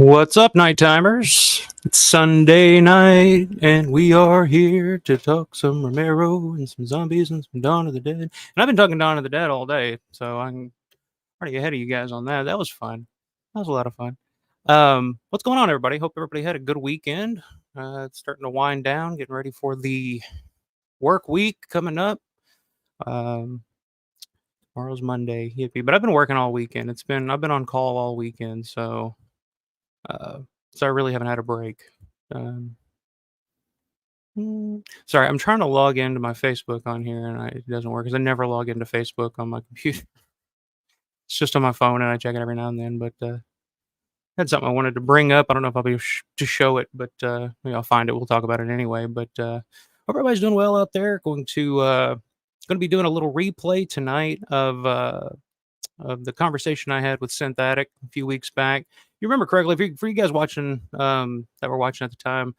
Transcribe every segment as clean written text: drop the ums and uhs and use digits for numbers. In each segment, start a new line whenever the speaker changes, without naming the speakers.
What's up, night timers? It's Sunday night, and we are here to talk some Romero and some zombies and some Dawn of the Dead. And I've been talking Dawn of the Dead all day, so I'm already ahead of you guys on that. That was fun. That was a lot of fun. What's going on, everybody? Hope everybody had a good weekend. It's starting to wind down, getting ready for the work week coming up. Tomorrow's Monday, yippee! But I've been working all weekend. I've been on call all weekend, so I really haven't had a break. Sorry, I'm trying to log into my Facebook on here, and it doesn't work because I never log into Facebook on my computer. It's just on my phone, and I check it every now and then. But had something I wanted to bring up. I don't know if I'll be to show it, but maybe I'll find it. We'll talk about it anyway. But hope everybody's doing well out there. Going to be doing a little replay tonight of the conversation I had with Synth Addict a few weeks back. You remember correctly, for you guys watching that were watching at the time,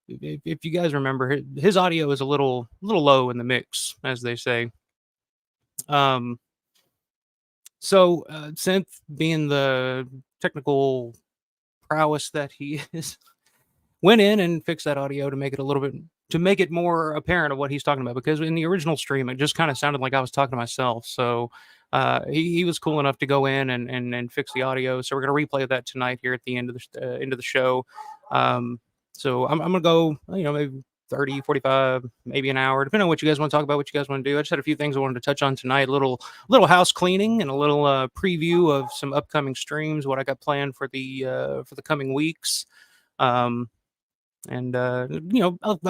if you guys remember, his audio is a little low in the mix, as they say. So Synth, being the technical prowess that he is, went in and fixed that audio to make it more apparent of what he's talking about, because in the original stream it just kind of sounded like I was talking to myself. So he was cool enough to go in and fix the audio. So we're going to replay that tonight here at the end of the show. So I'm going to go, maybe 30, 45, maybe an hour, depending on what you guys want to talk about, what you guys want to do. I just had a few things I wanted to touch on tonight, a little house cleaning and a little preview of some upcoming streams, what I got planned for the coming weeks. And a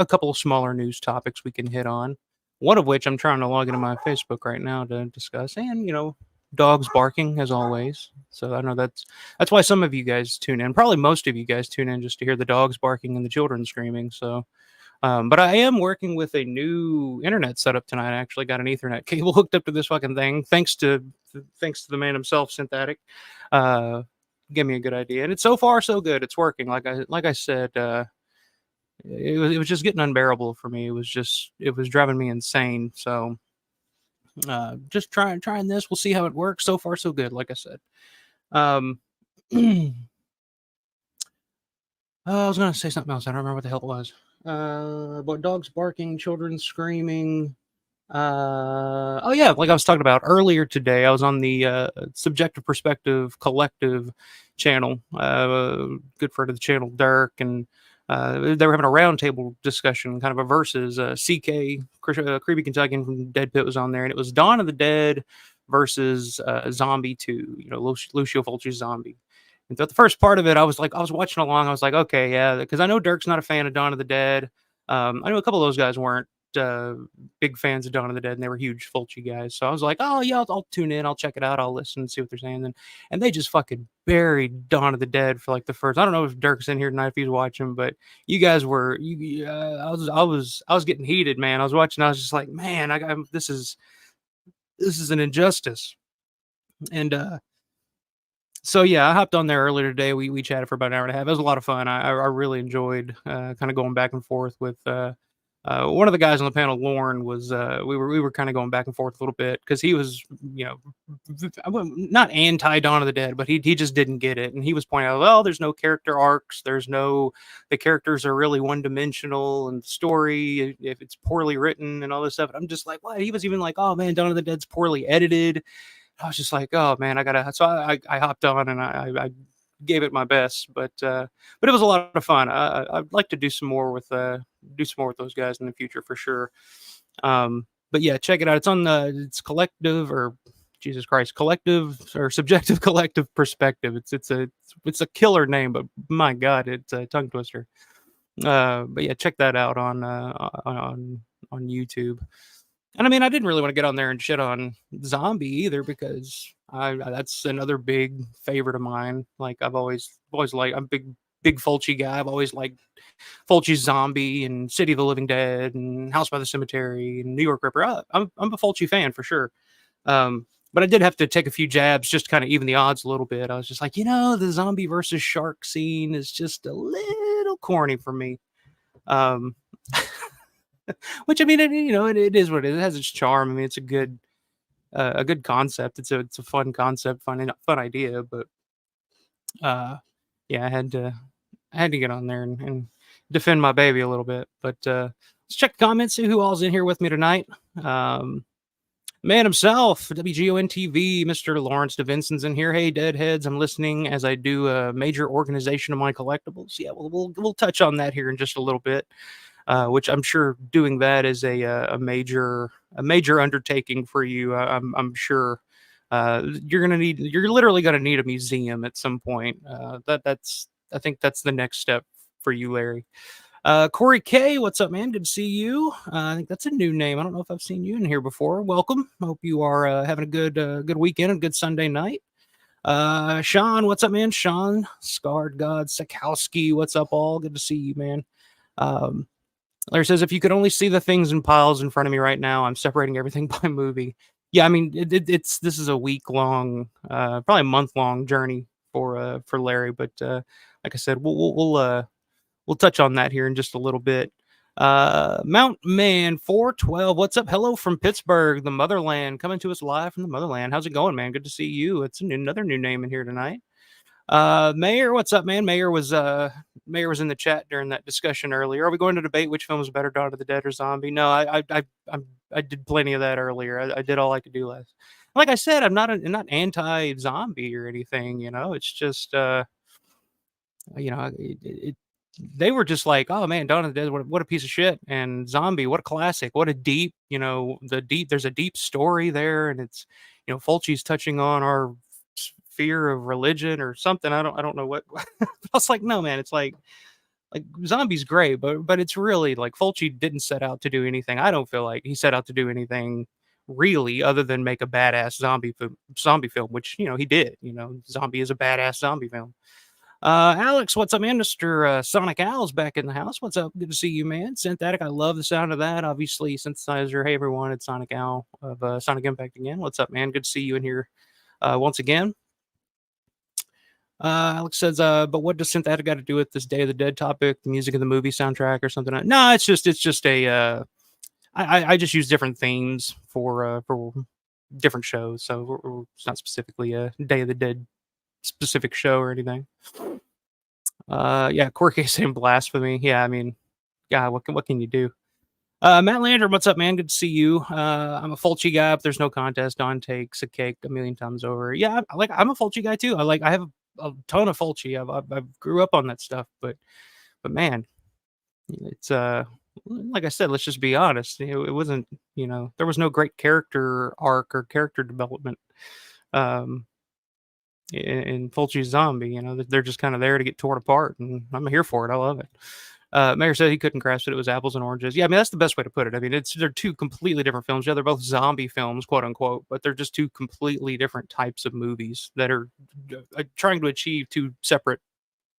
couple of smaller news topics we can hit on, one of which I'm trying to log into my Facebook right now to discuss, and dogs barking as always. So I know that's why some of you guys tune in, probably most of you guys tune in just to hear the dogs barking and the children screaming. So but I am working with a new internet setup tonight. I actually got an Ethernet cable hooked up to this fucking thing, thanks to the man himself, Synth Addict. Give me a good idea, and it's so far so good. It's working. Like I said, it was just getting unbearable for me. It was driving me insane. So just trying this. We'll see how it works. So far so good, like I said. I was gonna say something else. I don't remember what the hell it was. About dogs barking, children screaming. Oh yeah, like I was talking about earlier today, I was on the Subjective Perspective Collective channel. Good friend of the channel, Dirk, and they were having a roundtable discussion, kind of a versus. CK, Creepy Kentuckian from Dead Pit, was on there, and it was Dawn of the Dead versus Zombi 2. Lucio Fulci's Zombi. And throughout the first part of it, I was watching along. I was like, okay, yeah, because I know Dirk's not a fan of Dawn of the Dead. I know a couple of those guys weren't big fans of Dawn of the Dead, and they were huge Fulci guys. So I was like, oh yeah, I'll tune in, I'll check it out, I'll listen and see what they're saying. And they just fucking buried Dawn of the Dead for like the first. I don't know if Dirk's in here tonight, if he's watching, but you guys were. I was getting heated, man. I was watching. I was just like, man, this is an injustice. And so yeah, I hopped on there earlier today. We chatted for about an hour and a half. It was a lot of fun. I really enjoyed kind of going back and forth with one of the guys on the panel. Lauren was we were kind of going back and forth a little bit because he was not anti Dawn of the Dead, but he just didn't get it, and he was pointing out, well, there's no character arcs, the characters are really one dimensional, and the story, if it's poorly written and all this stuff. And I'm just like, what? He was even like, oh man, Dawn of the Dead's poorly edited. I was just like, oh man, so I hopped on and I gave it my best, but it was a lot of fun. I'd like to do some more with those guys in the future for sure. But yeah, check it out. It's collective, or Jesus Christ, collective or subjective collective perspective. It's a killer name, but my God, it's a tongue twister. But yeah, check that out on YouTube. And I mean, I didn't really want to get on there and shit on Zombi either, because that's another big favorite of mine. Like I'm a big Fulci guy. I've always liked Fulci's Zombi and City of the Living Dead and House by the Cemetery and New York Ripper. I'm a Fulci fan for sure. But I did have to take a few jabs just to kind of even the odds a little bit. I was just like, the zombie versus shark scene is just a little corny for me. Which, I mean, it is what it is. It has its charm. I mean, it's a good concept. It's a fun concept, fun idea. But yeah, I had to get on there and defend my baby a little bit. But let's check the comments, see who all's in here with me tonight. Man himself, WGON TV, Mr. Lawrence DeVinson's in here. Hey, Deadheads, I'm listening as I do a major organization of my collectibles. Yeah, we'll touch on that here in just a little bit. Which I'm sure doing that is a major undertaking for you. I'm sure you're literally gonna need a museum at some point. I think that's the next step for you, Larry. Corey K, what's up, man? Good to see you. I think that's a new name. I don't know if I've seen you in here before. Welcome. Hope you are having a good weekend, a good Sunday night. Sean, what's up, man? Sean, Scarred God, Sikowski, what's up, all? Good to see you, man. Larry says, if you could only see the things in piles in front of me right now, I'm separating everything by movie. Yeah, I mean, this is a week long, probably a month long journey for Larry. But like I said, we'll touch on that here in just a little bit. Mount Man 412, what's up? Hello from Pittsburgh, the motherland, coming to us live from the motherland. How's it going, man? Good to see you. It's another new name in here tonight. Mayor, what's up, man? Mayor was in the chat during that discussion earlier. Are we going to debate which film is better, Dawn of the Dead or Zombie? No, I did plenty of that earlier. I did all I could do last. Like I said, I'm not anti-zombie or anything. You know, it's just they were just like, oh man, Dawn of the Dead, what a piece of shit, and Zombie, what a classic, what a deep, there's a deep story there, and it's, Fulci's touching on our fear of religion or something. I don't know what. I was like, no, man, it's like Zombie's great, but it's really like Fulci didn't set out to do anything. I don't feel like he set out to do anything really other than make a badass zombie film, which he did. Zombie is a badass zombie film. Alex, what's up, man? Mr. Sonic Owl's back in the house. What's up? Good to see you, man. Synth Addict, I love the sound of that. Obviously, synthesizer. Hey, everyone, it's Sonic Owl of Sonic Impact again. What's up, man? Good to see you in here once again. Alex says, but what does Synth Addict got to do with this Day of the Dead topic, the music of the movie soundtrack or something? No, it's just a, I just use different themes for different shows. So it's not specifically a Day of the Dead specific show or anything. Yeah, Quirky saying blasphemy. Yeah, I mean, God, what can you do? Matt Lander, what's up, man? Good to see you. I'm a Fulci guy. If there's no contest, Don takes a cake a million times over. Yeah, I'm a Fulci guy too. I have a ton of Fulci. I grew up on that stuff, but man, it's like I said, let's just be honest. It wasn't, there was no great character arc or character development. In Fulci's Zombie, they're just kind of there to get torn apart, and I'm here for it. I love it. Mayor said he couldn't grasp it. It was apples and oranges. Yeah, I mean, that's the best way to put it. I mean, they're two completely different films. Yeah, they're both zombie films, quote unquote, but they're just two completely different types of movies that are trying to achieve two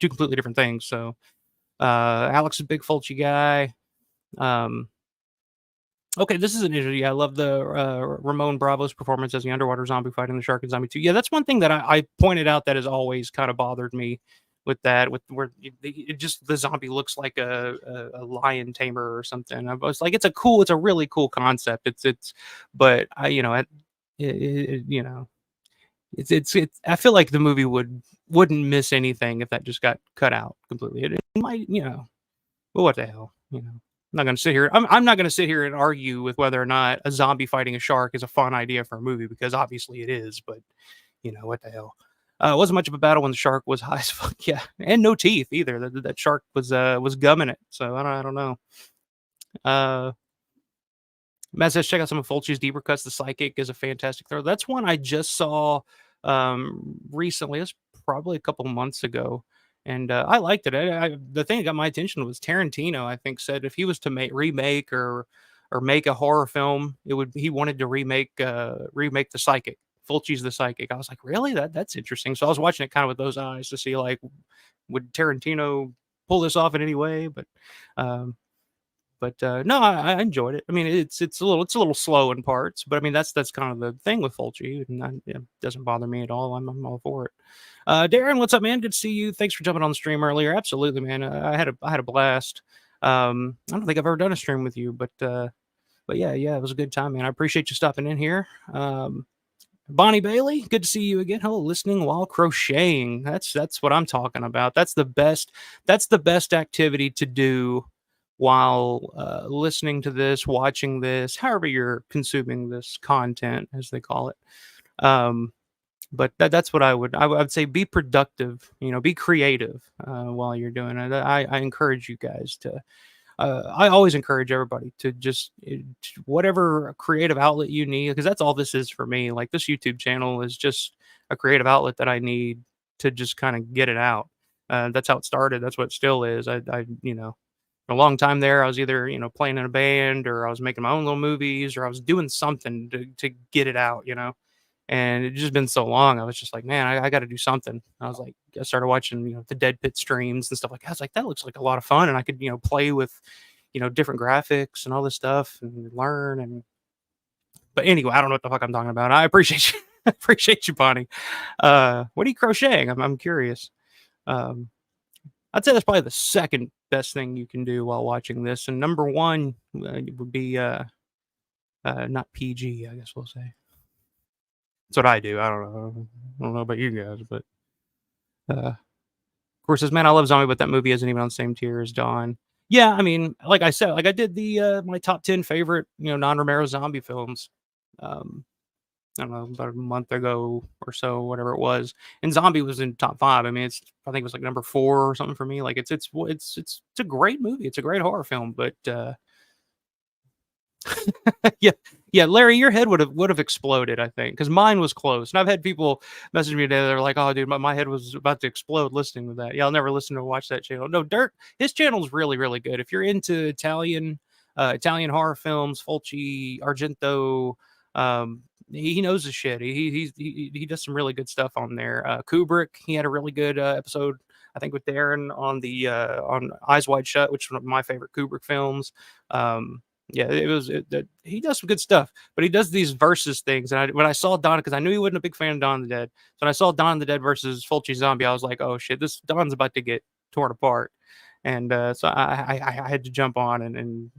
completely different things. So, Alex is a big Fulci guy. Okay, this is an issue. I love the Ramon Bravo's performance as the underwater zombie fighting the shark in Zombie 2. Yeah, that's one thing that I pointed out that has always kind of bothered me with that, with where it just the zombie looks like a lion tamer or something. I was like, it's a really cool concept. But it's I feel like the movie wouldn't miss anything if that just got cut out completely. It might, but what the hell, I'm not going to sit here. I'm not going to sit here and argue with whether or not a zombie fighting a shark is a fun idea for a movie, because obviously it is. But what the hell? It wasn't much of a battle when the shark was high as fuck. Yeah, and no teeth either. That shark was gumming it. So I don't know. Matt says check out some of Fulci's deeper cuts. The Psychic is a fantastic throw. That's one I just saw recently. It's probably a couple months ago. And I liked it. The thing that got my attention was Tarantino, I think, said if he was to remake or make a horror film, he wanted to remake the Psychic. Fulci's The Psychic. I was like, really? That's interesting. So I was watching it kind of with those eyes to see, like, would Tarantino pull this off in any way? But no, I enjoyed it. I mean, it's a little slow in parts, but I mean that's kind of the thing with Fulci, and it doesn't bother me at all. I'm all for it. Darren, what's up, man? Good to see you. Thanks for jumping on the stream earlier. Absolutely, man. I had a blast. I don't think I've ever done a stream with you, but yeah, it was a good time, man. I appreciate you stopping in here. Bonnie Bailey, good to see you again. Hello, listening while crocheting. That's what I'm talking about. That's the best. That's the best activity to do while listening to this, watching this, however you're consuming this content, as they call it. But that's what I would say. Be productive. Be creative while you're doing it. I encourage you guys to. I always encourage everybody to just whatever creative outlet you need, because that's all this is for me. Like, this YouTube channel is just a creative outlet that I need to just kind of get it out. That's how it started. That's what it still is. A long time there, I was either playing in a band, or I was making my own little movies, or I was doing something to get it out. And it just been so long. I was just like, man, I got to do something. I was like, I started watching, the Dead Pit streams and stuff like that. I was like, that looks like a lot of fun. And I could, play with, different graphics and all this stuff and learn. But anyway, I don't know what the fuck I'm talking about. I appreciate you. I appreciate you, Bonnie. What are you crocheting? I'm curious. I'd say that's probably the second best thing you can do while watching this. And number one would be, not PG, I guess we'll say. That's what I do. I don't know about you guys, but of course, says, man, I love Zombie, but that movie isn't even on the same tier as Dawn. Yeah, I mean, like I said, like I did the my top 10 favorite, non-Romero zombie films. I don't know, about a month ago or so, whatever it was. And Zombie was in top 5. I mean, I think it was like number 4 or something for me. Like, it's a great movie. It's a great horror film, but yeah, Larry, your head would have exploded, I think, because mine was close. And I've had people message me today. They're like, "Oh, dude, my head was about to explode listening to that." Yeah, I'll never listen to watch that channel. No, Dirt, his channel's really, really good. If you're into Italian horror films, Fulci, Argento, he knows his shit. He does some really good stuff on there. Kubrick, he had a really good episode, I think, with Darren on Eyes Wide Shut, which is one of my favorite Kubrick films. Yeah, he does some good stuff, but he does these versus things. And when I saw Dawn, because I knew he wasn't a big fan of Dawn of the Dead, so when I saw Dawn of the Dead versus Fulci Zombie, I was like, oh shit, this Dawn's about to get torn apart. And so I had to jump on and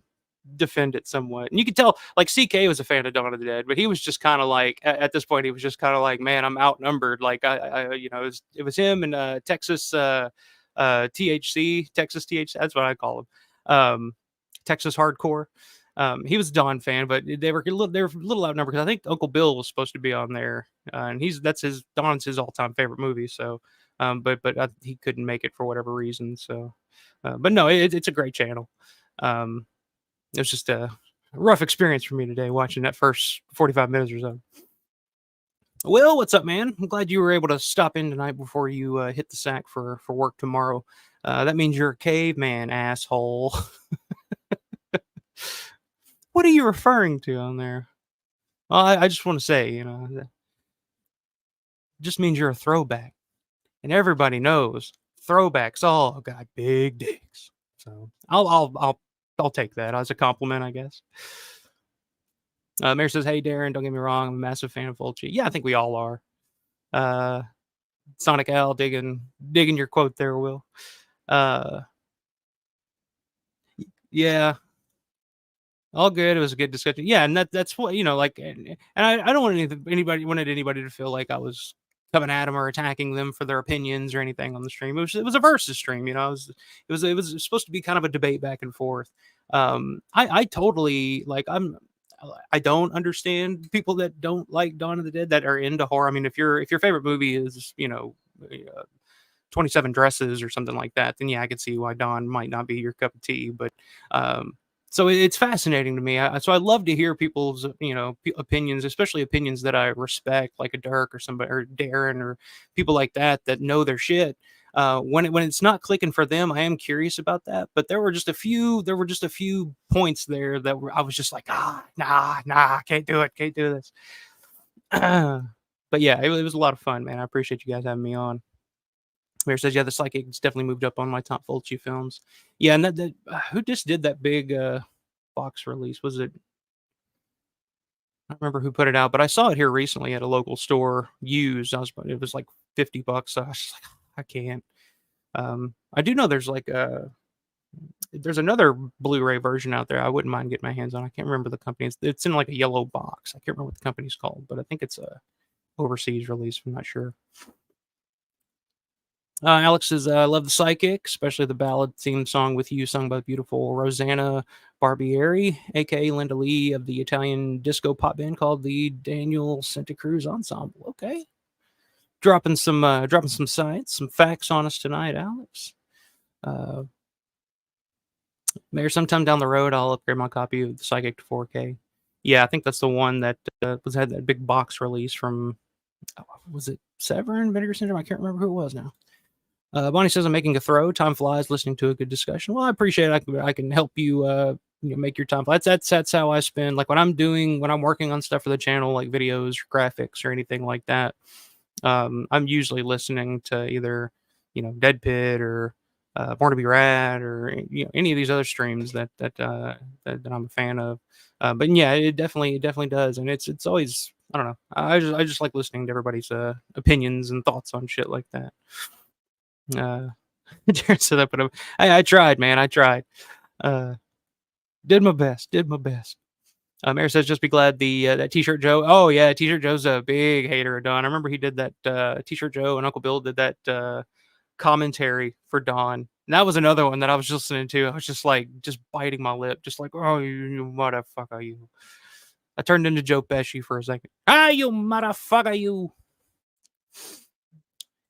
defend it somewhat. And you could tell, like, CK was a fan of Dawn of the Dead, but he was just kind of like, at this point, he was just kind of like, man, I'm outnumbered. Like, it was him and Texas THC, Texas THC. That's what I call him. Texas Hardcore. He was a Dawn fan, but they were a little outnumbered, because I think Uncle Bill was supposed to be on there, and Dawn's his all-time favorite movie. So, but he couldn't make it for whatever reason. So, but no, it's a great channel. It was just a rough experience for me today watching that first 45 minutes or so. Will, what's up, man? I'm glad you were able to stop in tonight before you hit the sack for work tomorrow. That means you're a caveman, asshole. What are you referring to on there? Well, I just want to say, that just means you're a throwback, and everybody knows throwbacks all got big dicks. So I'll take that as a compliment, I guess. Mayor says, "Hey, Darren, don't get me wrong, I'm a massive fan of Fulci." Yeah, I think we all are. Sonic Al digging your quote there, Will. Yeah. All good. It was a good discussion. Yeah, and that's what, like, and I don't want anybody to feel like I was coming at them or attacking them for their opinions or anything on the stream. It was a versus stream. It was supposed to be kind of a debate back and forth. I totally, like, I don't understand people that don't like Dawn of the Dead, that are into horror. I mean, if your favorite movie is 27 Dresses or something like that, then yeah, I could see why Dawn might not be your cup of tea. But so it's fascinating to me. So I love to hear people's opinions, especially opinions that I respect, like a Dirk or somebody, or Darren, or people like that know their shit. When it's not clicking for them, I am curious about that. But there were just a few points there that I was just like, nah, can't do this. But yeah, it was a lot of fun, man. I appreciate you guys having me on. Mayor says, yeah, the Psychic's definitely moved up on my top Fulci films. Yeah, and that who just did that big box release? Was it? I don't remember who put it out, but I saw it here recently at a local store used. It was like $50. So I was just like, I can't. I do know there's like there's another Blu-ray version out there. I wouldn't mind getting my hands on. I can't remember the company. It's in like a yellow box. I can't remember what the company's called, but I think it's overseas release. I'm not sure. Alex says, I love the Psychic, especially the ballad theme song with you, sung by the beautiful Rosanna Barbieri, aka Linda Lee of the Italian disco pop band called the Daniel Santa Cruz Ensemble. Okay. Dropping some science, some facts on us tonight, Alex. Maybe sometime down the road, I'll upgrade my copy of the Psychic to 4K. Yeah, I think that's the one that had that big box release from, was it Severin, Vinegar Syndrome? I can't remember who it was now. Bonnie says, I'm making a throw. Time flies listening to a good discussion. Well, I appreciate it. I can help you, make your time fly. That's how I spend. Like when I'm working on stuff for the channel, like videos, or graphics, or anything like that. I'm usually listening to either, Dead Pit or Born to Be Rad or any of these other streams that I'm a fan of. But yeah, it definitely does, and it's always, I don't know. I just like listening to everybody's opinions and thoughts on shit like that. Jared said that, but I tried, man. I tried. Did my best. Mayor says, just be glad the that T-shirt Joe. Oh yeah, T-shirt Joe's a big hater of Dawn. I remember he did that. T-shirt Joe and Uncle Bill did that commentary for Dawn. And that was another one that I was listening to. I was just biting my lip, just like, oh, you motherfucker, you. I turned into Joe Pesci for a second. Ah, you motherfucker, you.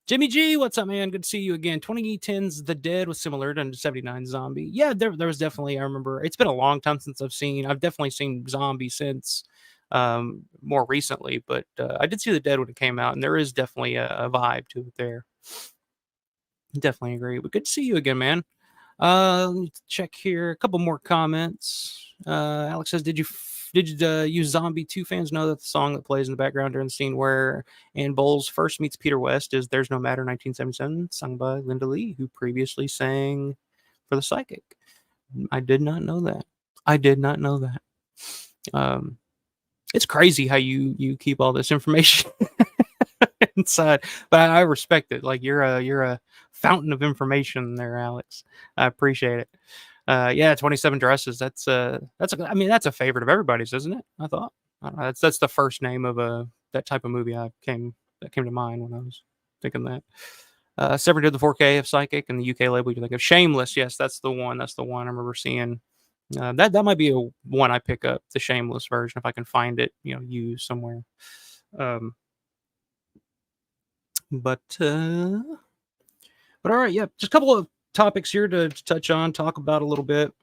Jimmy G, what's up, man? Good to see you again. 2010's The Dead was similar to 79 Zombie. Yeah, there was definitely, I remember, it's been a long time since I've definitely seen Zombie since more recently, but I did see The Dead when it came out, and there is definitely a vibe to it there. Definitely agree. But good to see you again, man. Let me check here. A couple more comments. Alex says, did you use Zombie 2 fans know that the song that plays in the background during the scene where Ann Bowles first meets Peter West is There's No Matter 1977, sung by Linda Lee, who previously sang for the Psychic? I did not know that. It's crazy how you keep all this information inside, but I respect it. Like you're a fountain of information there, Alex. I appreciate it. Yeah, 27 Dresses. That's a favorite of everybody's, isn't it? I thought. I don't know, that's the first name of that type of movie that came to mind when I was thinking that. Severin did the 4K of Psychic, and the UK label you think of Shameless. Yes, that's the one. I remember seeing. That might be one I pick up, the Shameless version, if I can find it, used somewhere. But all right, yeah, just a couple of topics here to touch on, talk about a little bit.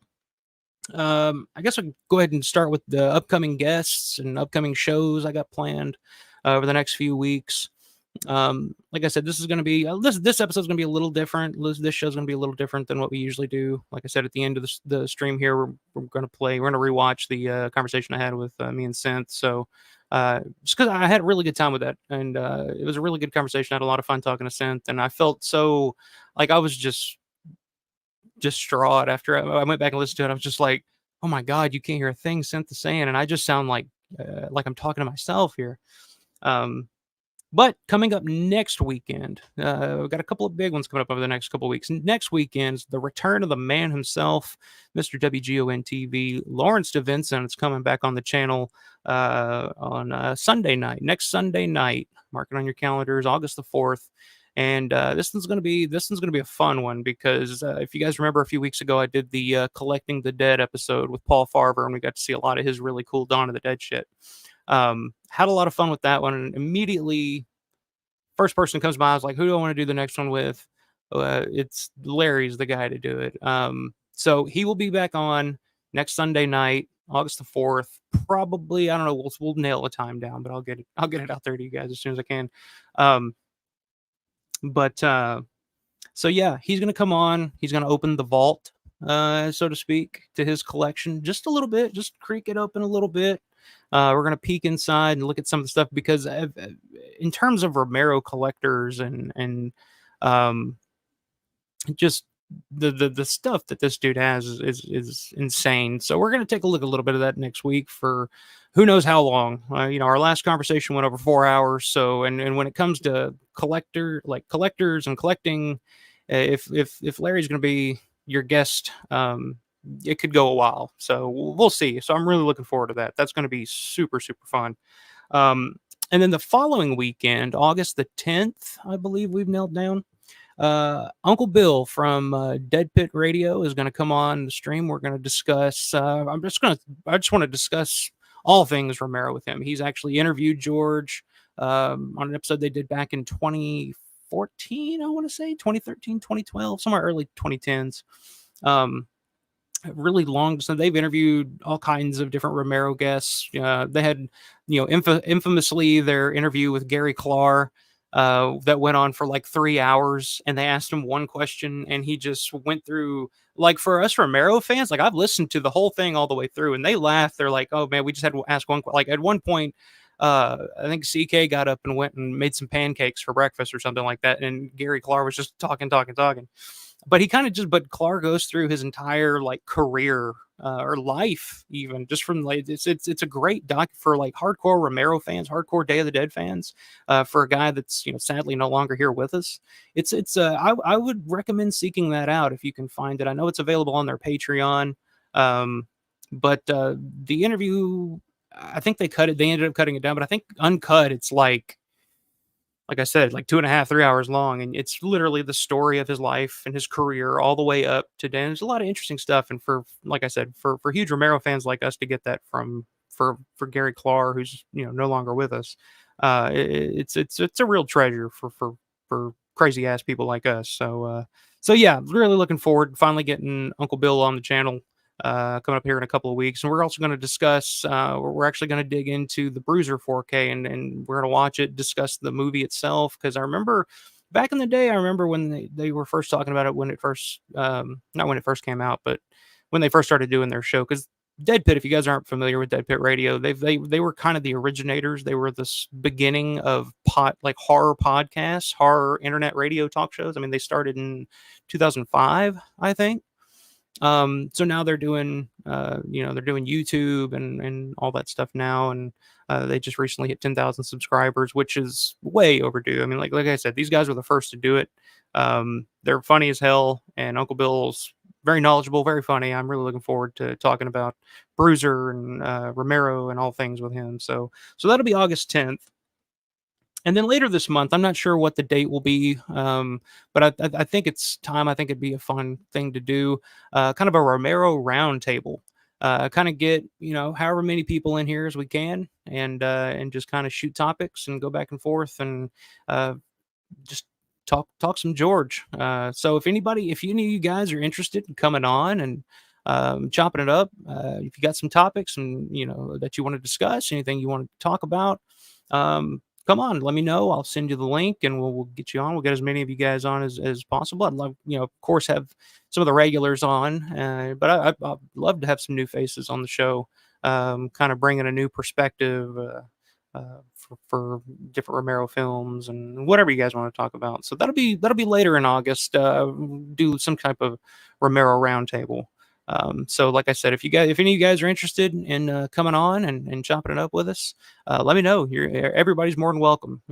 I guess I'll go ahead and start with the upcoming guests and upcoming shows I got planned over the next few weeks. Like I said, this is going to be this episode is going to be a little different. This show is going to be a little different than what we usually do. Like I said, at the end of the stream here, we're going to rewatch the conversation I had with me and Synth. So just because I had a really good time with that, and it was a really good conversation. I had a lot of fun talking to Synth, and I felt so like I was just distraught after I went back and listened to it. I was just like, oh my God, you can't hear a thing Synth is saying, and I just sound like I'm talking to myself here. But coming up next weekend, we've got a couple of big ones coming up over the next couple of weeks. Next weekend's the return of the man himself, Mr. WGON TV, Lawrence DeVinson. It's coming back on the channel on Sunday night, next Sunday night. Mark it on your calendars, August the 4th. And this one's gonna be a fun one because if you guys remember a few weeks ago, I did the Collecting the Dead episode with Paul Farver, and we got to see a lot of his really cool Dawn of the Dead shit. Had a lot of fun with that one, and immediately first person comes by, I was like, who do I want to do the next one with? It's Larry's the guy to do it. So he will be back on next Sunday night, August the 4th. Probably, I don't know, we'll nail a time down, but I'll get it out there to you guys as soon as I can. So yeah, he's gonna come on, he's gonna open the vault, so to speak, to his collection just a little bit, just creak it open a little bit. We're going to peek inside and look at some of the stuff because in terms of Romero collectors and just the stuff that this dude has is insane. So we're going to take a look at a little bit of that next week for who knows how long. Our last conversation went over 4 hours. So, and when it comes to collectors and collecting, if Larry's going to be your guest, it could go a while, so we'll see. So I'm really looking forward to that. That's going to be super, super fun. And then the following weekend, August the 10th, I believe we've nailed down. Uncle Bill from Dead Pit Radio is going to come on the stream. We're going to discuss. I just want to discuss all things Romero with him. He's actually interviewed George on an episode they did back in 2014. I want to say 2013, 2012, somewhere early 2010s. Really long. So they've interviewed all kinds of different Romero guests. They had, infamously their interview with Gary Clark that went on for like 3 hours, and they asked him one question, and he just went through. Like, for us Romero fans, like, I've listened to the whole thing all the way through, and they laugh. They're like, "Oh man, we just had to ask one." Like, at one point, I think CK got up and went and made some pancakes for breakfast or something like that, and Gary Clark was just talking. But he kind of just, but Clark goes through his entire like career or life, even just from like it's a great doc for like hardcore Romero fans, hardcore Day of the Dead fans. For a guy that's sadly no longer here with us, I would recommend seeking that out if you can find it. I know it's available on their Patreon, but the interview, I think they cut it. They ended up cutting it down, but I think uncut, it's like I said, like 2.5, 3 hours long. And it's literally the story of his life and his career all the way up to Dan. There's a lot of interesting stuff. And like I said, for huge Romero fans like us to get that for Gary Clark, who's, no longer with us, it's a real treasure for crazy ass people like us. So yeah, really looking forward to finally getting Uncle Bill on the channel. Coming up here in a couple of weeks, and we're also going to discuss. We're actually going to dig into the Bruiser 4K, and we're going to watch it, discuss the movie itself. Because I remember back in the day, I remember when they were first talking about it, when it first, not when it first came out, but when they first started doing their show. Because Dead Pit, if you guys aren't familiar with Dead Pit Radio, they were kind of the originators. They were this beginning of horror podcasts, horror internet radio talk shows. I mean, they started in 2005, I think. So now they're doing YouTube and all that stuff now, and they just recently hit 10,000 subscribers, which is way overdue. I mean, like I said, these guys were the first to do it. They're funny as hell, and Uncle Bill's very knowledgeable, very funny. I'm really looking forward to talking about Bruiser and Romero and all things with him. So that'll be August 10th. And then later this month, I'm not sure what the date will be, but I think it's time. I think it'd be a fun thing to do, kind of a Romero roundtable. Kind of get however many people in here as we can, and just kind of shoot topics and go back and forth, and just talk some George. So if any of you guys are interested in coming on and chopping it up, if you got some topics and that you want to discuss, anything you want to talk about, come on, let me know. I'll send you the link, and we'll get you on. We'll get as many of you guys on as possible. I'd love, of course, have some of the regulars on, but I'd love to have some new faces on the show, kind of bringing a new perspective for different Romero films and whatever you guys want to talk about. So that'll be later in August. Do some type of Romero roundtable. So like I said, if any of you guys are interested in coming on and chopping it up with us, let me know. Everybody's more than welcome.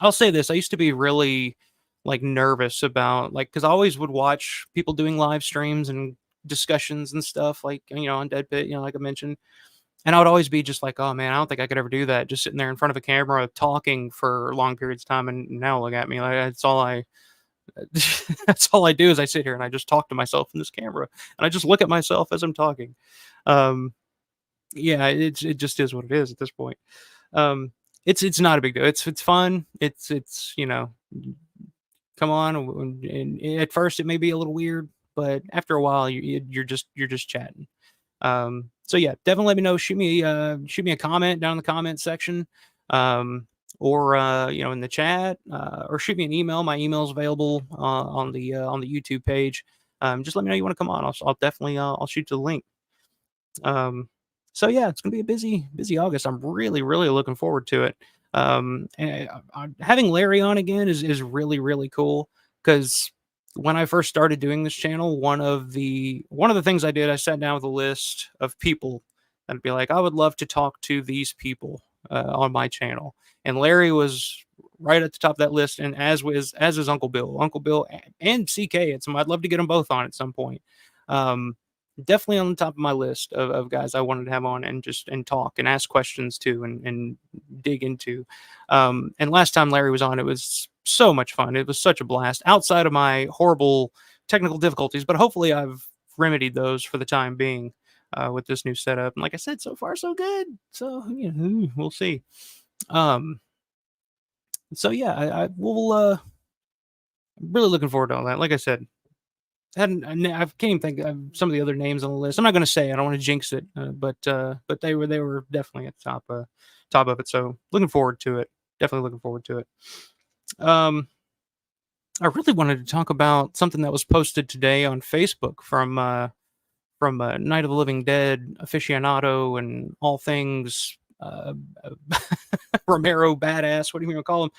I'll say this. I used to be really like nervous about because I always would watch people doing live streams and discussions and stuff on Dead Pit, like I mentioned. And I would always be just like, oh man, I don't think I could ever do that. Just sitting there in front of a camera talking for long periods of time. And now look at me. Like that's all I do is I sit here and I just talk to myself in this camera, and I just look at myself as I'm talking. Yeah, it just is what it is at this point. It's not a big deal. It's fun. It's come on. And at first it may be a little weird, but after a while you're just chatting. So yeah, definitely let me know. Shoot me a comment down in the comment section. Or in the chat, or shoot me an email. My email is available on the YouTube page. Just let me know you want to come on. I'll definitely I'll shoot you the link. So yeah, it's gonna be a busy August. I'm really looking forward to it. And having Larry on again is really cool, because when I first started doing this channel, one of the things I did, I sat down with a list of people and be like, I would love to talk to these people on my channel. And Larry was right at the top of that list, and as is Uncle Bill and CK. I'd love to get them both on at some point. definitely on the top of my list of guys I wanted to have on and talk and ask questions to and dig into. And last time Larry was on, it was so much fun. It was such a blast outside of my horrible technical difficulties, but hopefully I've remedied those for the time being with this new setup. And like I said, so far so good. So we'll see. So yeah, I will. I'm really looking forward to all that. Like I said, I can't even think of some of the other names on the list. I'm not going to say. I don't want to jinx it, but they were definitely at the top of it. So looking forward to it. Definitely looking forward to it. I really wanted to talk about something that was posted today on Facebook from Night of the Living Dead aficionado and all things Romero badass. What do you want to call him?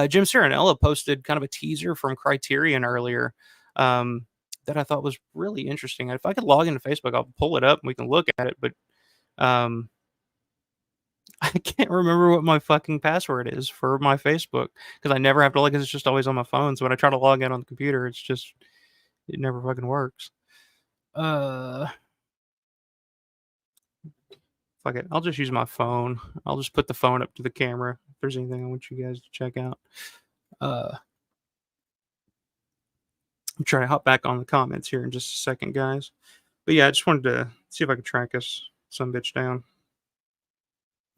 Jim Serenella posted kind of a teaser from Criterion earlier that I thought was really interesting. If I could log into Facebook, I'll pull it up and we can look at it. But I can't remember what my fucking password is for my Facebook because I never have to log in. It's just always on my phone. So when I try to log in on the computer, it never fucking works. Fuck it. I'll just use my phone. I'll just put the phone up to the camera if there's anything I want you guys to check out. I'm trying to hop back on the comments here in just a second, guys. But yeah, I just wanted to see if I could track us some bitch down.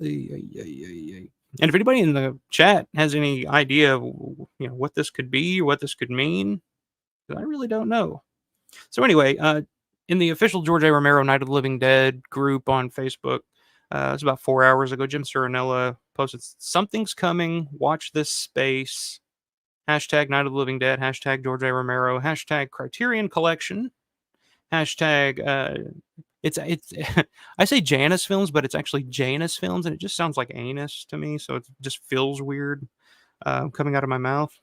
And if anybody in the chat has any idea of what this could be or what this could mean, I really don't know. So anyway, in the official George A. Romero Night of the Living Dead group on Facebook, it was about 4 hours ago, Jim Serenella posted, "Something's coming, watch this space, hashtag Night of the Living Dead, hashtag George A. Romero, hashtag Criterion Collection, hashtag it's I say Janus Films, but it's actually Janus Films, and it just sounds like anus to me, so it just feels weird coming out of my mouth.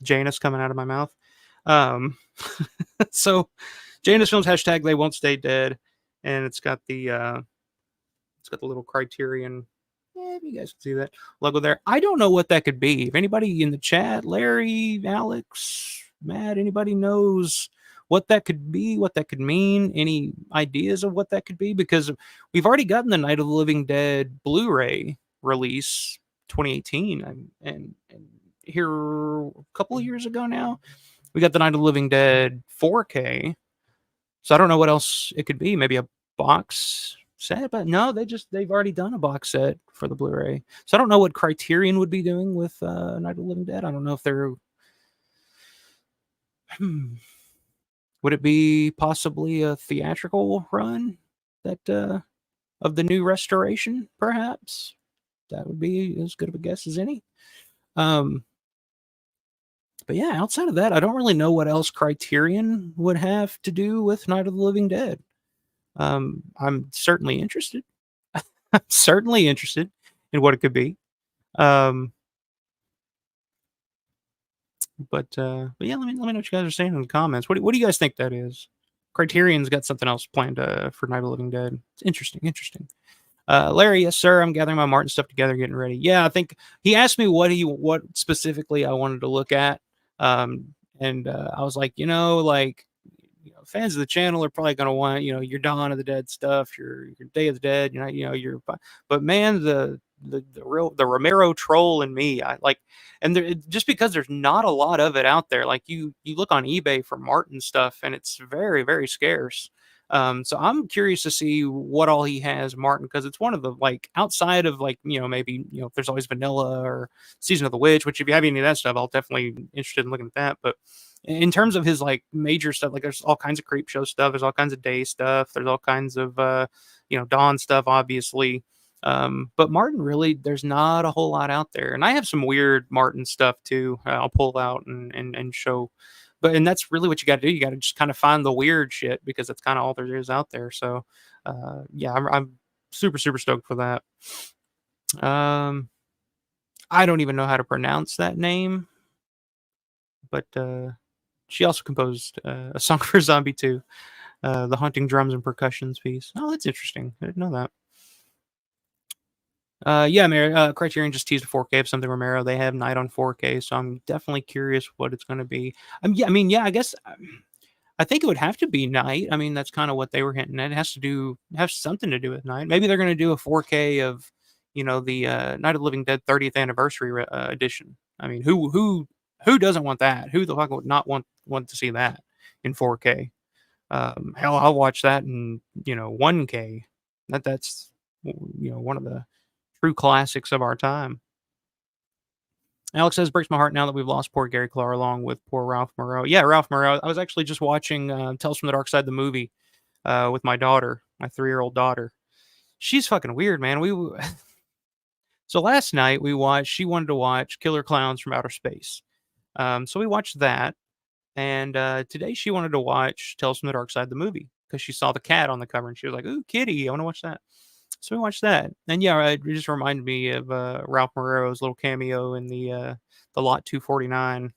Janus coming out of my mouth. So Janus Films, hashtag They Won't Stay Dead, and it's got the little Criterion. If you guys can see that logo there. I don't know what that could be. If anybody in the chat, Larry, Alex, Matt, anybody knows what that could be, what that could mean, any ideas of what that could be, because we've already gotten the Night of the Living Dead Blu-ray release 2018 and here a couple of years ago now we got the Night of the Living Dead 4K. So I don't know what else it could be. Maybe a box set, but no, they've already done a box set for the Blu-ray. So I don't know what Criterion would be doing with Night of the Living Dead. I don't know if they're would it be possibly a theatrical run that of the new restoration, perhaps? That would be as good of a guess as any. But yeah, outside of that, I don't really know what else Criterion would have to do with Night of the Living Dead. I'm certainly interested. I'm certainly interested in what it could be. But yeah, let me know what you guys are saying in the comments. What do you guys think that is? Criterion's got something else planned for Night of the Living Dead. It's interesting. Larry, yes sir. I'm gathering my Martin stuff together, getting ready. Yeah, I think he asked me what specifically I wanted to look at, and I was like, fans of the channel are probably going to want your Dawn of the Dead stuff, your Day of the Dead, but man, the Romero troll in me, I like, and just because there's not a lot of it out there, like you look on eBay for Martin stuff and it's very, very scarce. So I'm curious to see what all he has, Martin, because it's one of the, like, outside of, like, maybe, if there's always Vanilla or Season of the Witch, which if you have any of that stuff, I'll definitely be interested in looking at that. But in terms of his, like, major stuff, like, there's all kinds of Creep Show stuff, there's all kinds of Day stuff, there's all kinds of, Dawn stuff, obviously. But Martin, really, there's not a whole lot out there. And I have some weird Martin stuff too. I'll pull out and show. And that's really what you got to do. You got to just kind of find the weird shit because that's kind of all there is out there. So, yeah, I'm super, super stoked for that. I don't even know how to pronounce that name, but she also composed a song for Zombi 2, the Haunting Drums and Percussions piece. Oh, that's interesting. I didn't know that. Yeah, Criterion just teased a 4K of something Romero. They have Night on 4K, so I'm definitely curious what it's going to be. I guess I think it would have to be night. I mean, that's kind of what they were hinting at. It has to have something to do with night. Maybe they're going to do a 4K of, the Night of the Living Dead 30th anniversary edition. I mean, who doesn't want that? Who the fuck would not want to see that in 4K? Hell, I'll watch that in 1K. That's one of the true classics of our time. Alex says, breaks my heart now that we've lost poor Gary Clark along with poor Ralph Moreau. Yeah, Ralph Moreau. I was actually just watching Tales from the Dark Side, the movie, with my daughter, my 3-year-old daughter. She's fucking weird, man. So last night she wanted to watch Killer Clowns from Outer Space. So we watched that. And today she wanted to watch Tales from the Dark Side, the movie, because she saw the cat on the cover and she was like, ooh, kitty, I want to watch that. So we watched that. And yeah, it just reminded me of Ralph Morero's little cameo in the Lot 249.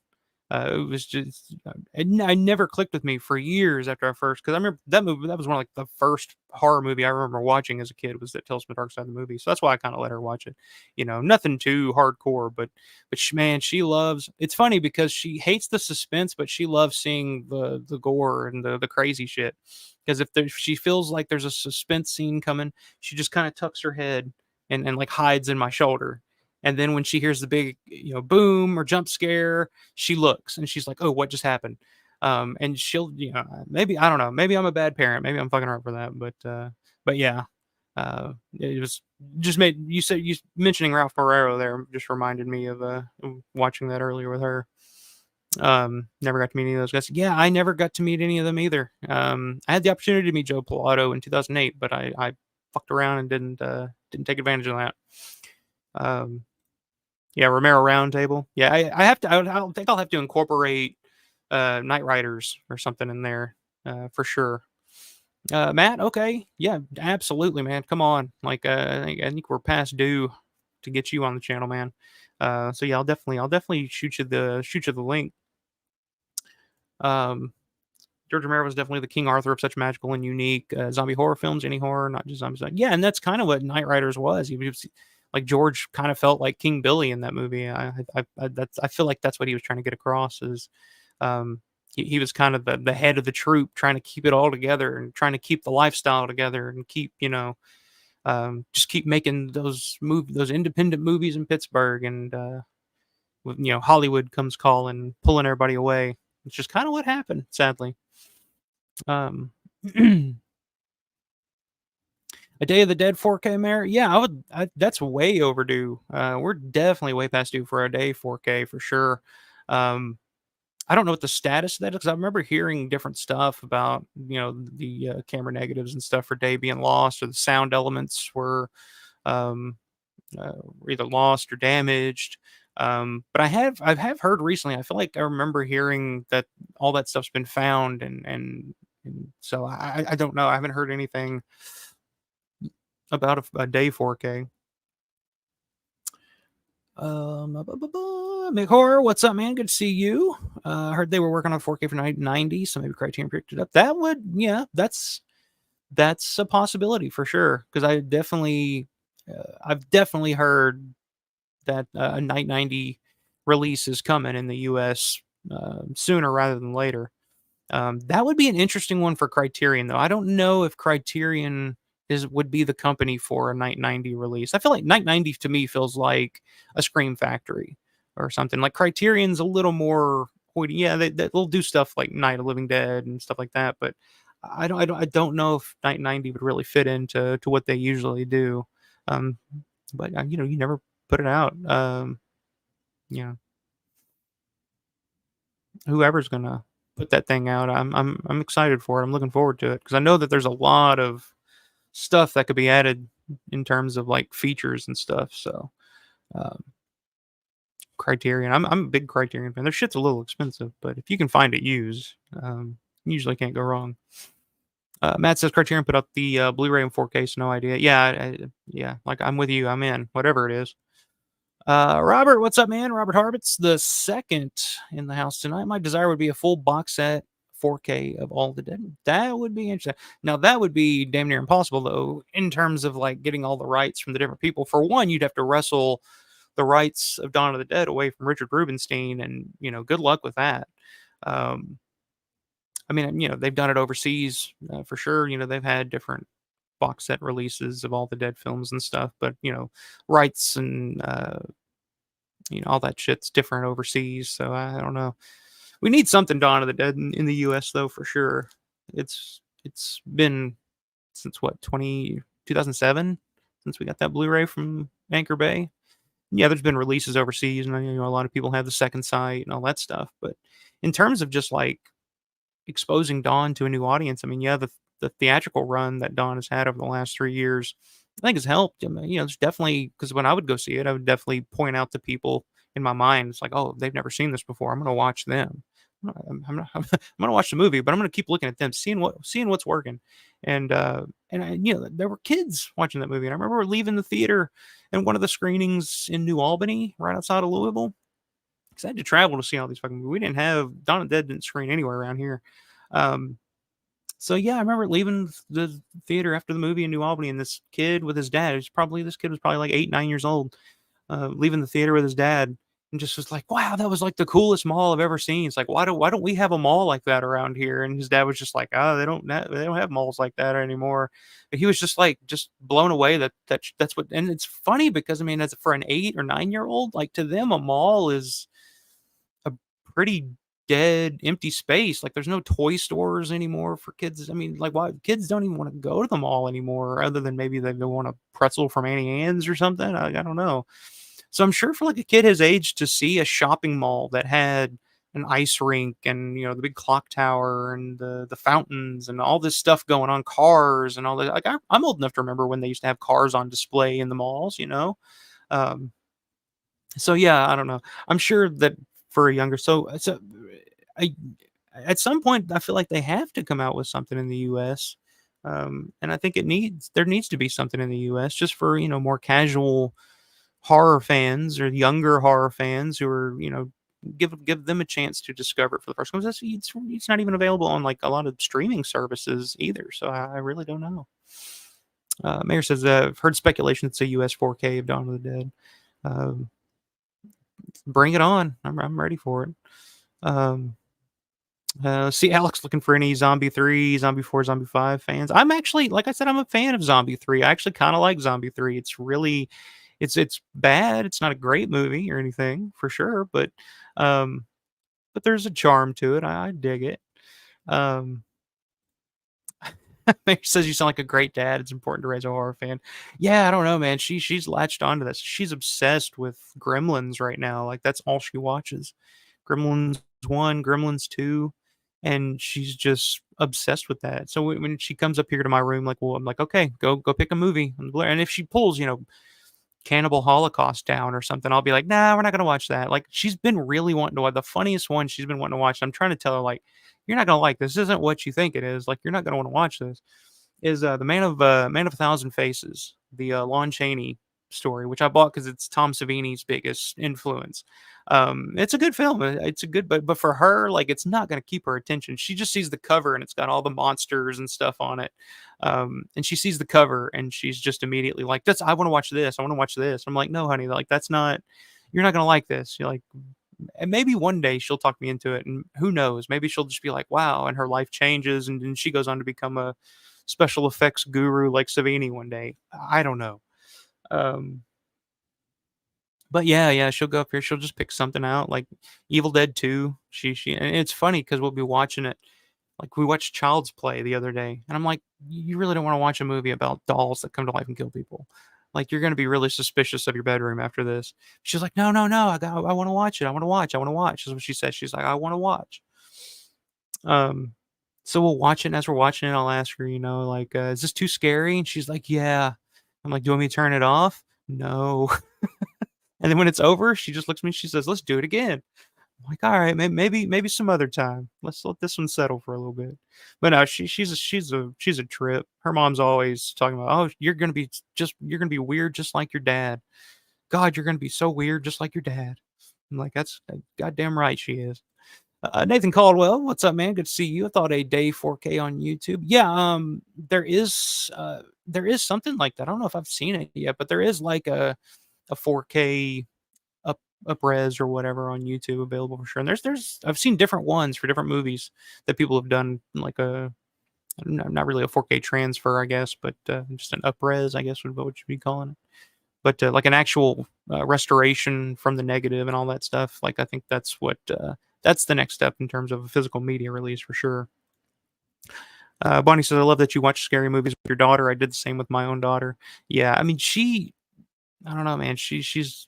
It was just, I never clicked with me for years after I first, because I remember that movie, that was one of like the first horror movie I remember watching as a kid, was that Tales from the Dark Side of the movie. So that's why I kind of let her watch it. Nothing too hardcore, but man, she loves, it's funny because she hates the suspense, but she loves seeing the gore and the crazy shit. Because if she feels like there's a suspense scene coming, she just kind of tucks her head and like hides in my shoulder. And then when she hears the big, boom or jump scare, she looks and she's like, "Oh, what just happened?" And she'll, maybe, I don't know, maybe I'm a bad parent, maybe I'm fucking her up for that, but yeah, it was just made you mentioning Ralph Moreiro there just reminded me of watching that earlier with her. Never got to meet any of those guys. Yeah, I never got to meet any of them either. I had the opportunity to meet Joe Pilato in 2008, but I fucked around and didn't take advantage of that. Yeah, Romero Roundtable. Yeah, I have to. I think I'll have to incorporate Night Riders or something in there for sure. Matt, okay, yeah, absolutely, man. Come on, like I think we're past due to get you on the channel, man. So yeah, I'll definitely shoot you the link. George Romero was definitely the King Arthur of such magical and unique zombie horror films, any horror, not just zombies. Yeah, and that's kind of what Night Riders was. He was like, George kind of felt like King Billy in that movie. I feel like that's what he was trying to get across. Is he was kind of the head of the troop, trying to keep it all together and trying to keep the lifestyle together and keep just keep making those independent movies in Pittsburgh, and Hollywood comes calling, pulling everybody away. It's just kind of what happened, sadly. A Day of the Dead 4K, Mayor? Yeah, that's way overdue. We're definitely way past due for a day 4K for sure. I don't know what the status of that is, because I remember hearing different stuff about the camera negatives and stuff for Day being lost, or the sound elements were either lost or damaged. But I have heard recently. I feel like I remember hearing that all that stuff's been found, and so I don't know. I haven't heard anything about a day 4K. Mick Horror, what's up, man? Good to see you. I heard they were working on 4K for 90, so maybe Criterion picked it up. That's a possibility for sure. Because I've definitely heard that a Night 90 release is coming in the US sooner rather than later. That would be an interesting one for Criterion, though. I don't know if Criterion would be the company for a Night 90 release. I feel like Night 90 to me feels like a Scream Factory or something. Like Criterion's a little more, yeah, they'll do stuff like Night of Living Dead and stuff like that, but I don't know if Night 90 would really fit into what they usually do. But you never put it out. Whoever's gonna put that thing out, I'm excited for it. I'm looking forward to it, because I know that there's a lot of stuff that could be added in terms of like features and stuff. So Criterion, I'm a big Criterion fan. Their shit's a little expensive, but if you can find it used, usually can't go wrong. Matt says Criterion put up the Blu-ray in 4K, so no idea. Yeah, like I'm with you. I'm in whatever it is. Robert, what's up, man? Robert Harbitz, the second in the house tonight. My desire would be a full box set 4K of All the Dead. That would be interesting. Now, that would be damn near impossible, though, in terms of like getting all the rights from the different people. For one, you'd have to wrestle the rights of Dawn of the Dead away from Richard Rubenstein, and good luck with that. I mean, they've done it overseas for sure. They've had different box set releases of all the Dead films and stuff, but rights and all that shit's different overseas. So I don't know. We need something Dawn of the Dead in the U.S. though for sure. It's been since what 2007 since we got that Blu-ray from Anchor Bay. Yeah, there's been releases overseas, and a lot of people have the second sight and all that stuff. But in terms of just like exposing Dawn to a new audience, I mean, yeah, the theatrical run that Dawn has had over the last 3 years, I think has helped. I mean, it's definitely because when I would go see it, I would definitely point out to people in my mind, it's like, oh, they've never seen this before. I'm going to watch them. I'm going to watch the movie, but I'm going to keep looking at them, seeing what's working. And there were kids watching that movie, and I remember leaving the theater in one of the screenings in New Albany, right outside of Louisville, because I had to travel to see all these fucking movies. We didn't have Dawn of the Dead didn't screen anywhere around here. So yeah, I remember leaving the theater after the movie in New Albany, and this kid with his dad, this kid was probably like 8, 9 years old, leaving the theater with his dad, and just was like, "Wow, that was like the coolest mall I've ever seen." It's like, why don't we have a mall like that around here? And his dad was just like, "Oh, they don't have malls like that anymore." But he was just like blown away that's what. And it's funny because I mean, as for an 8 or 9 year old, like to them, a mall is a pretty dead, empty space. Like there's no toy stores anymore for kids. I mean, like why kids don't even want to go to the mall anymore, other than maybe they want a pretzel from Annie Ann's or something. I don't know. So I'm sure for like a kid his age to see a shopping mall that had an ice rink and the big clock tower and the fountains and all this stuff going on, cars and all that. Like I'm old enough to remember when they used to have cars on display in the malls. Um, so yeah, I don't know. I'm sure that for a younger, so I at some point I feel like they have to come out with something in the U.S. And I think there needs to be something in the U.S. just for more casual horror fans or younger horror fans who are give them a chance to discover it for the first time. It's not even available on like a lot of streaming services either. So I really don't know. Mayor says I've heard speculation it's a US 4K of Dawn of the Dead. Um, bring it on. I'm ready for it. See Alex looking for any Zombie 3, Zombie 4, Zombie 5 fans. I'm actually, like I said, I'm a fan of Zombie 3. I actually kind of like Zombie 3. It's really, it's bad. It's not a great movie or anything for sure, but there's a charm to it. I dig it. Mary says you sound like a great dad. It's important to raise a horror fan. Yeah, I don't know, man. She's latched onto this. She's obsessed with Gremlins right now. Like that's all she watches. Gremlins 1, Gremlins 2, and she's just obsessed with that. So when she comes up here to my room, like, well, I'm like, okay, go pick a movie. And if she pulls, Cannibal Holocaust down or something, I'll be like, nah, we're not gonna watch that. Like she's been really wanting to watch the funniest one she's been wanting to watch. I'm trying to tell her like, you're not gonna like this. This isn't what you think it is. Like you're not gonna want to watch this. Is the Man of a Thousand Faces, the Lon Chaney story, which I bought because it's Tom Savini's biggest influence. It's a good film. It's a good, but for her, like it's not going to keep her attention. She just sees the cover and it's got all the monsters and stuff on it. And she sees the cover and she's just immediately like, "That's I want to watch this. I want to watch this." I'm like, "No, honey, like that's not. You're not going to like this." You're like, and maybe one day she'll talk me into it, and who knows? Maybe she'll just be like, "Wow," and her life changes, and then she goes on to become a special effects guru like Savini one day. I don't know. Um, but yeah, she'll go up here. She'll just pick something out like Evil Dead 2. And it's funny because we'll be watching it. Like we watched Child's Play the other day, and I'm like, you really don't want to watch a movie about dolls that come to life and kill people. Like you're going to be really suspicious of your bedroom after this. She's like, no, I want to watch it. I want to watch. That's what she says. She's like, I want to watch. So we'll watch it, and as we're watching it, I'll ask her, like, is this too scary? And she's like, yeah. I'm like, do you want me to turn it off? No. And then when it's over, she just looks at me, she says, let's do it again. I'm like, all right, maybe some other time. Let's let this one settle for a little bit. But no, she's a trip. Her mom's always talking about, oh, you're gonna be weird just like your dad. God, you're gonna be so weird just like your dad. I'm like, that's goddamn right she is. Nathan Caldwell, what's up, man? Good to see you. I thought a day 4K on YouTube. Yeah, there is something like that. I don't know if I've seen it yet, but there is like a 4K up-res or whatever on YouTube available for sure. And there's I've seen different ones for different movies that people have done, like a not really a 4K transfer, I guess, but just an up-res, I guess would be what you'd be calling it. But like an actual restoration from the negative and all that stuff. Like I think that's what that's the next step in terms of a physical media release for sure. Bonnie says, I love that you watch scary movies with your daughter. I did the same with my own daughter. Yeah, I mean, I don't know, man. She's,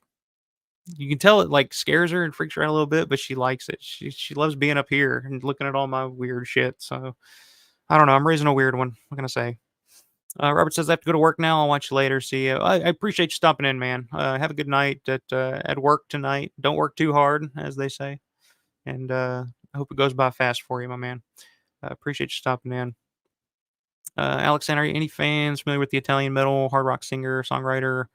you can tell it like scares her and freaks her out a little bit, but she likes it. She loves being up here and looking at all my weird shit. So I don't know. I'm raising a weird one. What can I say? Robert says, I have to go to work now. I'll watch you later. See you. I appreciate you stopping in, man. Have a good night at work tonight. Don't work too hard, as they say. And I hope it goes by fast for you, my man. Appreciate you stopping in. Alexander, are you any fans familiar with the Italian metal hard rock singer, songwriter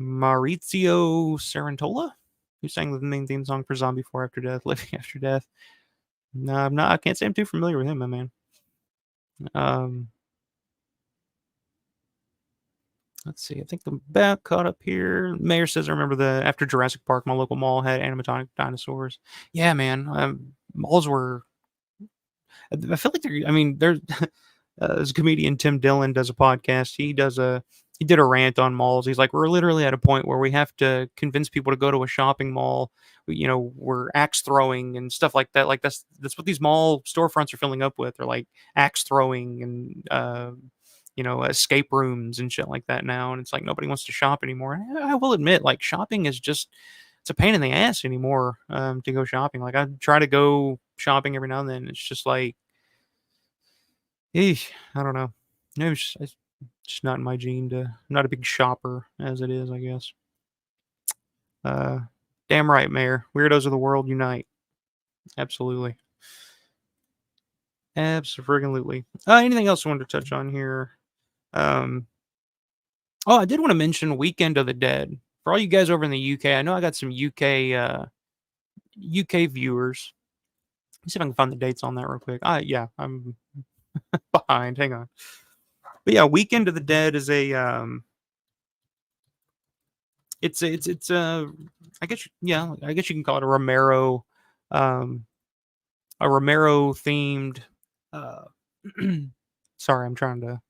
Maurizio Sarantola, who sang the main theme song for Zombie 4 After Death, Living After Death? No, I'm not. I can't say I'm too familiar with him, my man. Let's see. I think I'm about caught up here. Mayor says, I remember after Jurassic Park, my local mall had animatronic dinosaurs. Yeah, man. Malls were. I feel like they're. I mean, there's this comedian Tim Dillon does a podcast. He did a rant on malls. He's like, we're literally at a point where we have to convince people to go to a shopping mall. We're axe throwing and stuff like that. Like that's what these mall storefronts are filling up with. They're like axe throwing and escape rooms and shit like that now. And it's like nobody wants to shop anymore. And I will admit, like shopping is just it's a pain in the ass anymore to go shopping. Like I try to go shopping every now and then. It's just like, I don't know. No, it's just not in my gene to. I'm not a big shopper as it is, I guess. Damn right, Mayor. Weirdos of the world unite. Absolutely. Absolutely. Anything else I wanted to touch on here? I did want to mention Weekend of the Dead. For all you guys over in the UK, I know I got some UK viewers. Let's see if I can find the dates on that real quick. Yeah, I'm behind. Hang on. But yeah, Weekend of the Dead is a it's I guess you can call it a Romero themed sorry, I'm trying to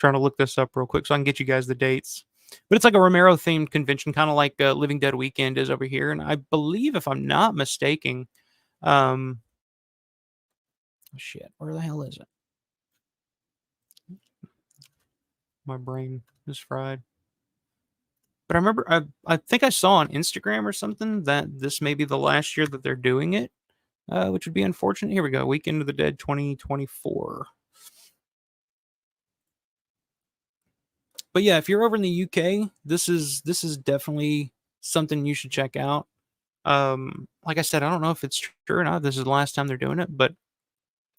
look this up real quick so I can get you guys the dates. But it's like a Romero themed convention, kind of like Living Dead Weekend is over here. And I believe, if I'm not mistaken, shit, where the hell is it? My brain is fried. But I remember, I think I saw on Instagram or something that this may be the last year that they're doing it, which would be unfortunate. Here we go, Weekend of the Dead 2024. But yeah, if you're over in the UK, this is definitely something you should check out. Like I said, I don't know if it's true or not. This is the last time they're doing it, but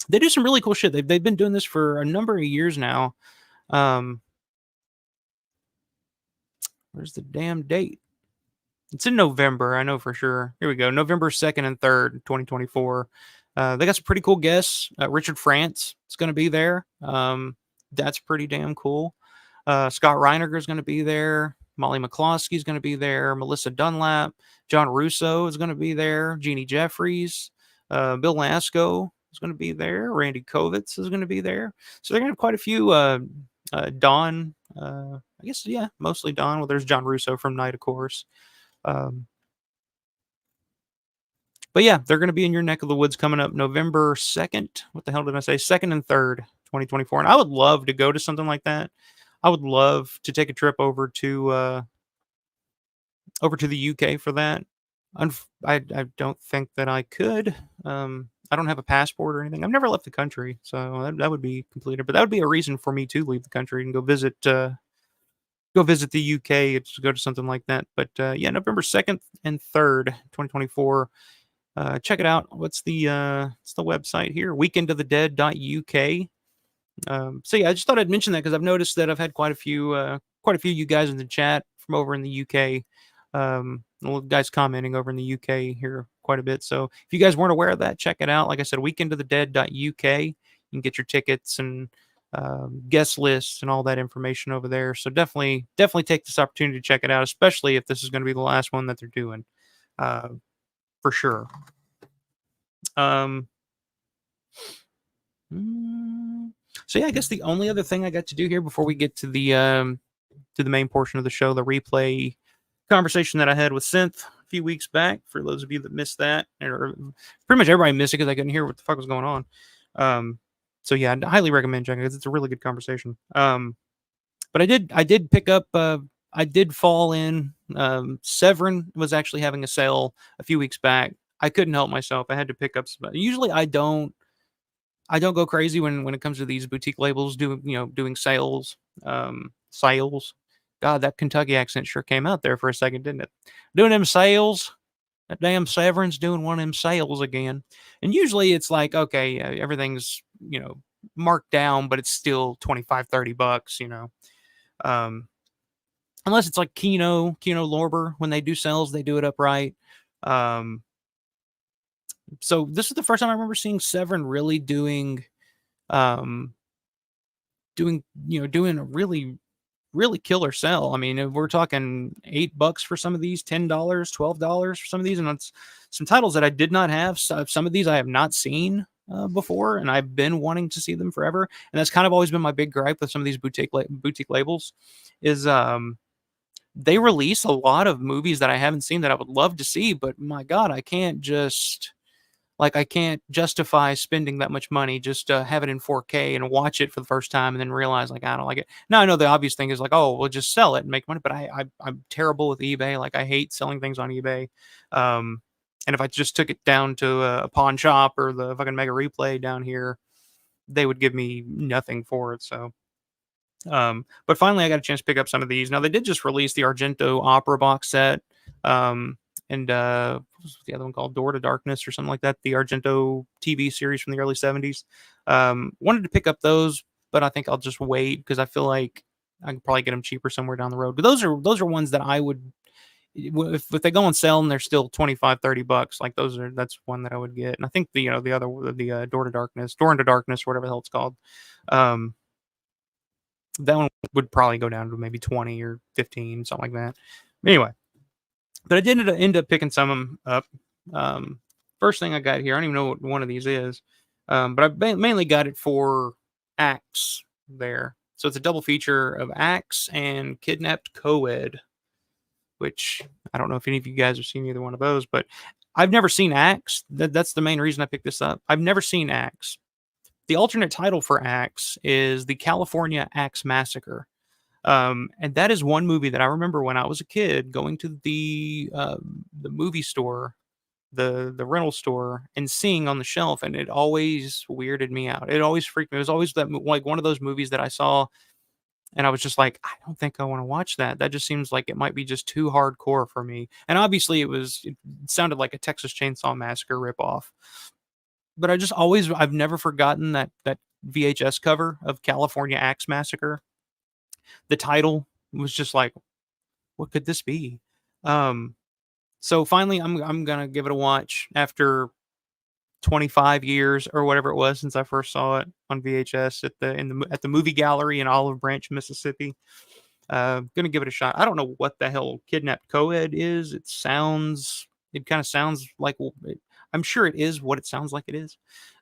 they do some really cool shit. They've been doing this for a number of years now. Where's the damn date? It's in November, I know for sure. Here we go, November 2nd and 3rd, 2024. They got some pretty cool guests. Richard France is going to be there. That's pretty damn cool. Scott Reiniger is going to be there. Molly McCloskey is going to be there. Melissa Dunlap. John Russo is going to be there. Jeannie Jeffries. Bill Lasco is going to be there. Randy Kovitz is going to be there. So they're going to have quite a few. Don, I guess, yeah, mostly Don. Well, there's John Russo from Night, of course. But yeah, they're going to be in your neck of the woods coming up November 2nd. What the hell did I say? 2nd and 3rd, 2024. And I would love to go to something like that. I would love to take a trip over to the UK for that. I don't think that I could. I don't have a passport or anything. I've never left the country, so that would be completed. But that would be a reason for me to leave the country and go visit the UK to go to something like that. But yeah, November 2nd and 3rd, 2024. Check it out. What's the website here? weekendofthedead.uk. So yeah, I just thought I'd mention that because I've noticed that I've had quite a few of you guys in the chat from over in the UK. Guys commenting over in the UK here quite a bit. So if you guys weren't aware of that, check it out. Like I said, weekendofthedead.uk. You can get your tickets and guest lists and all that information over there. So definitely take this opportunity to check it out, especially if this is going to be the last one that they're doing. for sure. So yeah, I guess the only other thing I got to do here before we get to the main portion of the show, the replay conversation that I had with Synth a few weeks back. For those of you that missed that, or pretty much everybody missed it because I couldn't hear what the fuck was going on. So yeah, I'd highly recommend checking it because it's a really good conversation. But I did pick up. I did fall in. Severin was actually having a sale a few weeks back. I couldn't help myself. I had to pick up some. Usually, I don't go crazy when it comes to these boutique labels doing sales. Sales. God, that Kentucky accent sure came out there for a second, didn't it? Doing them sales. That damn Severin's doing one of them sales again. And usually it's like, okay, everything's, marked down, but it's still $25-$30, unless it's like Kino Lorber. When they do sales, they do it upright. So this is the first time I remember seeing Severin really doing a really, really killer sell. I mean, if we're talking $8 for some of these, $10, $12 for some of these, and it's some titles that I did not have. Some of these I have not seen before, and I've been wanting to see them forever. And that's kind of always been my big gripe with some of these boutique labels, is they release a lot of movies that I haven't seen that I would love to see, but my God, I can't justify spending that much money just to have it in 4K and watch it for the first time and then realize I don't like it. Now I know the obvious thing is we'll just sell it and make money, but I'm terrible with eBay. I hate selling things on eBay. And if I just took it down to a pawn shop or the fucking Mega Replay down here, they would give me nothing for it. So, but finally I got a chance to pick up some of these. Now they did just release the Argento Opera box set. And what was the other one called? Door to Darkness or something like that. The Argento TV series from the early 70s. Wanted to pick up those, but I think I'll just wait because I feel like I can probably get them cheaper somewhere down the road. But those are ones that I would, if they go on sale and they're still $25-$30, that's one that I would get. And I think the Door into Darkness, whatever the hell it's called, that one would probably go down to maybe 20 or 15, something like that. Anyway. But I did end up picking some of them up. First thing I got here, I don't even know what one of these is, but I mainly got it for Axe there. So it's a double feature of Axe and Kidnapped Coed, which I don't know if any of you guys have seen either one of those, but I've never seen Axe. That's the main reason I picked this up. I've never seen Axe. The alternate title for Axe is the California Axe Massacre. And that is one movie that I remember when I was a kid going to the movie store, the rental store, and seeing on the shelf, and it always weirded me out. It always freaked me. It was always one of those movies that I saw, and I was just like, I don't think I want to watch that. That just seems like it might be just too hardcore for me. And obviously, it sounded like a Texas Chainsaw Massacre ripoff. But I've never forgotten that VHS cover of California Axe Massacre. The title was just like, what could this be? So finally I'm gonna give it a watch after 25 years or whatever it was since I first saw it on VHS at the movie gallery in Olive Branch, Mississippi. Gonna give it a shot. I don't know what the hell Kidnapped Coed is. It kind of sounds like, I'm sure it is what it sounds like it is.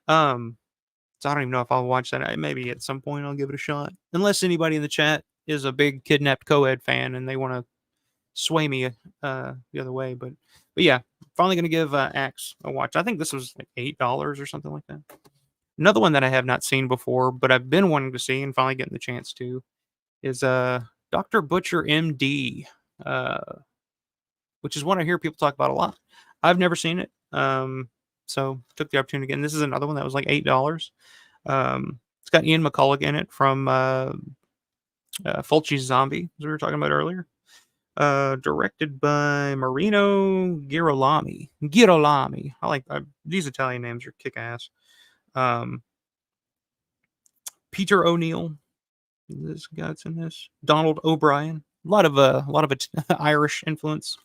So I don't even know if I'll watch that. Maybe at some point I'll give it a shot. Unless anybody in the chat is a big Kidnapped Coed fan and they want to sway me the other way. But yeah, finally going to give Axe a watch. I think this was like $8 or something like that. Another one that I have not seen before, but I've been wanting to see and finally getting the chance to, is Dr. Butcher MD, which is one I hear people talk about a lot. I've never seen it. So took the opportunity again. This is another one that was like $8. It's got Ian McCulloch in it from Fulci's Zombi, as we were talking about earlier. Directed by Marino Girolami. I like these Italian names are kick-ass. Peter O'Neill, this guy's in this. Donald O'Brien. A lot of Irish influence.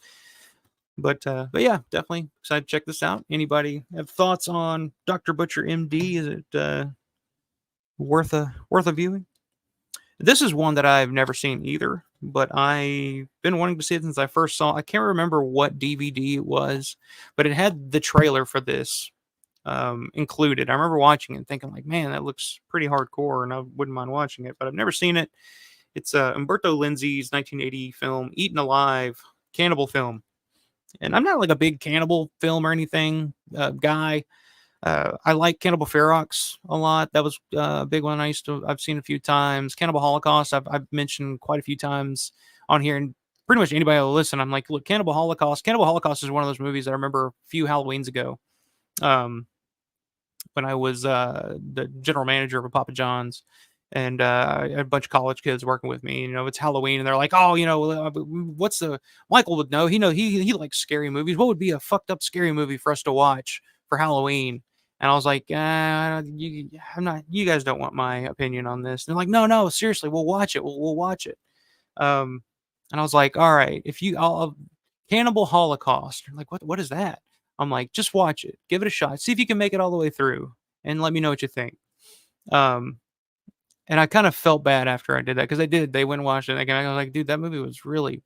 But yeah, definitely excited to check this out. Anybody have thoughts on Dr. Butcher MD? Is it worth a viewing? This is one that I've never seen either. but I've been wanting to see it since I first saw. I can't remember what DVD it was, but it had the trailer for this included. I remember watching it and thinking like, man, that looks pretty hardcore, and I wouldn't mind watching it, but I've never seen it. It's Umberto Lenzi's 1980 film, Eaten Alive, cannibal film. And I'm not like a big cannibal film or anything guy. I like Cannibal Ferox a lot. That was a big one I've seen a few times. Cannibal Holocaust, I've mentioned quite a few times on here, and pretty much anybody will listen. I'm like, look, Cannibal Holocaust. Cannibal Holocaust is one of those movies that I remember a few Halloweens ago. When I was the general manager of a Papa John's, and I had a bunch of college kids working with me. You know, it's Halloween, and they're like, "Oh, what's the Michael would know? He likes scary movies. What would be a fucked up scary movie for us to watch for Halloween?" And I was like, I'm not. You guys don't want my opinion on this. And they're like, no, seriously, we'll watch it. We'll watch it. And I was like, all right, I'll Cannibal Holocaust. They're like, what is that? I'm like, just watch it, give it a shot, see if you can make it all the way through, and let me know what you think. And I kind of felt bad after I did that, because they went and watched it, and I was like, dude, that movie was really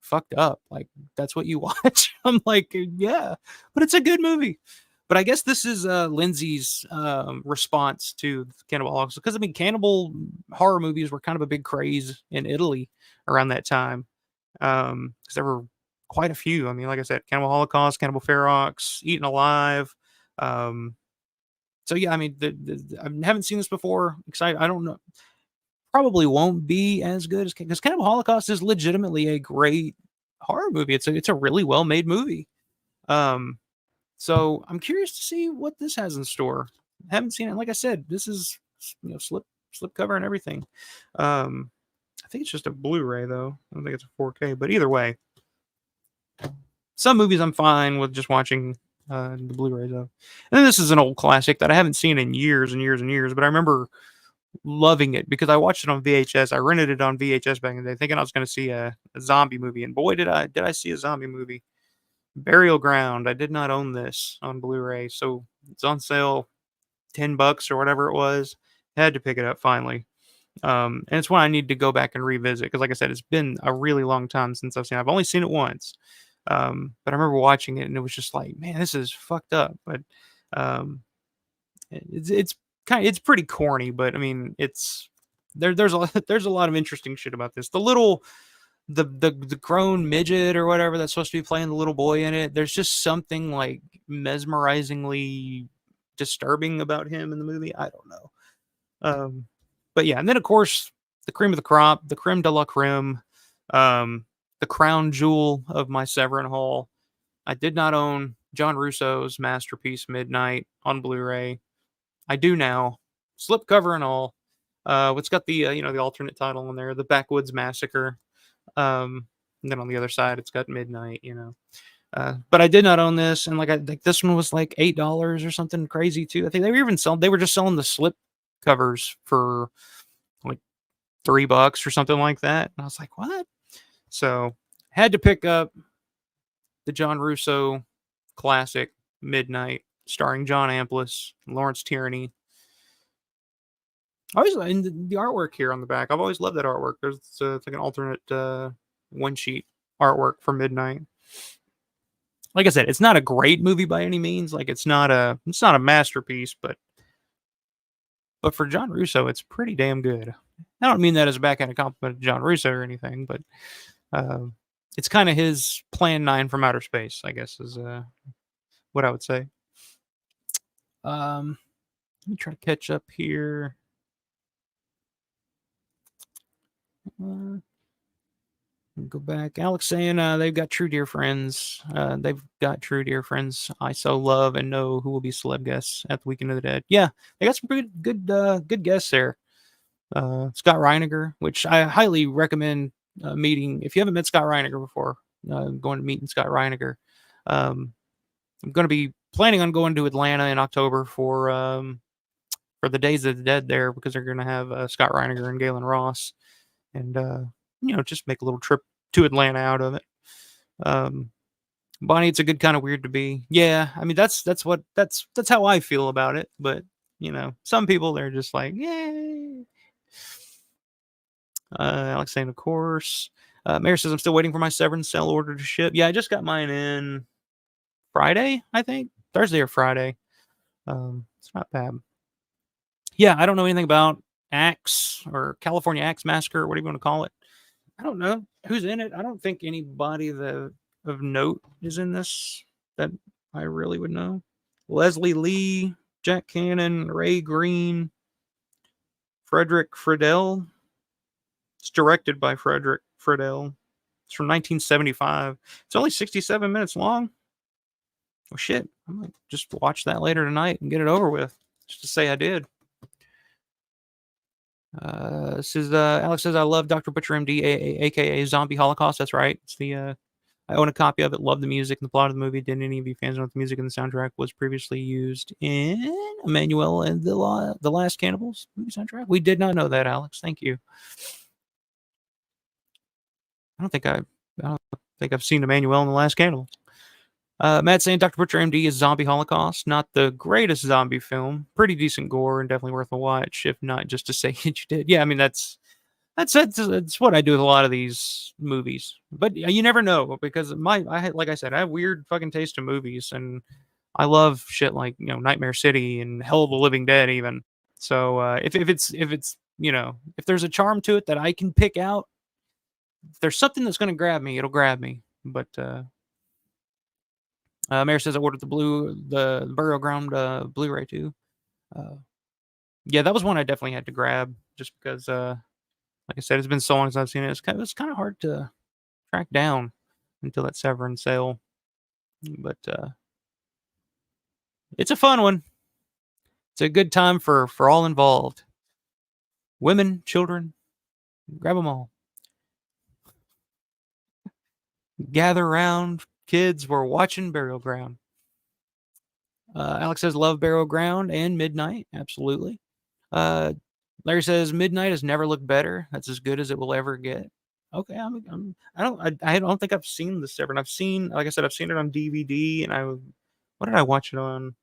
fucked up. Like, that's what you watch? I'm like, yeah, but it's a good movie. But I guess this is Lindsay's response to Cannibal Holocaust, because I mean, cannibal horror movies were kind of a big craze in Italy around that time, because there were quite a few. I mean, like I said, Cannibal Holocaust, Cannibal Ferox, Eaten Alive. So yeah, I mean, I haven't seen this before. Excited. I don't know. Probably won't be as good as, because Cannibal Holocaust is legitimately a great horror movie. It's a really well made movie. So I'm curious to see what this has in store. Haven't seen it. Like I said, this is slip cover and everything. I think it's just a Blu-ray though. I don't think it's a 4K. But either way, some movies I'm fine with just watching the Blu-rays of. And then this is an old classic that I haven't seen in years and years and years, but I remember loving it because I watched it on VHS. I rented it on VHS back in the day, thinking I was going to see a zombie movie, and boy, did I see a zombie movie. Burial Ground. I did not own this on Blu-ray, so it's on sale, $10 or whatever it was. Had to pick it up finally. And it's one I need to go back and revisit, because like I said, it's been a really long time since I've seen it. I've only seen it once. But I remember watching it and it was just like, man, this is fucked up. But it's pretty corny, but I mean, there's a lot of interesting shit about this. The grown midget or whatever that's supposed to be playing the little boy in it, there's just something like mesmerizingly disturbing about him in the movie. I don't know. But yeah, and then of course the cream of the crop, the creme de la creme, the crown jewel of my Severin haul. I did not own John Russo's masterpiece Midnight on Blu-ray. I do now, slipcover and all. It's got the the alternate title on there, The Backwoods Massacre. And then on the other side, it's got Midnight. But I did not own this, and I think this one was like $8 or something crazy too. I think they were just selling the slip covers for like $3 or something like that. And I was like, what? So had to pick up the John Russo classic Midnight, starring John Amplas and Lawrence Tierney. I always, and the artwork here on the back, I've always loved that artwork. There's it's like an alternate one sheet artwork for Midnight. Like I said, it's not a great movie by any means. Like it's not a masterpiece, but for John Russo, it's pretty damn good. I don't mean that as a backhanded compliment to John Russo or anything, but it's kind of his Plan 9 from outer space, I guess, is what I would say. Let me try to catch up here. Go back. Alex saying they've got true dear friends. They've got true dear friends I so love and know who will be celeb guests at the Weekend of the Dead. Yeah, they got some good guests there. Scott Reiniger, which I highly recommend meeting. If you haven't met Scott Reiniger before, going to meet Scott Reiniger. I'm going to be planning on going to Atlanta in October for the Days of the Dead there, because they're going to have Scott Reiniger and Galen Ross, and just make a little trip to Atlanta out of it. Bonnie, it's a good kind of weird to be. Yeah, I mean that's how I feel about it. But some people, they're just like, yay. Alex saying, of course. Mayor says, I'm still waiting for my Severin sale order to ship. Yeah, I just got mine in Friday, I think. Thursday or Friday. It's not bad. Yeah, I don't know anything about Axe or California Axe Massacre, what do you want to call it? I don't know who's in it. I don't think anybody of note is in this that I really would know. Leslie Lee, Jack Cannon, Ray Green, Frederick Friedel. It's directed by Frederick Friedel. It's from 1975. It's only 67 minutes long. Oh shit! I might just watch that later tonight and get it over with, just to say I did. This is Alex says, I love Dr. Butcher MD, aka Zombie Holocaust. That's right. It's the I own a copy of it. Love the music and the plot of the movie. Didn't any of you fans know if the music and the soundtrack was previously used in Emmanuel and the Last Cannibals movie soundtrack? We did not know that, Alex. Thank you. I don't think I've seen Emmanuel and the Last Cannibals. Matt saying Dr. Butcher MD is Zombie Holocaust. Not the greatest zombie film. Pretty decent gore and definitely worth a watch, if not just to say that you did. Yeah, I mean, that's what I do with a lot of these movies. But you never know, because like I said, I have weird fucking taste in movies, and I love shit like, Nightmare City and Hell of the Living Dead even. So if it's if there's a charm to it that I can pick out, if there's something that's going to grab me, it'll grab me. But Mayor says I ordered the Burial Ground Blu-ray too. Yeah, that was one I definitely had to grab just because like I said, it's been so long since I've seen it. It's kind of hard to track down until that Severin sale. But it's a fun one. It's a good time for all involved. Women, children, grab them all. Gather around, kids. We're watching Burial Ground. Alex says, love Burial Ground and Midnight. Absolutely. Larry says, Midnight has never looked better. That's as good as it will ever get. Okay, I don't think I've seen the Severin. Like I said, I've seen it on DVD, and what did I watch it on?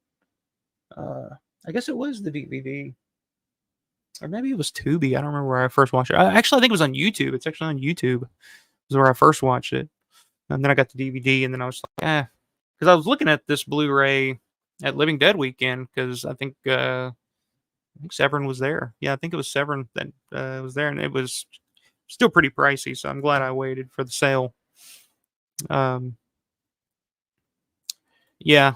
I guess it was the DVD, or maybe it was Tubi. I don't remember where I first watched it. Actually, I think it was on YouTube. It's actually on YouTube. Is where I first watched it, and then I got the DVD, and then I was like, because I was looking at this Blu-ray at Living Dead weekend, because I think Severin was there. Yeah, I think it was Severin that was there, and it was still pretty pricey, so I'm glad I waited for the sale. Yeah.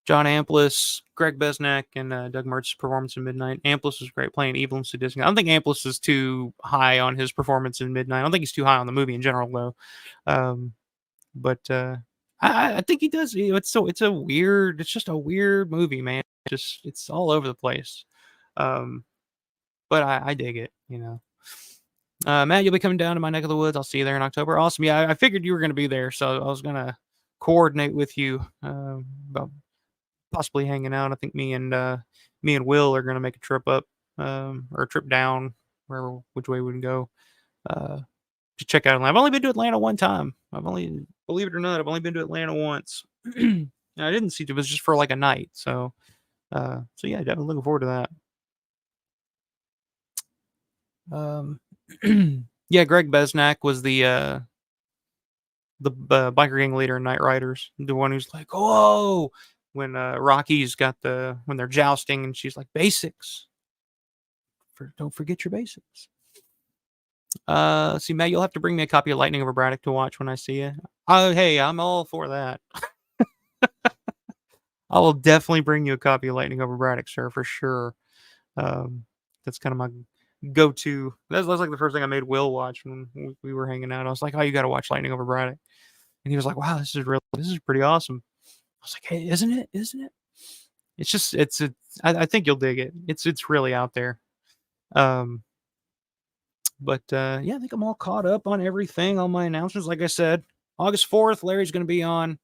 John Amplis, Greg Besnak, and Doug Mertz's performance in Midnight. Amplis was great playing Evil and Sadistic. I don't think Amplis is too high on his performance in Midnight. I don't think he's too high on the movie in general, though. But I think he does. It's just a weird movie, man. It's all over the place. But I dig it, Matt, you'll be coming down to my neck of the woods. I'll see you there in October. Awesome. Yeah, I figured you were going to be there, so I was going to coordinate with you about possibly hanging out. I think me and Will are going to make a trip up or a trip down, which way we can go to check out Atlanta. I've only been to Atlanta one time. Believe it or not, I've only been to Atlanta once. I didn't see it was just for like a night. So yeah, definitely looking forward to that. Yeah, Greg Besnak was the biker gang leader in Night Riders, the one who's like, "Whoa!" when Rocky's when they're jousting, and she's like, "Basics. Don't forget your basics." See, Matt, you'll have to bring me a copy of Lightning Over Braddock to watch when I see you. Hey, I'm all for that. I will definitely bring you a copy of Lightning Over Braddock, sir, for sure. That's kind of my go-to. That's like the first thing I made Will watch when we were hanging out. I was like, "Oh, you got to watch Lightning Over Braddock," and he was like, "Wow, this is pretty awesome." I was like, "Hey, isn't it? It's just I think you'll dig it. It's really out there." But yeah, I think I'm all caught up on everything, all my announcements. Like I said, August 4th, Larry's going to be on.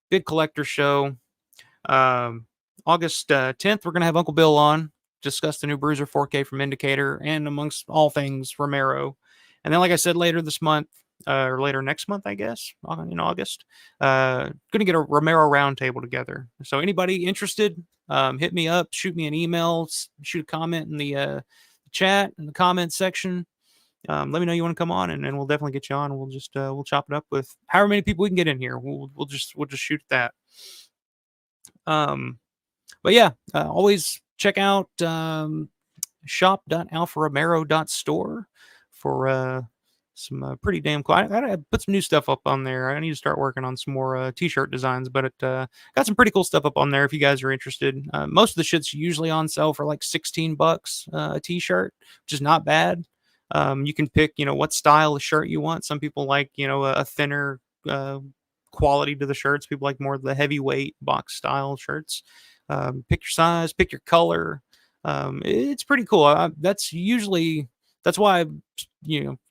Big collector show. August 10th, we're going to have Uncle Bill on, discuss the new Bruiser 4K from Indicator, and amongst all things, Romero. And then, like I said, later this month, or later next month, I guess, in August, going to get a Romero roundtable together. So anybody interested, hit me up, shoot me an email, shoot a comment in the chat, in the comment section. let me know you want to come on, and we'll definitely get you on. We'll just we'll chop it up with however many people we can get in here. We'll just shoot at that. But yeah, always check out shop.alpharomero.store for some pretty damn cool. I put some new stuff up on there. I need to start working on some more t-shirt designs, but it got some pretty cool stuff up on there if you guys are interested. Most of the shit's usually on sale for like $16 a t-shirt, which is not bad. You can pick, what style of shirt you want. Some people like, a thinner quality to the shirts. People like more of the heavyweight box style shirts. Pick your size, pick your color. It's pretty cool. That's why I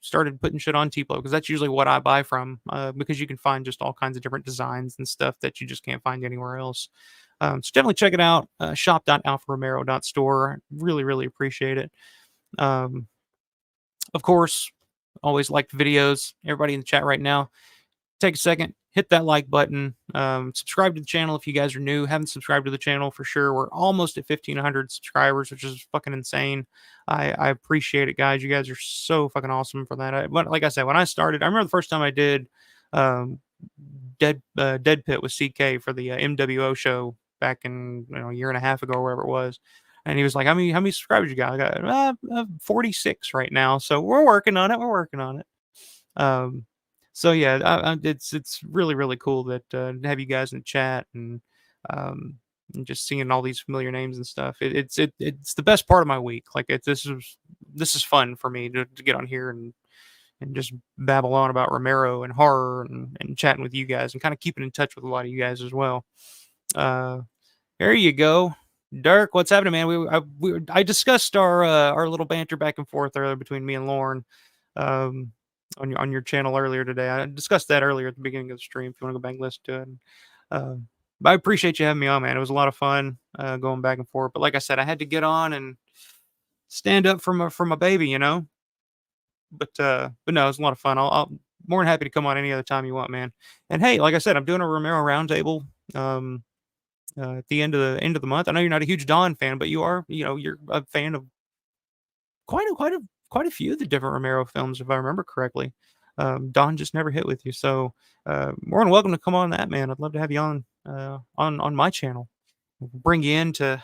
started putting shit on Tplo, because that's usually what I buy from, because you can find just all kinds of different designs and stuff that you just can't find anywhere else. So definitely check it out. Shop.alpharomero.store. Really, really appreciate it. Of course, always like the videos. Everybody in the chat right now, take a second, hit that like button, subscribe to the channel if you guys are new. Haven't subscribed to the channel for sure. We're almost at 1,500 subscribers, which is fucking insane. I appreciate it, guys. You guys are so fucking awesome for that. Like I said, when I started, I remember the first time I did Dead Pit with CK for the MWO show back in a year and a half ago, or wherever it was. And he was like, how many subscribers you got? I got 46 right now. So we're working on it. So yeah, it's really, really cool that to have you guys in the chat, and just seeing all these familiar names and stuff. It's the best part of my week. Like this is fun for me to get on here and just babble on about Romero and horror, and chatting with you guys, and kind of keeping in touch with a lot of you guys as well. There you go. Dirk, what's happening, man? I discussed our little banter back and forth earlier between me and Lauren on your channel earlier today. I discussed that earlier at the beginning of the stream. If you want to go back and listen to it, but I appreciate you having me on, man. It was a lot of fun going back and forth. But like I said, I had to get on and stand up for my baby, But no, it was a lot of fun. I'll more than happy to come on any other time you want, man. And hey, like I said, I'm doing a Romero roundtable. At the end of the month. I know you're not a huge Don fan, but you're a fan of quite a few of the different Romero films, if I remember correctly. Don just never hit with you, so more than welcome to come on that, man. I'd love to have you on my channel. Bring you into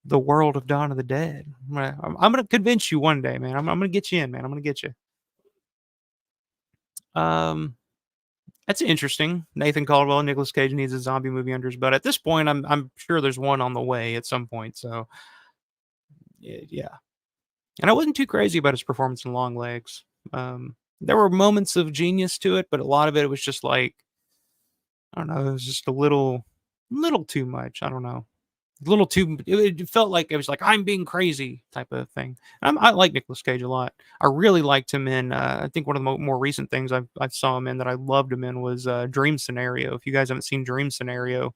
the world of Dawn of the Dead. I'm gonna convince you one day, man. I'm gonna get you in, man. I'm gonna get you. That's interesting. Nathan Caldwell, Nicolas Cage needs a zombie movie under his belt. At this point, I'm sure there's one on the way at some point. So, yeah. And I wasn't too crazy about his performance in Long Legs. There were moments of genius to it, but a lot of it was just like, I don't know, it was just a little too much. I don't know. A little too. It felt like it was like I'm being crazy type of thing. I like Nicolas Cage a lot. I really liked him in. I think one of the more recent things I saw him in that I loved him in was Dream Scenario. If you guys haven't seen Dream Scenario,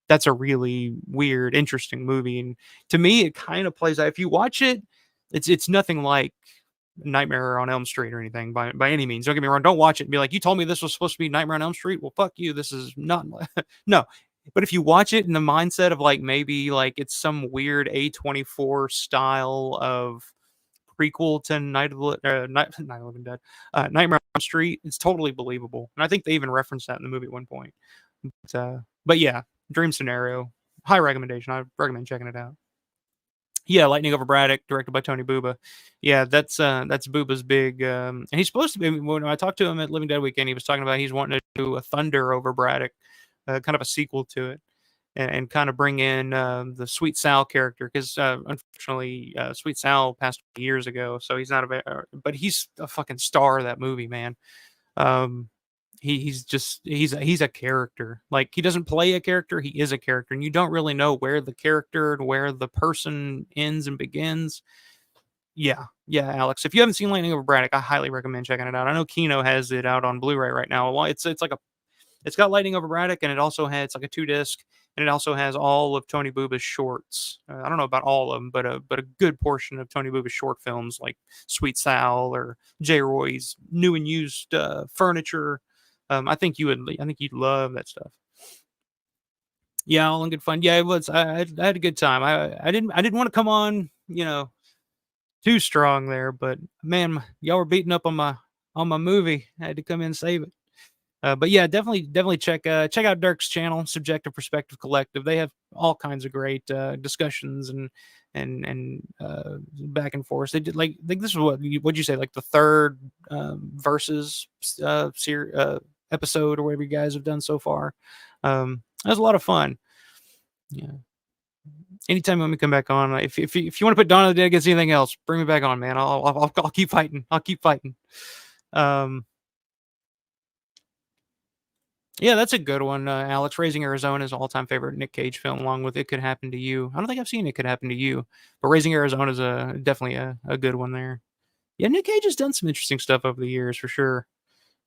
that's a really weird, interesting movie, and to me, it kind of plays out. If you watch it, it's nothing like Nightmare on Elm Street or anything by any means. Don't get me wrong. Don't watch it and be like, you told me this was supposed to be Nightmare on Elm Street. Well, fuck you. This is not. No. But if you watch it in the mindset of like maybe like it's some weird A24 style of prequel to Night of the Living Dead, Nightmare on Elm Street, it's totally believable. And I think they even referenced that in the movie at one point. But yeah, Dream Scenario, high recommendation. I recommend checking it out. Yeah, Lightning Over Braddock, directed by Tony Bubba. Yeah, that's Bubba's big. And he's supposed to be. When I talked to him at Living Dead Weekend, he was talking about he's wanting to do a Thunder over Braddock. Kind of a sequel to it, and kind of bring in the Sweet Sal character, because unfortunately Sweet Sal passed years ago, so he's not but he's a fucking star of that movie, man. He's a character. Like, he doesn't play a character, he is a character, and you don't really know where the character and where the person ends and begins. Yeah, Alex, if you haven't seen Lightning Over Braddock, I highly recommend checking it out. I know Kino has it out on Blu-ray right now. Well, it's got Lightning Over Braddock, and it's like a 2-disc, and it also has all of Tony Bubba's shorts. I don't know about all of them, but a good portion of Tony Bubba's short films, like Sweet Sal or J. Roy's new and used furniture. I think you'd love that stuff. Yeah, all in good fun. Yeah, it was. I had a good time. I didn't want to come on, too strong there. But man, y'all were beating up on my movie. I had to come in and save it. But yeah, definitely check out Dirk's channel, Subjective Perspective Collective. They have all kinds of great discussions and back and forth. They did like this is what'd you say, like the third versus episode or whatever you guys have done so far. That was a lot of fun. Yeah. Anytime you want me to come back on, if you want to put Dawn of the Dead against anything else, bring me back on, man. I'll keep fighting. I'll keep fighting. Yeah, that's a good one, Alex. Raising Arizona is all-time favorite Nick Cage film, along with It Could Happen to You. I don't think I've seen It Could Happen to You, but Raising Arizona is definitely a good one there. Yeah, Nick Cage has done some interesting stuff over the years for sure.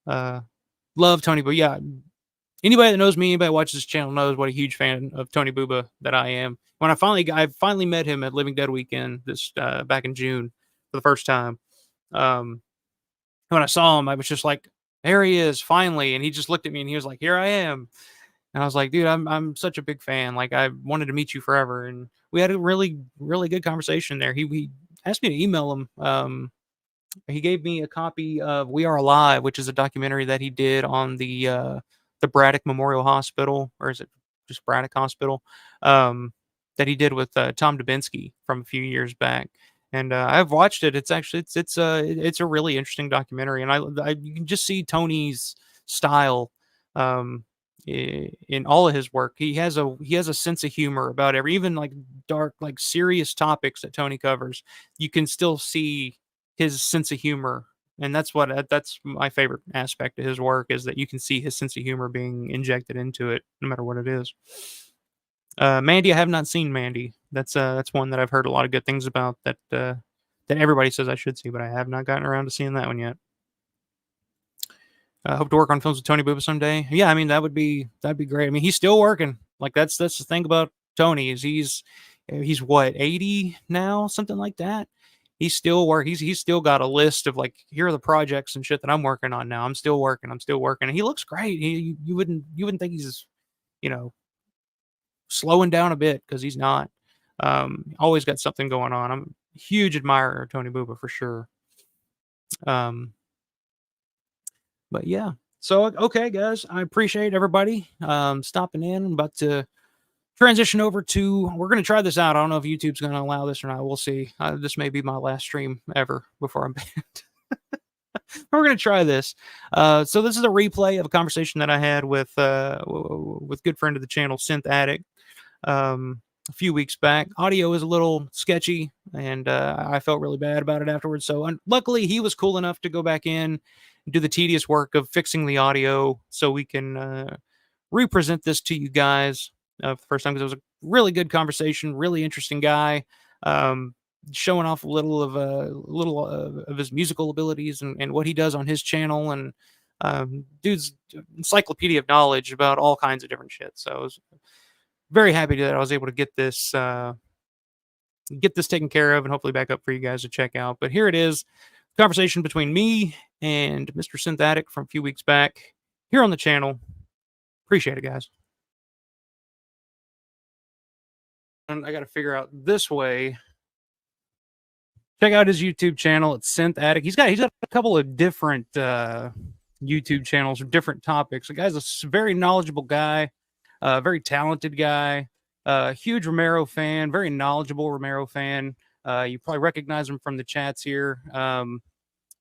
Love Tony, but yeah, anybody that knows me, anybody that watches this channel knows what a huge fan of Tony Bubba that I am. When I finally met him at Living Dead Weekend this back in June for the first time. When I saw him, I was just like, there he is, finally. And he just looked at me and he was like, here I am. And I was like, dude, I'm such a big fan. Like, I wanted to meet you forever. And we had a really, really good conversation there. He asked me to email him. He gave me a copy of We Are Alive, which is a documentary that he did on the Braddock Memorial Hospital, or is it just Braddock Hospital? That he did with Tom Dubinsky from a few years back. And I've watched it. It's actually it's a really interesting documentary, and I you can just see Tony's style in all of his work. He has a sense of humor about even like dark, like serious topics that Tony covers. You can still see his sense of humor, and that's my favorite aspect of his work, is that you can see his sense of humor being injected into it, no matter what it is. Mandy, I have not seen Mandy. That's one that I've heard a lot of good things about, that everybody says I should see, but I have not gotten around to seeing that one yet. I hope to work on films with Tony Bubba someday. Yeah, I mean that'd be great. I mean, he's still working. Like that's the thing about Tony, is he's what, 80 now, something like that. He's still working. He's still got a list of like, here are the projects and shit that I'm working on now. I'm still working. And he looks great. You wouldn't think he's, slowing down a bit, because he's not. Always got something going on. I'm a huge admirer of Tony Bubba for sure. But yeah, so okay, guys, I appreciate everybody stopping in. I'm about to transition over to, we're going to try this out. I don't know if YouTube's going to allow this or not. We'll see. This may be my last stream ever before I'm banned. We're going to try this. So this is a replay of a conversation that I had with good friend of the channel, Synth Addict, a few weeks back. Audio is a little sketchy, and I felt really bad about it afterwards. So luckily, he was cool enough to go back in and do the tedious work of fixing the audio so we can represent this to you guys for the first time, because it was a really good conversation, really interesting guy, showing off a little of his musical abilities and what he does on his channel, and dude's encyclopedia of knowledge about all kinds of different shit. So I was very happy that I was able to get this taken care of and hopefully back up for you guys to check out. But here it is, conversation between me and Mr. Synth Addict from a few weeks back here on the channel. Appreciate it, guys. And I got to figure out this way. Check out his YouTube channel. It's Synth Addict. He's got a couple of different YouTube channels with different topics. The guy's a very knowledgeable guy, very talented guy, huge Romero fan, very knowledgeable Romero fan. You probably recognize him from the chats here.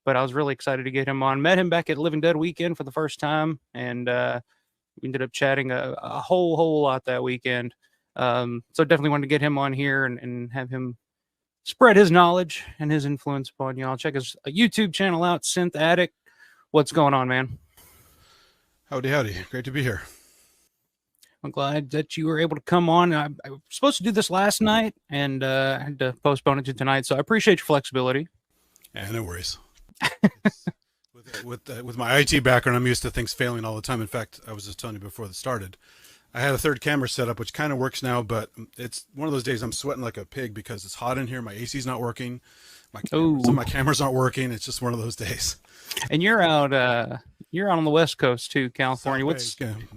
But I was really excited to get him on. Met him back at Living Dead Weekend for the first time, and we ended up chatting a whole lot that weekend. So definitely wanted to get him on here and have him spread his knowledge and his influence upon y'all. Check his YouTube channel out, Synth Addict. What's going on, man?
Howdy. Great to be here.
I'm glad that you were able to come on. I was supposed to do this last night, and I had to postpone it to tonight, so I appreciate your flexibility.
Yeah, no worries. With my IT background, I'm used to things failing all the time. In fact, I was just telling you before this started, I had a third camera set up, which kind of works now, but it's one of those days I'm sweating like a pig because it's hot in here. My AC's not working. Some of my cameras aren't working. It's just one of those days.
And you're out on the West Coast too, California.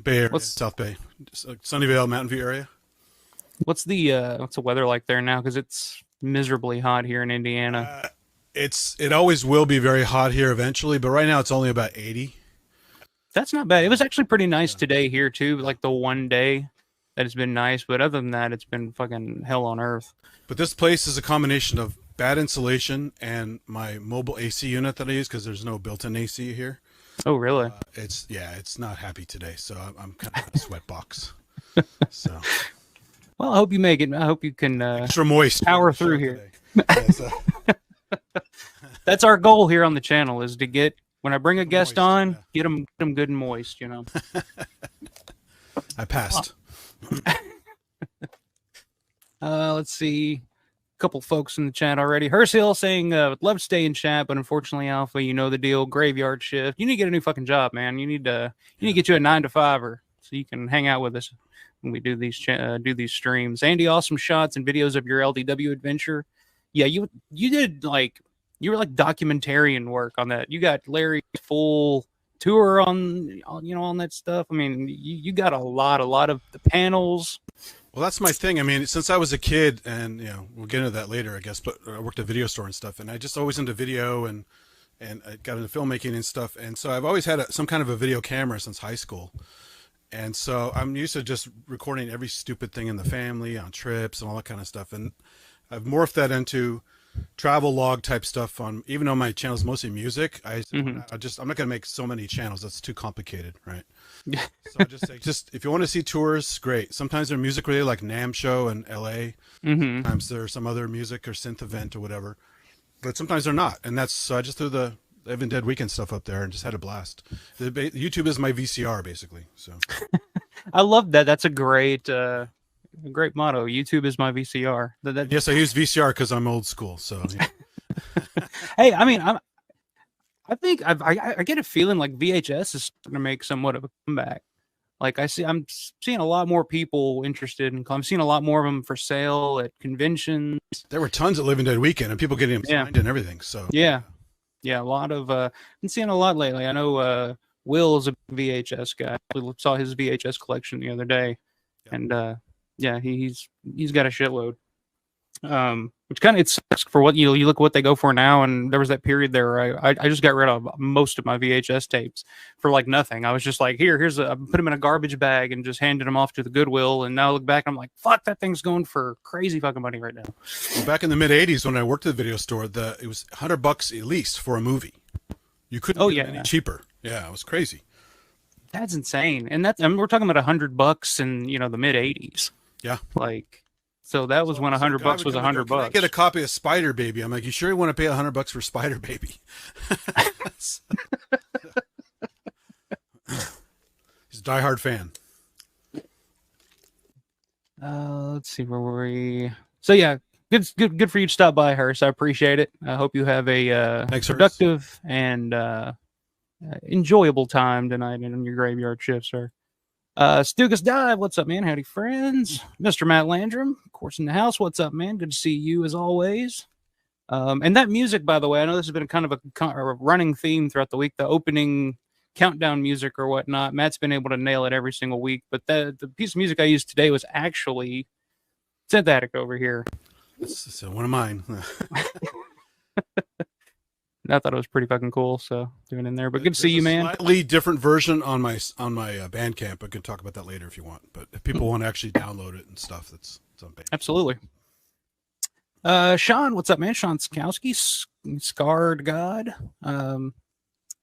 Bay Area, South Bay, Sunnyvale, Mountain View area.
What's the weather like there now? Because it's miserably hot here in Indiana.
It always will be very hot here eventually, but right now it's only about 80.
That's not bad. It was actually pretty nice today here too, like the one day that it's been nice, but other than that, it's been fucking hell on earth.
But this place is a combination of bad insulation and my mobile AC unit that I use because there's no built-in AC here.
Oh, really?
It's not happy today, so I'm kind of in a sweat box. So,
well, I hope you make it. I hope you can
extra moist
power through here.
Yeah, so.
That's our goal here on the channel, is to get, when I bring a guest
Moist,
on,
yeah.
get them good and moist, you know.
I passed.
Let's see. A couple folks in the chat already. Hersil saying, would love to stay in chat, but unfortunately, Alpha, you know the deal. Graveyard shift. You need to get a new fucking job, man. You need to get you a 9 to 5-er so you can hang out with us when we do these streams. Andy, awesome shots and videos of your LDW adventure. Yeah, you did you were like documentarian work on that. You got Larry's full tour on that stuff. I mean, you got a lot of the panels.
Well, that's my thing. I mean, since I was a kid, and we'll get into that later, I guess. But I worked at a video store and stuff, and I just always into video and I got into filmmaking and stuff. And so I've always had some kind of a video camera since high school. And so I'm used to just recording every stupid thing in the family on trips and all that kind of stuff. And I've morphed that into travel log type stuff on, even though my channel is mostly music. I'm not going to make so many channels. That's too complicated. Right. So I just say, if you want to see tours, great. Sometimes they're music related, like NAMM show in LA. Sometimes there's some other music or synth event or whatever, but sometimes they're not. And so I just threw the Event Dead Weekend stuff up there and just had a blast. YouTube is my VCR basically. So
I love that. That's a great motto. YouTube is my VCR.
Yes, I use VCR because I'm old school. So yeah.
Hey, I mean, I think I get a feeling like VHS is starting to make somewhat of a comeback. Like I'm seeing a lot more people interested in. I'm seeing a lot more of them for sale at conventions. There
were tons at Living Dead Weekend and people getting them signed and everything. So
yeah, a lot of. Been seeing a lot lately. I know Will is a VHS guy. We saw his VHS collection the other day, and he's got a shitload. Which kind of, it sucks for what you look at what they go for now. And there was that period there I just got rid of most of my VHS tapes for like nothing. I was just like, I put them in a garbage bag and just handed them off to the Goodwill. And now I look back, I'm like, fuck, that thing's going for crazy fucking money right now.
Well, back in the mid '80s when I worked at the video store, it was $100 at least for a movie. You couldn't get it any cheaper. Yeah, it was crazy.
That's insane. And we're talking about $100 in the mid '80s. Yeah, so that was when $100 was $100.
Can I get a copy of Spider Baby? I'm like, you sure you want to pay $100 for Spider Baby? He's a diehard fan.
Let's see, where were we? So yeah, good for you to stop by, Hearst. I appreciate it. I hope you have a productive and enjoyable time tonight in your graveyard shift, sir. Stugas Dive, what's up, man? Howdy, friends. Mr. Matt Landrum, of course, in the house. What's up, man? Good to see you as always. And that music, by the way, I know this has been kind of a running theme throughout the week. The opening countdown music or whatnot. Matt's been able to nail it every single week. But the piece of music I used today was actually Synth Addict over here.
It's one of mine.
I thought it was pretty fucking cool, so doing in there. But good to see you, man.
Slightly different version on my Bandcamp. I can talk about that later if you want. But if people want to actually download it and stuff, it's on Bandcamp.
Absolutely. Sean, what's up, man? Sean Skowski, Scarred God.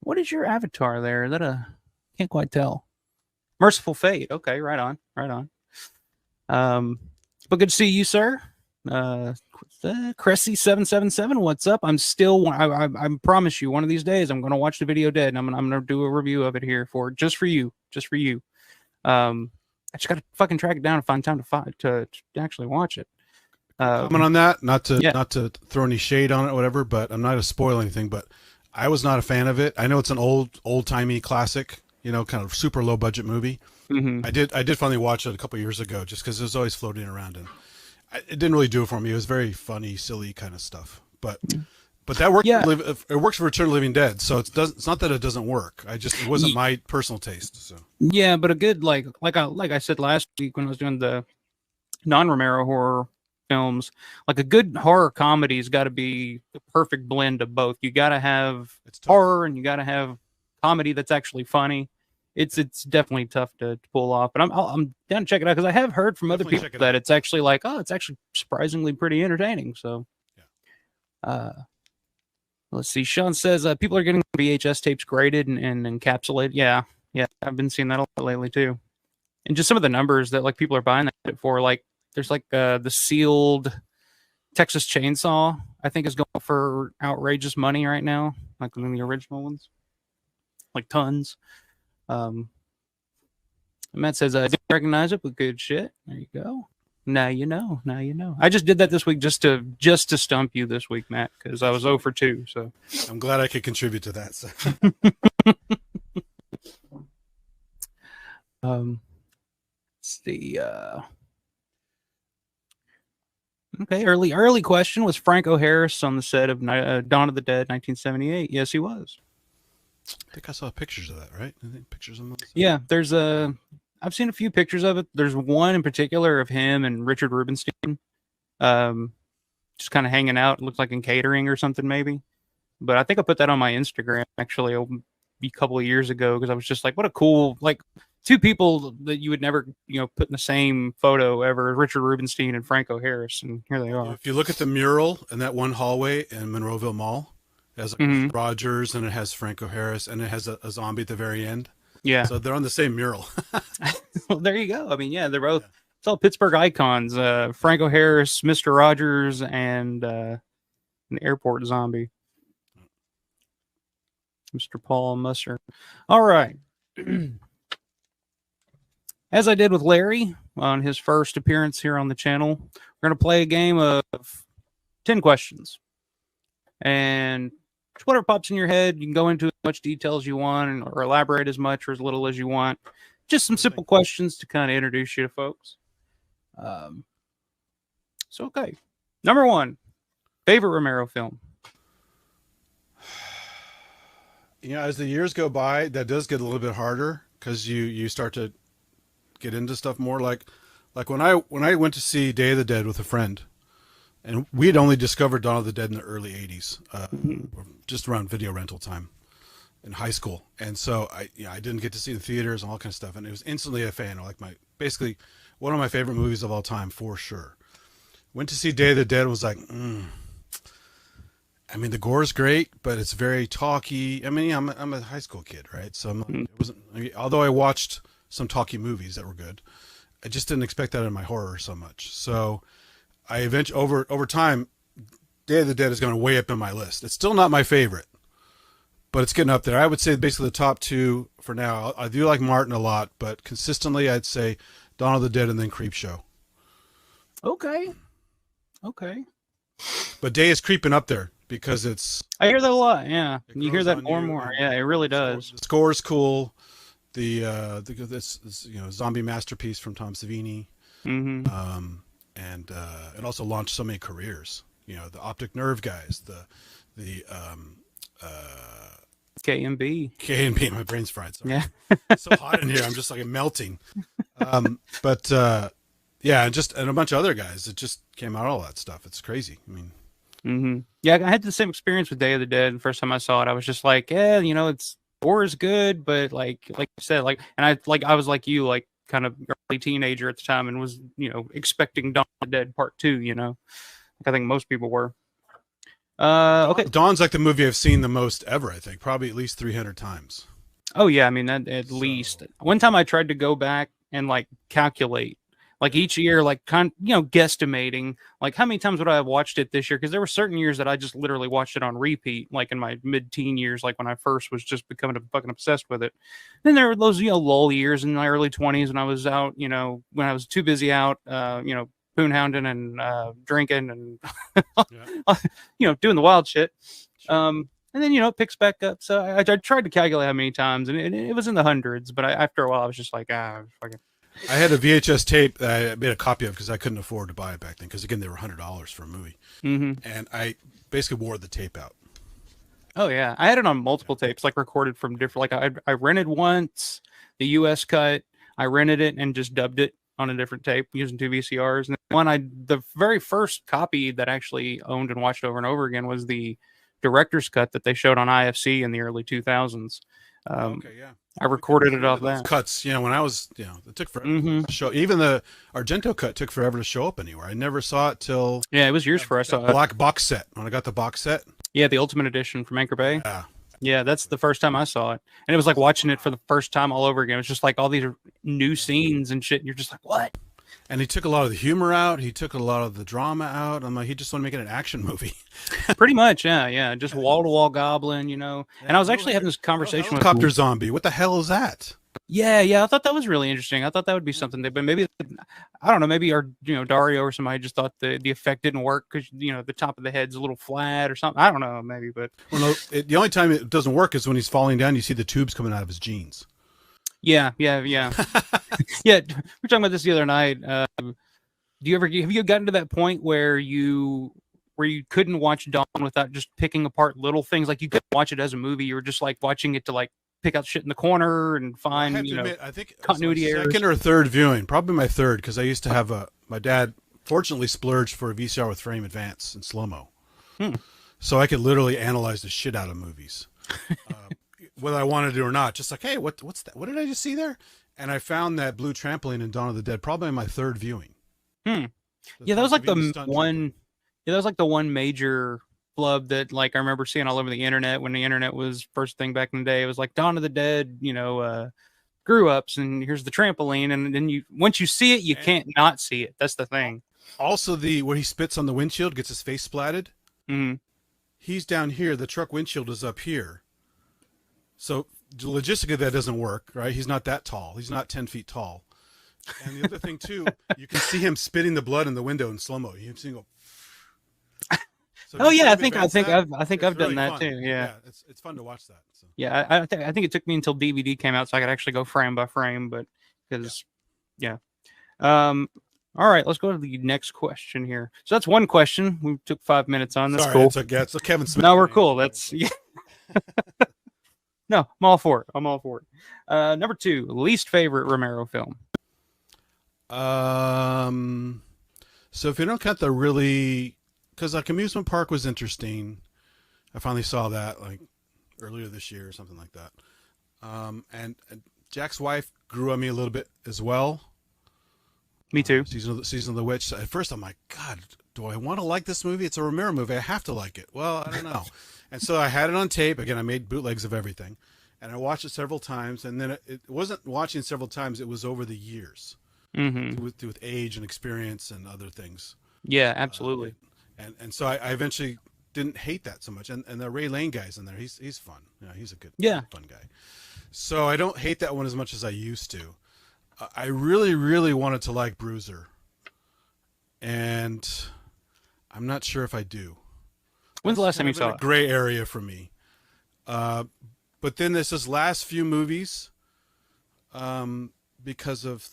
What is your avatar there? Is that can't quite tell. Merciful Fate. Okay, right on. But good to see you, sir. Cressy777, what's up? I promise you, one of these days I'm going to watch the video dead, and I'm going to do a review of it here just for you. I just got to fucking track it down and find time to actually watch it.
Comment on that, not to throw any shade on it or whatever, but I'm not to spoil anything, but I was not a fan of it. I know it's an old-timey classic, kind of super low budget movie. Mm-hmm. I did finally watch it a couple years ago just because it was always floating around, and it didn't really do it for me. It was very funny, silly kind of stuff. But that works. Yeah. It works for Return of the Living Dead, so it's not that it doesn't work. It wasn't my personal taste. So
yeah, but a good like I said last week when I was doing the non-Romero horror films. Like a good horror comedy's got to be the perfect blend of both. You got to have horror and you got to have comedy that's actually funny. It's definitely tough to pull off, but I'm down to check it out because I have heard from other people that it's actually like, oh, it's actually surprisingly pretty entertaining. So, let's see. Sean says people are getting VHS tapes graded and encapsulated. Yeah, I've been seeing that a lot lately too, and just some of the numbers that like people are buying that for. Like, there's like the sealed Texas Chainsaw, I think, is going for outrageous money right now, like in the original ones, like tons. Matt says I didn't recognize it, but good shit. There you go. Now you know. Now you know. I just did that this week just to stump you this week, Matt, because I was 0 for 2. So
I'm glad I could contribute to that. So.
Let's see. Okay, early question, was Franco Harris on the set of Dawn of the Dead, 1978? Yes, he was.
I think I saw pictures of that, right? I think pictures of them.
Yeah, there's I've seen a few pictures of it. There's one in particular of him and Richard Rubenstein, just kind of hanging out. It looks like in catering or something, maybe. But I think I put that on my Instagram actually a couple of years ago because I was just like, what a cool, like, two people that you would never, put in the same photo ever, Richard Rubenstein and Franco Harris, and here they are.
If you look at the mural in that one hallway in Monroeville Mall, it has Rogers and it has Franco Harris and it has a zombie at the very end.
Yeah.
So they're on the same mural.
Well, there you go. I mean, yeah, they're both, it's all Pittsburgh icons. Franco Harris, Mr. Rogers, and an airport zombie. Mr. Paul Musser. All right. As I did with Larry on his first appearance here on the channel, we're going to play a game of 10 questions. And whatever pops in your head, you can go into as much detail as you want or elaborate as much or as little as you want. Just some simple questions to kind of introduce you to folks. Okay. Number 1, favorite Romero film?
As the years go by, that does get a little bit harder because you start to get into stuff more. Like when I went to see Day of the Dead with a friend, and we had only discovered Dawn of the Dead in the early 80s, just around video rental time in high school. And so I didn't get to see the theaters and all kinds of stuff. And it was instantly a fan. Like basically one of my favorite movies of all time for sure. Went to see Day of the Dead and was like, I mean, the gore is great, but it's very talky. I mean, I'm a high school kid, right? So although I watched some talky movies that were good, I just didn't expect that in my horror so much. So I eventually, over time, Day of the Dead is going way up in my list. It's still not my favorite, but it's getting up there. I would say basically the top 2 for now. I do like Martin a lot, but consistently I'd say Dawn of the Dead and then Creepshow. Okay. But Day is creeping up there because it's...
I hear that a lot, yeah. You hear that more and more. Yeah, it really does.
The score is cool. This zombie masterpiece from Tom Savini. And it also launched so many careers. The optic nerve guys, the
KMB.
My brain's fried. Sorry.
Yeah.
It's so hot in here. I'm just like melting. And a bunch of other guys that just came out, all that stuff. It's crazy. I mean,
yeah, I had the same experience with Day of the Dead. The first time I saw it, I was just like, yeah, it's gore is good, but like you said, I was like you, like kind of early teenager at the time, and was expecting Dawn of the Dead Part 2. I think most people were. Okay,
Dawn's like the movie I've seen the most ever. I think probably at least 300 times.
Oh yeah, I mean that at least. One time I tried to go back and calculate. Each year, guesstimating, how many times would I have watched it this year? Because there were certain years that I just literally watched it on repeat, in my mid-teen years, when I first was just becoming fucking obsessed with it. Then there were those, lull years in my early 20s when I was out, when I was too busy out, poonhounding and drinking and, doing the wild shit. And then, it picks back up. So I tried to calculate how many times, and it was in the hundreds. But after a while, I was just like, fucking.
I had a VHS tape that I made a copy of because I couldn't afford to buy it back then. Because again, they were $100 for a movie, and I basically wore the tape out.
Oh yeah, I had it on multiple tapes, recorded from different. I rented once the U.S. cut. I rented it and just dubbed it on a different tape using 2 VCRs. And the very first copy that I actually owned and watched over and over again was the director's cut that they showed on IFC in the early 2000s.
Okay, yeah.
I recorded it off
Those
that.
cuts, when I was, it took forever
Mm-hmm.
to show. Even the Argento cut took forever to show up anywhere. I never saw it till
Yeah, it was years before I saw it.
black box set. When I got the box set.
Yeah, the Ultimate Edition from Anchor Bay.
Yeah.
Yeah, that's the first time I saw it. And it was like watching it for the first time all over again. It was just like all these new scenes and shit. And you're just like, what?
And he took a lot of the humor out. He took a lot of the drama out. I'm like, he just wanted to make it an action movie.
Pretty much, yeah. Just wall-to-wall goblin, And I was actually having this conversation with
helicopter zombie. What the hell is that?
Yeah. I thought that was really interesting. I thought that would be something but maybe, I don't know, maybe Dario or somebody just thought the effect didn't work because, the top of the head's a little flat or something. I don't know, maybe, but.
Well, no, the only time it doesn't work is when he's falling down. You see the tubes coming out of his jeans.
Yeah. Yeah, we were talking about this the other night. Have you gotten to that point where you couldn't watch Dawn without just picking apart little things? Like you couldn't watch it as a movie. You were just like watching it to like pick out shit in the corner and find,
admit, I think
continuity errors.
Second or third viewing, probably my third, because I used to have my dad fortunately splurged for a VCR with frame advance and slow-mo. So I could literally analyze the shit out of movies. Whether I wanted to or not, just like, hey, what's that? What did I just see there? And I found that blue trampoline in Dawn of the Dead probably in my third viewing.
Yeah, that was like the one. Yeah, that was like the one major flub that like I remember seeing all over the internet when the internet was first thing back in the day. It was like Dawn of the Dead, grew ups, and here's the trampoline, and then once you see it, you can't not see it. That's the thing.
Also, where he spits on the windshield, gets his face splatted.
Mm-hmm.
He's down here. The truck windshield is up here. So logistically, that doesn't work, right? He's not that tall. He's not 10 feet tall. And the other thing too, you can see him spitting the blood in the window in slow mo. You can see him go. So
I think I've done that
fun.
too. Yeah,
it's fun to watch that. So.
Yeah, I think it took me until DVD came out so I could actually go frame by frame, but because all right, let's go to the next question here. So that's one question we took 5 minutes on. That's cool.
It's a Kevin Smith.
No, we're cool. That's No, I'm all for it. Number 2, least favorite Romero film.
So if you don't count the really, because like Amusement Park was interesting. I finally saw that like earlier this year or something like that. And Jack's Wife grew on me a little bit as well.
Me too.
Season of the Witch. At first I'm like, God, do I want to like this movie? It's a Romero movie. I have to like it. Well, I don't know. And so I had it on tape. Again, I made bootlegs of everything. And I watched it several times. And then it wasn't watching several times. It was over the years.
Mm-hmm.
With age and experience and other things.
Yeah, absolutely.
And so I eventually didn't hate that so much. And the Ray Lane guy's in there. He's fun. He's a good fun guy. So I don't hate that one as much as I used to. I really, really wanted to like Bruiser. And I'm not sure if I do.
When's the last time you saw it?
Gray area for me. But then there's this last few movies, because of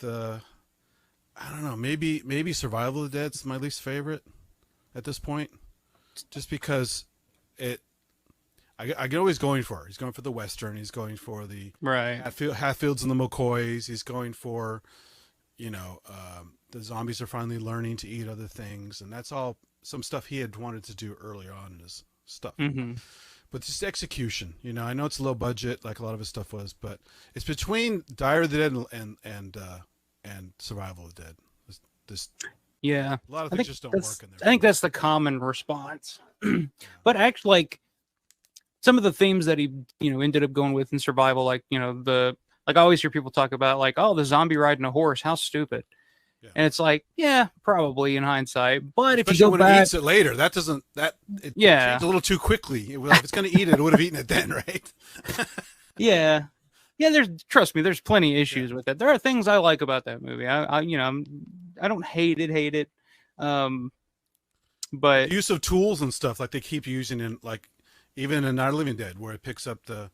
I don't know, maybe Survival of the Dead's my least favorite at this point, just because I get always going for it. He's going for the Western. He's going for the Hatfields and the McCoys. He's going for, the zombies are finally learning to eat other things, and that's all some stuff he had wanted to do earlier on in his stuff. Mm-hmm. But just execution, I know it's low budget, like a lot of his stuff was, but it's between Dire of the Dead and Survival of the Dead. A lot of things just don't work in there.
I think that's the common response. But actually, like some of the themes that he, ended up going with in Survival, like I always hear people talk about, like, oh, the zombie riding a horse, how stupid. Yeah. And it's like, yeah, probably in hindsight. But
especially
if you go
when
back,
it eats it later, it changed a little too quickly. If it's going to eat it, it would have eaten it then, right?
Yeah. Trust me, there's plenty of issues with it. There are things I like about that movie. I don't hate it. But
the use of tools and stuff like they keep using in, like, even in Night of the Living Dead, where it picks up the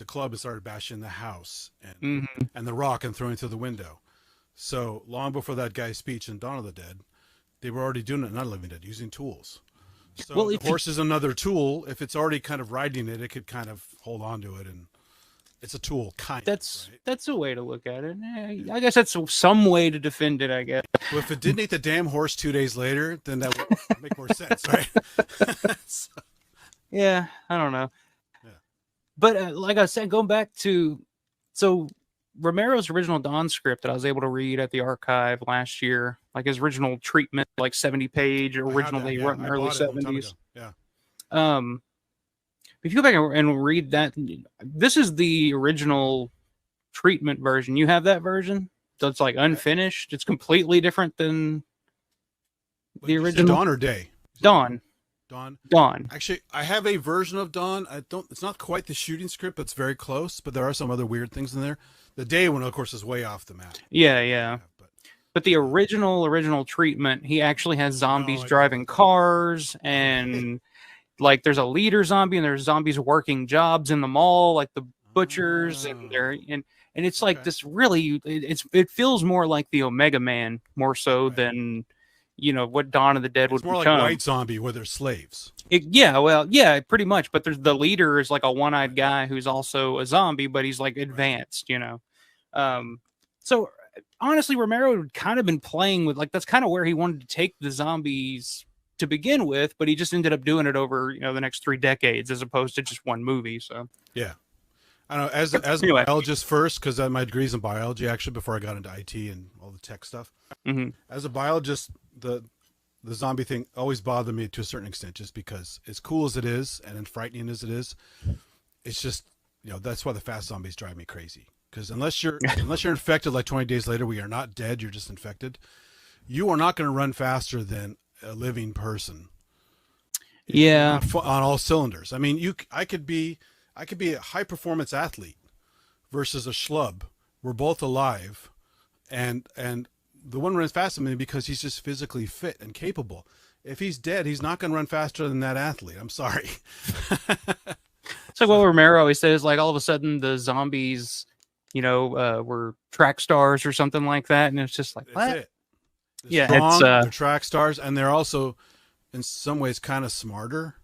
club and started bashing the house and the rock and throwing it through the window. So long before that guy's speech in Dawn of the Dead, they were already doing it in Night of the Living Dead, using tools. So the horse is another tool. If it's already kind of riding it, it could kind of hold on to it and It's a tool, kind
That's
of, right?
that's a way to look at it. I guess that's some way to defend it, I guess.
Well, if it didn't eat the damn horse 2 days later, then that would make more sense, right? So,
Yeah, I don't know.
yeah.
But like I said, going back to so Romero's original Dawn script that I was able to read at the archive last year, like his original treatment, like 70-page originally written in the early 70s.
Yeah.
If you go back and read that, this is the original treatment version. You have that version? So it's like unfinished. It's completely different than the original.
Dawn or Day?
Dawn.
Dawn. Actually, I have a version of Dawn. It's not quite the shooting script, but it's very close. But there are some other weird things in there. The Day one, of course, is way off the map.
Yeah. But the original treatment, he actually has zombies driving cars, and like there's a leader zombie, and there's zombies working jobs in the mall, like the butchers, and it's like this really, it feels more like the Omega Man more so than what Dawn of the Dead would become.
It's more like White Zombie where they're slaves.
Yeah, pretty much. But there's the leader is like a one-eyed guy who's also a zombie, but he's like advanced, So honestly, Romero had kind of been playing with that's kind of where he wanted to take the zombies to begin with, but he just ended up doing it over the next 3 decades as opposed to just one movie. So
yeah, I know. As a biologist first, because my degree's in biology actually before I got into IT and all the tech stuff.
Mm-hmm.
As a biologist, the zombie thing always bothered me to a certain extent, just because as cool as it is and frightening as it is, it's just that's why the fast zombies drive me crazy. Because unless you're infected like 20 days later, we are not dead. You're just infected. You are not going to run faster than a living person.
Yeah,
on all cylinders. I mean, I could be a high performance athlete versus a schlub. We're both alive, and the one runs faster than me because he's just physically fit and capable. If he's dead, he's not going to run faster than that athlete. I'm sorry.
It's like what Romero always says. Like all of a sudden, the zombies, were track stars or something like that, and it's just like what?
They're strong, they're track stars, and they're also, in some ways, kind of smarter.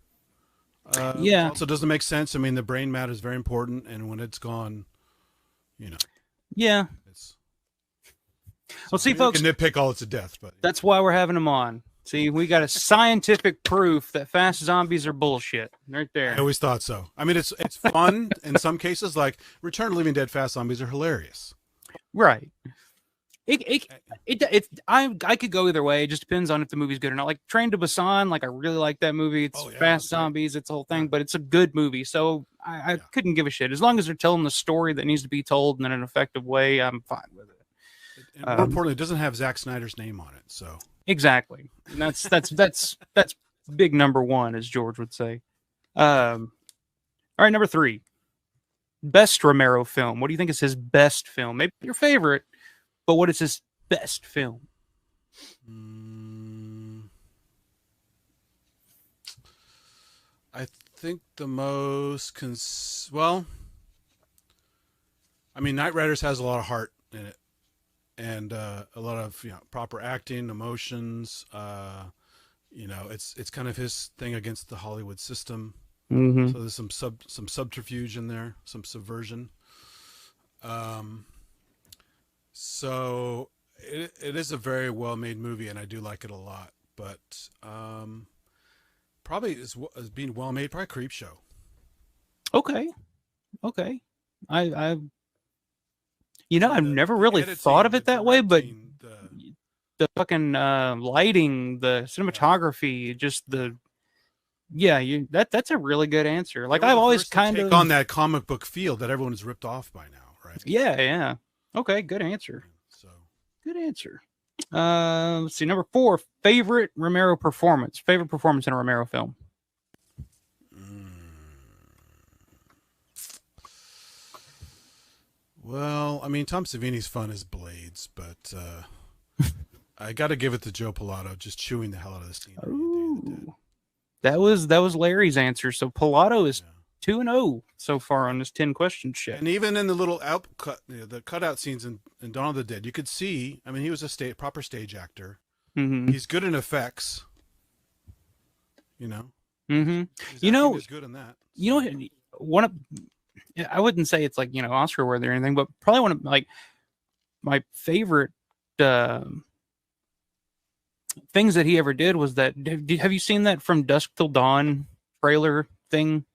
Also doesn't make sense. I mean, the brain matter is very important, and when it's gone,
Yeah. Well, see, folks,
you can nitpick all to death, but
that's why we're having them on. See, we got a scientific proof that fast zombies are bullshit right there.
I always thought so. I mean, it's fun in some cases. Like Return of the Living Dead fast zombies are hilarious.
Right. I could go either way. It just depends on if the movie's good or not. Like Train to Busan, I really like that movie. It's fast zombies, it's the whole thing, but it's a good movie. So I couldn't give a shit. As long as they're telling the story that needs to be told in an effective way, I'm fine with it.
And more importantly, it doesn't have Zack Snyder's name on it. So
exactly. And that's big number one, as George would say. All right, number 3. Best Romero film. What do you think is his best film? Maybe your favorite, but what is his best film?
I think the most Night Riders has a lot of heart in it, and a lot of proper acting, emotions. It's kind of his thing against the Hollywood system.
Mm-hmm.
So there's some subterfuge in there, some subversion. So it is a very well-made movie, and I do like it a lot. But probably as being well-made, probably Creepshow.
Okay. I've never really thought of it that way, but the fucking lighting, the cinematography, just that's a really good answer. Like I've always kind of
on that comic book feel that everyone has ripped off by now, right?
Yeah. Okay, good answer. Good answer. Let's see, number 4, favorite Romero performance. Favorite performance in a Romero film.
Well, I mean, Tom Savini's fun as Blades, but I got to give it to Joe Pilato, just chewing the hell out of the scene.
Ooh. That was Larry's answer. So Pilato is 2-0 so far on this 10 question shit.
And even in the little the cutout scenes in Dawn of the Dead, you could see. I mean, he was a proper stage actor.
Mm-hmm.
He's good in effects.
Mm-hmm.
He's good in that.
One of yeah, I wouldn't say it's like, Oscar worthy or anything, but probably one of like my favorite uh, things that he ever did was that. Have you seen that From Dusk Till Dawn trailer thing?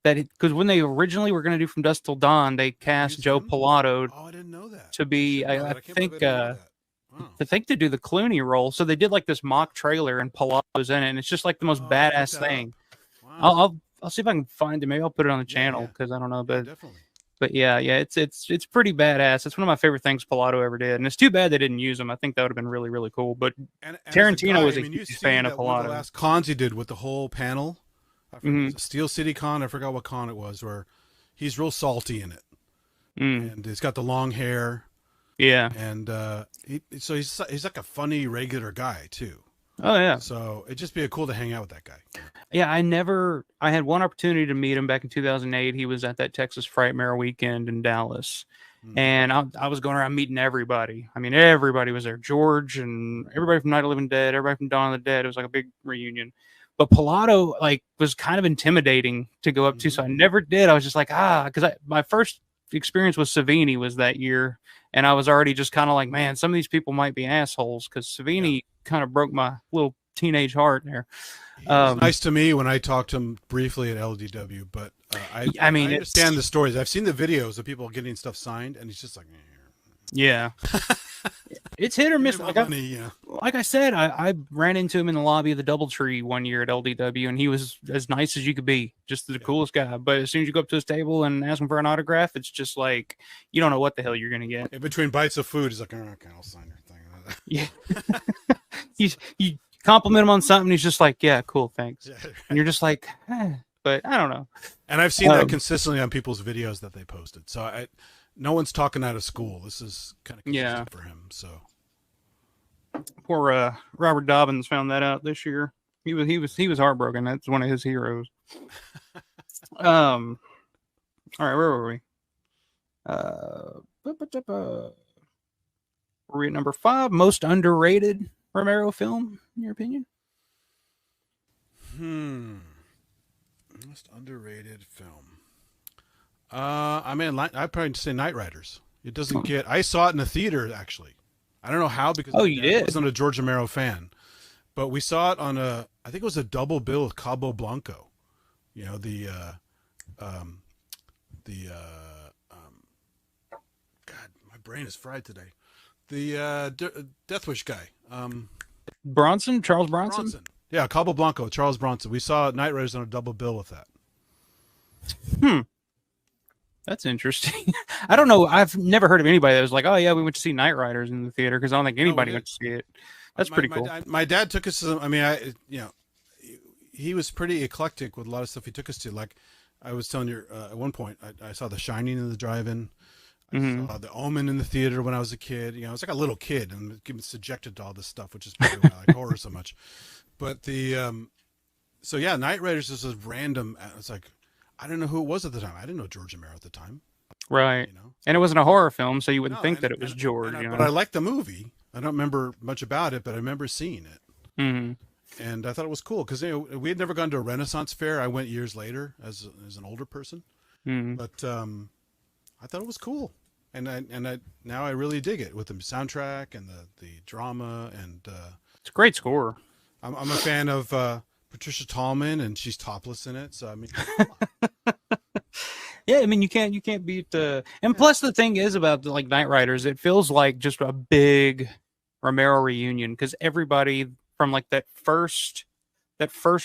That because when they originally were going to do From Dusk Till Dawn, they cast Joe Pilato
Oh, I didn't know that.
to be, I think, to do the Clooney role. So they did like this mock trailer, and Pilato's in it, and it's just like the most badass thing. Wow. I'll see if I can find it. Maybe I'll put it on the channel because I don't know, but
definitely.
But yeah, it's pretty badass. It's one of my favorite things Pilato ever did, and it's too bad they didn't use him. I think that would have been really, really cool. But
and
Tarantino was a huge fan of Pilato.
One of the last cons he did with the whole panel, I forget, Steel City Con. I forgot what con it was, where he's real salty in it, and he's got the long hair. Yeah, and he's like a funny regular guy too.
Oh yeah.
So it'd just be cool to hang out with that guy.
Yeah, I had one opportunity to meet him back in 2008. He was at that Texas Frightmare weekend in Dallas. And I was going around meeting everybody. I mean, everybody was there. George and everybody from Night of the Living Dead, everybody from Dawn of the Dead. It was like a big reunion. But Pilato was kind of intimidating to go up to, so I never did. I was just like, because my first experience with Savini was that year, and I was already just kind of like, man, some of these people might be assholes, because Savini kind of broke my little teenage heart there.
It was nice to me when I talked to him briefly at LDW, but I understand the stories. I've seen the videos of people getting stuff signed, and he's just like,
yeah. It's hit or miss. Like I said, I ran into him in the lobby of the Doubletree one year at LDW, and he was as nice as you could be, just the coolest guy. But as soon as you go up to his table and ask him for an autograph, it's just like you don't know what the hell you're gonna get.
In between bites of food, he's like, okay, I'll sign your thing.
Yeah. You compliment him on something, he's just like, yeah, cool, thanks. And you're just like, but I don't know.
And I've seen that consistently on people's videos that they posted. So no one's talking out of school. This is kind of consistent for him. So
poor Robert Dobbins found that out this year. He was heartbroken. That's one of his heroes. All right, where were we? Were we at number 5? Most underrated Romero film, in your opinion?
Most underrated film. I'd probably say Night Riders. It doesn't get. I saw it in the theater actually. I don't know how, because I wasn't a George Romero fan, but we saw it on I think it was a double bill with Cabo Blanco. You know, God, my brain is fried today. The Death Wish guy.
Charles Bronson?
Yeah, Cabo Blanco, Charles Bronson. We saw Night Riders on a double bill with that.
That's interesting. I don't know. I've never heard of anybody that was like, oh yeah, we went to see Night Riders in the theater, because I don't think anybody went to see it. That's pretty cool.
My dad took us to, he was pretty eclectic with a lot of stuff he took us to. Like I was telling you at one point, I saw The Shining in the drive-in. I saw The Omen in the theater when I was a kid. You know, I was like a little kid and subjected to all this stuff, which is probably why I like horror so much. But Night Riders is a random. It's like, I don't know who it was at the time. I didn't know George Romero at the time.
Right. You know? And it wasn't a horror film, so you wouldn't think that it was George.
But I liked the movie. I don't remember much about it, but I remember seeing it. And I thought it was cool, because we had never gone to a Renaissance fair. I went years later as an older person. But I thought it was cool. And I now I really dig it with the soundtrack and the drama, and
it's a great score.
I'm a fan of Patricia Tallman, and she's topless in it. So I mean,
yeah, I mean you can't beat. And plus the thing is about like Night Riders, it feels like just a big Romero reunion, because everybody from like that first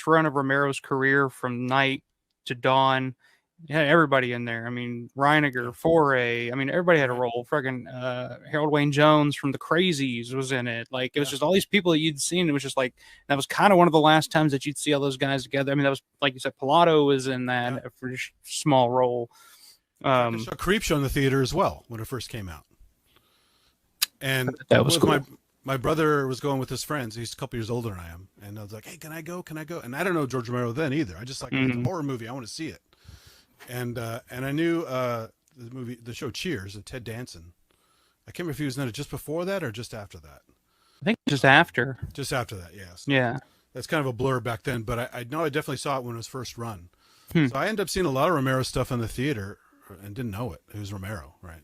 run of Romero's career, from Night to Dawn. Yeah, everybody in there. I mean, Reiniger, Foray. I mean, everybody had a role. Friggin' Harold Wayne Jones from the Crazies was in it. Like, it was just all these people that you'd seen. It was just like, that was kind of one of the last times that you'd see all those guys together. I mean, that was, like you said, Pilato was in that for a small role.
I saw Creepshow in the theater as well when it first came out. And
that was cool.
My brother was going with his friends. He's a couple years older than I am. And I was like, hey, can I go? And I don't know George Romero then either. I just like, it's a horror movie. I want to see it. And I knew the show Cheers, Ted Danson. I can't remember if he was in it just before that or just after that.
I think just after.
Just after that, yes.
Yeah.
That's kind of a blur back then, but I know I definitely saw it when it was first run.
Hmm.
So I ended up seeing a lot of Romero stuff in the theater and didn't know it. It was Romero, right?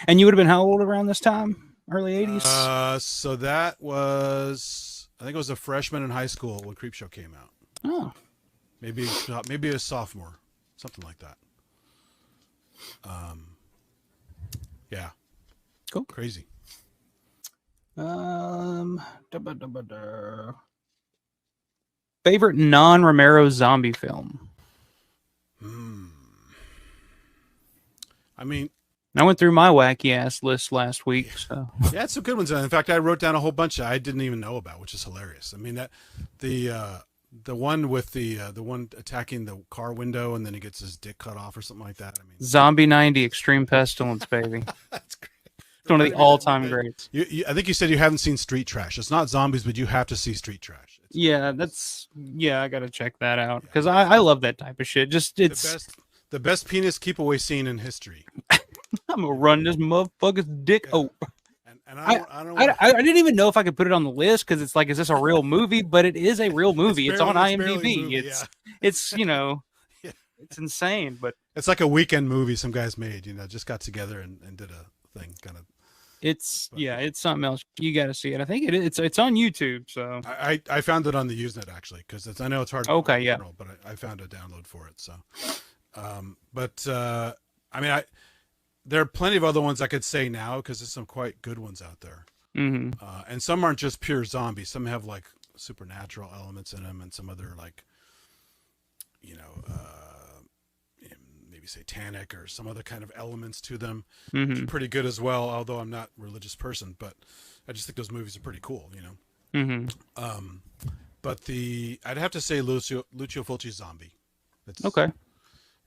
And you would have been how old around this time? Early 80s?
So that was, I think I was a freshman in high school when Creepshow came out.
Oh.
Maybe a sophomore, something like that. Yeah.
Cool.
Crazy.
Favorite non-Romero zombie film?
I mean,
I went through my wacky ass list last week. So
yeah, it's some good ones. In fact, I wrote down a whole bunch I didn't even know about, which is hilarious. I mean, that the one with the one attacking the car window and then he gets his dick cut off or something like that. I mean,
Zombie 90 Extreme Pestilence, baby.
That's great.
It's one of the all-time greats.
I think you said you haven't seen Street Trash. It's not zombies, but you have to see Street Trash.
Yeah, I gotta check that out because I love that type of shit. Just it's
the best penis keep away scene in history.
I'm gonna run this motherfucker's dick.
Yeah.
Oh,
and
I didn't even know if I could put it on the list because it's like, is this a real movie? But it is a real movie. It's on IMDb. It's it's insane. But
it's like a weekend movie some guys made. Just got together and did a thing kind of.
It's something else. You got to see it. I think it's on YouTube. So
I found it on the Usenet actually because I know it's hard.
Okay, yeah.
But I found a download for it. So, I mean, there are plenty of other ones I could say now because there's some quite good ones out there.
Mm-hmm.
And some aren't just pure zombies. Some have like supernatural elements in them, and some other like, maybe satanic or some other kind of elements to them.
Mm-hmm.
Which are pretty good as well. Although I'm not a religious person, but I just think those movies are pretty cool.
Mm-hmm.
But I'd have to say Lucio Fulci's Zombie.
Okay.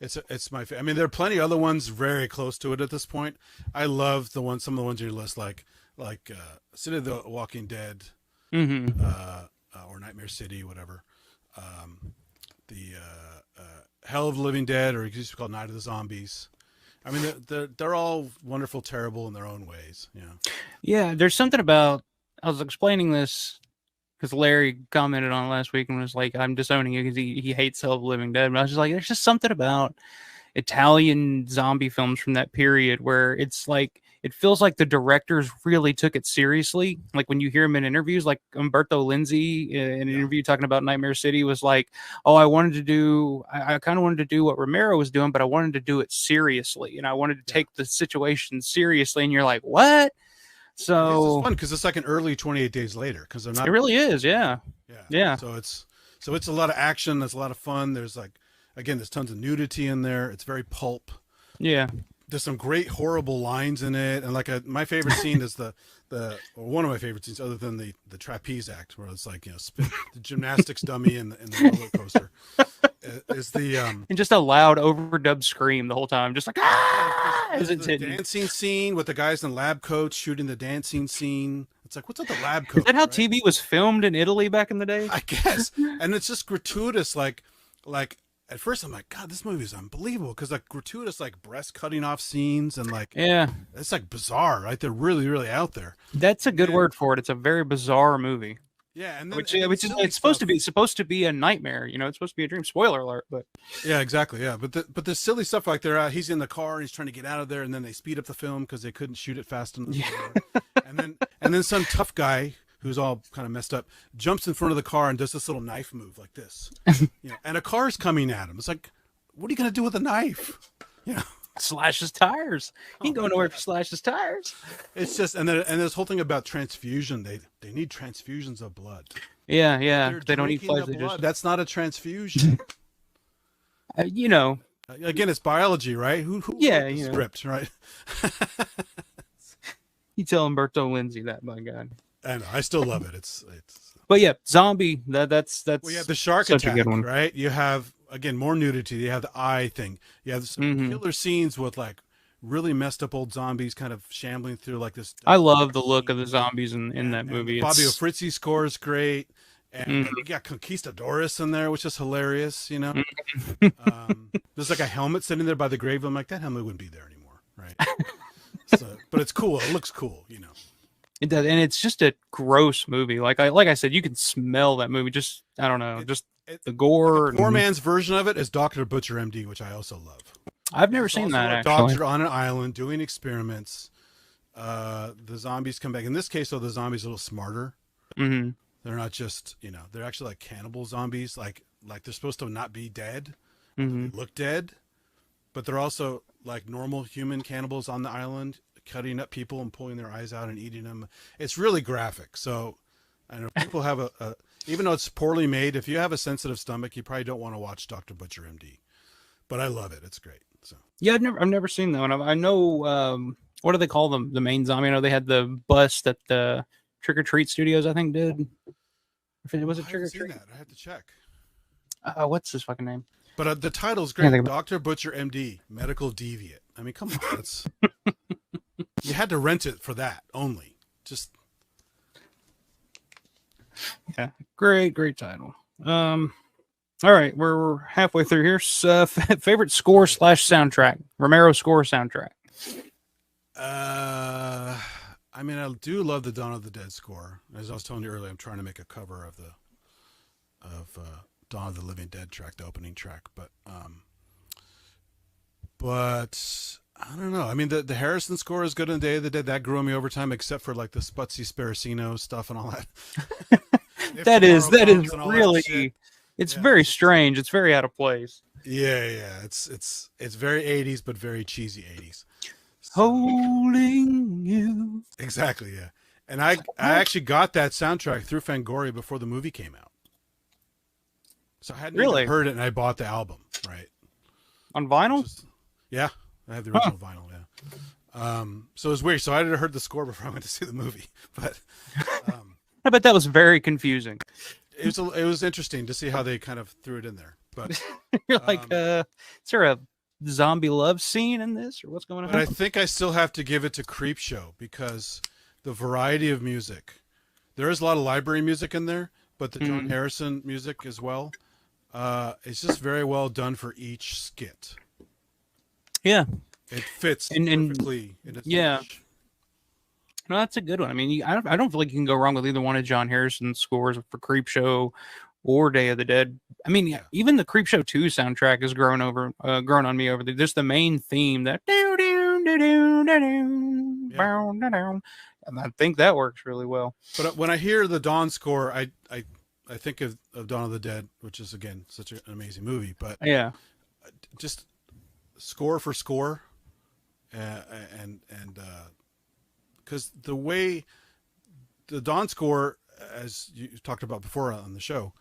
It's my favorite. I mean, there are plenty of other ones very close to it at this point. I love some of the ones on your list, like City of the Walking Dead,
Mm-hmm.
or Nightmare City, whatever. The Hell of the Living Dead, or it used to be called Night of the Zombies. I mean, they're all wonderful, terrible in their own ways.
Yeah, there's something about, I was explaining this because Larry commented on it last week and was like, I'm disowning it because he hates Hell of the Living Dead. But I was just like, there's just something about Italian zombie films from that period where it's like, it feels like the directors really took it seriously. Like when you hear him in interviews, like Umberto Lenzi in an interview talking about Nightmare City was like, oh, I kind of wanted to do what Romero was doing, but I wanted to do it seriously. And I wanted to take the situation seriously. And you're like, what? So
it's fun because it's like an early 28 Days Later because they're not.
It really is, yeah.
So it's a lot of action. There's a lot of fun. There's there's tons of nudity in there. It's very pulp.
Yeah.
There's some great horrible lines in it, and my favorite scene is one of my favorite scenes, other than the trapeze act, where it's like spin the gymnastics dummy in the roller coaster. Is the
and just a loud overdubbed scream the whole time, just like as it's
the
hitting.
dancing scene with the guys in lab coats shooting the dancing scene. It's like, what's up the lab coat?
Is that how
right?
TV was filmed in Italy back in the day?
I guess, and it's just gratuitous, like. At first, I'm like, God, this movie is unbelievable because like gratuitous, like breast cutting off scenes and like, it's like bizarre, right? They're really, really out there.
That's a good word for it. It's a very bizarre movie.
Yeah, and then,
which is it's supposed to be a nightmare. It's supposed to be a dream. Spoiler alert, but
yeah, exactly. Yeah, but the silly stuff like he's in the car and he's trying to get out of there, and then they speed up the film because they couldn't shoot it fast enough. Yeah. and then some tough guy who's all kind of messed up, jumps in front of the car and does this little knife move like this. And a car's coming at him. It's like, what are you going to do with a knife?
Slash his tires. He ain't going nowhere if he slash his tires.
It's just, and this whole thing about transfusion, they need transfusions of blood.
Yeah. They don't need blood.
That's not a transfusion. Again, it's biology, right? Who wrote the script, right?
You tell Umberto Lenzi that, my God.
I know. I still love it. It's.
But yeah, Zombie. That's.
Well, you have the shark
such
attack,
a good one,
right? You have again more nudity. You have the eye thing. You have some killer scenes with like really messed up old zombies, kind of shambling through like this.
I love the look of the zombies in that movie.
Fabio Frizzi score is great, and you got Conquistadores in there, which is hilarious. There's like a helmet sitting there by the grave. I'm like, that helmet wouldn't be there anymore, right? But it's cool. It looks cool,
It does, and it's just a gross movie. Like I said, you can smell that movie. Just I don't know. the gore.
Poor man's version of it is Dr. Butcher MD, which I also love.
I've never seen that,
a
actually.
doctor on an island doing experiments. The zombies come back. In this case, though, the zombies are a little smarter.
Mm-hmm.
They're not just, they're actually like cannibal zombies. Like they're supposed to not be dead.
Mm-hmm.
They look dead, but they're also like normal human cannibals on the island, cutting up people and pulling their eyes out and eating them. It's really graphic. So I know people have even though it's poorly made, if you have a sensitive stomach, you probably don't want to watch Dr. Butcher MD. But I love it. It's great. So
yeah, I've never seen that one. I know what do they call them? The main zombie. I know they had the bust that the Trick or Treat Studios, I think, did. Was it Trick or Treat?
I have to check.
What's his fucking name?
But the title's great. Dr. Butcher MD, Medical Deviant. I mean, come on. That's you had to rent it for that only. Just
yeah, great title. All right, we're halfway through here. Favorite score / soundtrack? Romero score soundtrack.
I mean, I do love the Dawn of the Dead score. As I was telling you earlier, I'm trying to make a cover of Dawn of the Living Dead track, the opening track. But I don't know. I mean, the Harrison score is good in the Day of the Dead. That grew on me over time, except for like the Sputzi Sparacino stuff and all that.
that is really. It's very strange. It's very out of place.
Yeah. It's very 80s, but very cheesy 80s.
So, holding you.
Exactly, yeah. And I actually got that soundtrack through Fangoria before the movie came out. So I hadn't even heard it, and I bought the album, right?
On vinyl?
Yeah, I have the original vinyl, yeah. So it was weird. So I had heard the score before I went to see the movie. But
I bet that was very confusing.
It was interesting to see how they kind of threw it in there. But
you're like, is there a zombie love scene in this, or what's going on?
But I think I still have to give it to Creepshow because the variety of music. There is a lot of library music in there, but the John Harrison music as well. It's just very well done for each skit.
Yeah,
it fits perfectly.
Yeah. No, that's a good one. I mean, I don't feel like you can go wrong with either one of John Harrison's scores for Creepshow or Day of the Dead. I mean, even the Creepshow 2 soundtrack has grown on me over just the main theme that and I think that works really well.
But when I hear the Dawn score, I think of Dawn of the Dead, which is again such an amazing movie. But
yeah,
just score for score, and because the way the Dawn score, as you talked about before on the show,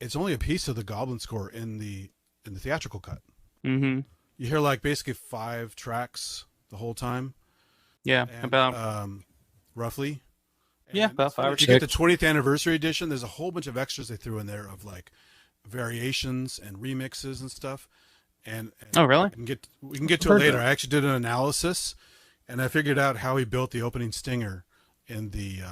it's only a piece of the Goblin score in the theatrical cut.
Mm-hmm.
You hear like basically 5 tracks the whole time.
Yeah,
and,
about
roughly.
Yeah, about 5 or 6.
You get the 20th anniversary edition. There's a whole bunch of extras they threw in there of like variations and remixes and stuff. And
oh, really?
We can get to it later. I actually did an analysis, and I figured out how he built the opening stinger in the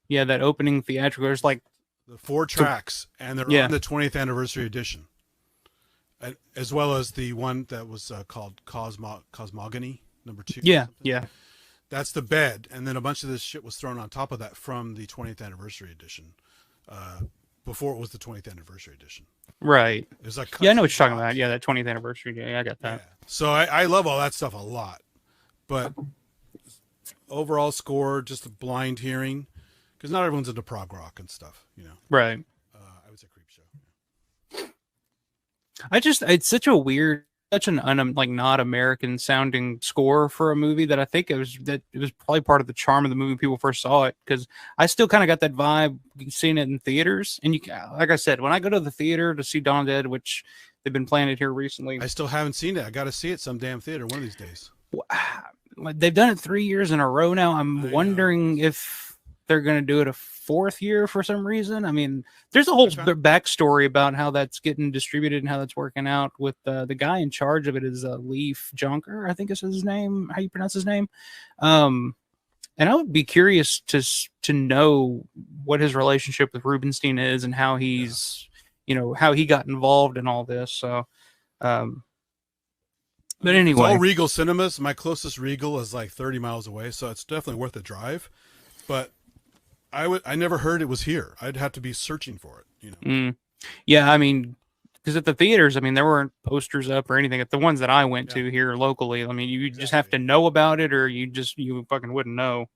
that opening theatrical. There's like the 4 tracks, and they're on the 20th anniversary edition, as well as the one that was called Cosmogony #2.
Yeah.
That's the bed, and then a bunch of this shit was thrown on top of that from the 20th anniversary edition, before it was the 20th anniversary edition.
Right.
It was like
I know what you're talking about. Yeah, that 20th anniversary. Yeah, I got that.
Yeah. So I love all that stuff a lot, but overall score, just a blind hearing, because not everyone's into prog rock and stuff,
Right.
I would say Creepshow.
It's such an like not American sounding score for a movie that I think it was probably part of the charm of the movie when people first saw it, because I still kind of got that vibe seeing it in theaters. And like I said, when I go to the theater to see Dawn of the Dead, which they've been playing it here recently,
I still haven't seen it. I got to see it some damn theater one of these days.
They've done it 3 years in a row now. I'm wondering if they're going to do it a 4th year for some reason. I mean, there's a whole backstory about how that's getting distributed and how that's working out with the guy in charge of it is Leif Jonker, I think is his name. How you pronounce his name? And I would be curious to know what his relationship with Rubenstein is and how he's, how he got involved in all this. So, but anyway,
it's all Regal Cinemas. My closest Regal is like 30 miles away, so it's definitely worth a drive. But I never heard it was here. I'd have to be searching for it, you know.
Yeah, I mean, because at the theaters, I mean, there weren't posters up or anything. At the ones that I went to here locally, I mean, you just have to know about it, or you fucking wouldn't know,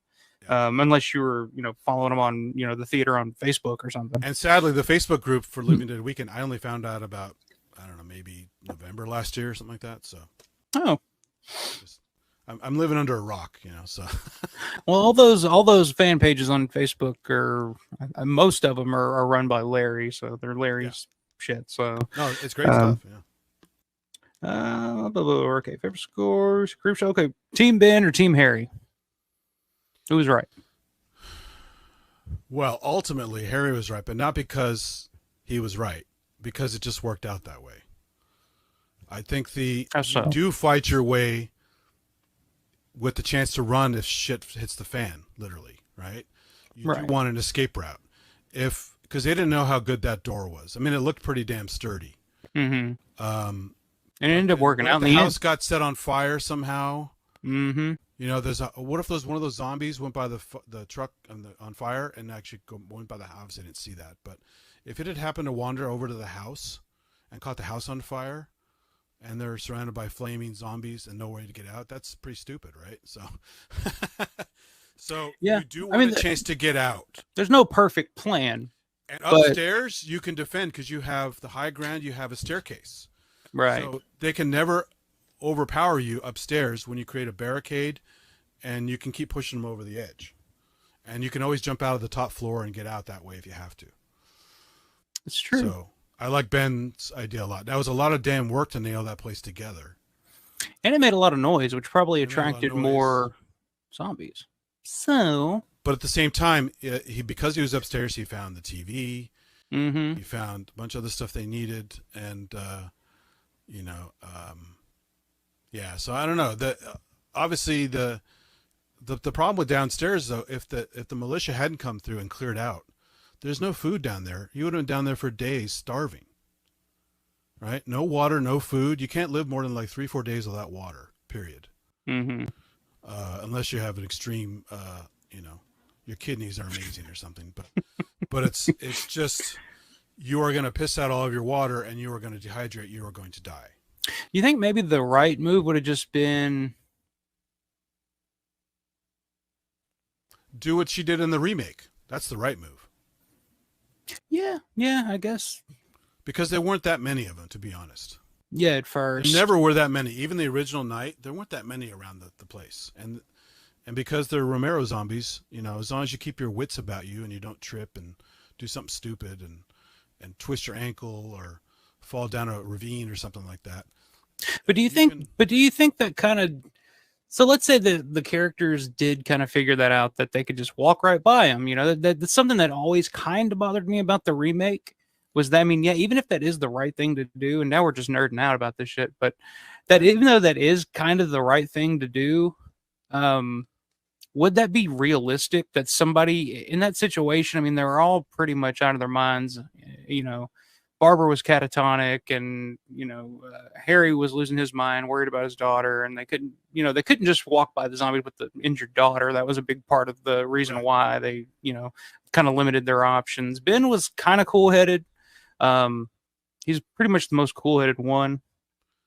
unless you were following them on the theater on Facebook or something.
And sadly, the Facebook group for Limited Weekend, I only found out about, I don't know, maybe November last year or something like that. So, I'm living under a rock, So,
well, all those fan pages on Facebook are most of them are run by Larry, so they're Larry's shit. So
no, it's great stuff.
Okay, favorite scores, group show. Okay, Team Ben or Team Harry? Who was right?
Well, ultimately, Harry was right, but not because he was right, because it just worked out that way. I think you do fight your way with the chance to run if shit hits the fan, literally, right? You do want an escape route. Because they didn't know how good that door was. I mean, it looked pretty damn sturdy.
And it ended up working out in the end.
The house got set on fire somehow. What if one of those zombies went by the truck on fire and actually went by the house? I didn't see that. But if it had happened to wander over to the house and caught the house on fire, and they're surrounded by flaming zombies and no way to get out, that's pretty stupid, right? So, you do want a chance to get out.
There's no perfect plan.
And upstairs, you can defend because you have the high ground, you have a staircase.
Right.
So they can never overpower you upstairs when you create a barricade, and you can keep pushing them over the edge. And you can always jump out of the top floor and get out that way if you have to.
It's true.
So I like Ben's idea a lot. That was a lot of damn work to nail that place together.
And it made a lot of noise, which probably attracted more zombies. So,
but at the same time, because he was upstairs, he found the TV. He found a bunch of other stuff they needed, and So I don't know. Obviously the problem with downstairs, though, if the militia hadn't come through and cleared out, there's no food down there. You would have been down there for days starving. Right? No water, no food. You can't live more than like 3-4 days without water. Period. Unless you have an extreme, your kidneys are amazing or something. But it's just, you are going to piss out all of your water and you are going to dehydrate. You are going to die.
You think maybe the right move would have just been
do what she did in the remake? That's the right move.
Yeah, I guess.
Because there weren't that many of them, to be honest.
Yeah, at first.
There never were that many. Even the original night, there weren't that many around the place. And because they're Romero zombies, as long as you keep your wits about you and you don't trip and do something stupid and twist your ankle or fall down a ravine or something like that.
But do you think that kind of, so let's say the characters did kind of figure that out, that they could just walk right by them, that's something that always kind of bothered me about the remake was that, even if that is the right thing to do, and now we're just nerding out about this shit, but that even though that is kind of the right thing to do, would that be realistic that somebody in that situation, they're all pretty much out of their minds, Barbara was catatonic, and Harry was losing his mind, worried about his daughter, and they couldn't just walk by the zombie with the injured daughter. That was a big part of the reason why they kind of limited their options. Ben was kind of cool-headed. He's pretty much the most cool-headed one.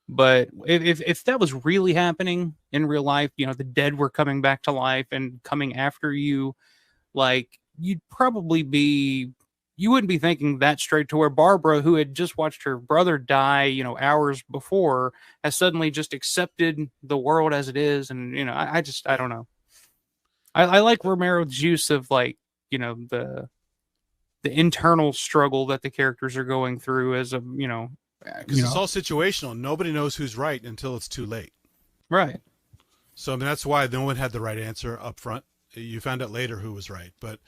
But if that was really happening in real life, the dead were coming back to life and coming after you, like, you wouldn't be thinking that straight, to where Barbara, who had just watched her brother die, hours before, has suddenly just accepted the world as it is. And, I don't know. I like Romero's use of, like, the internal struggle that the characters are going through as a,
because it's all situational. Nobody knows who's right until it's too late.
Right.
So, that's why no one had the right answer up front. You found out later who was right, but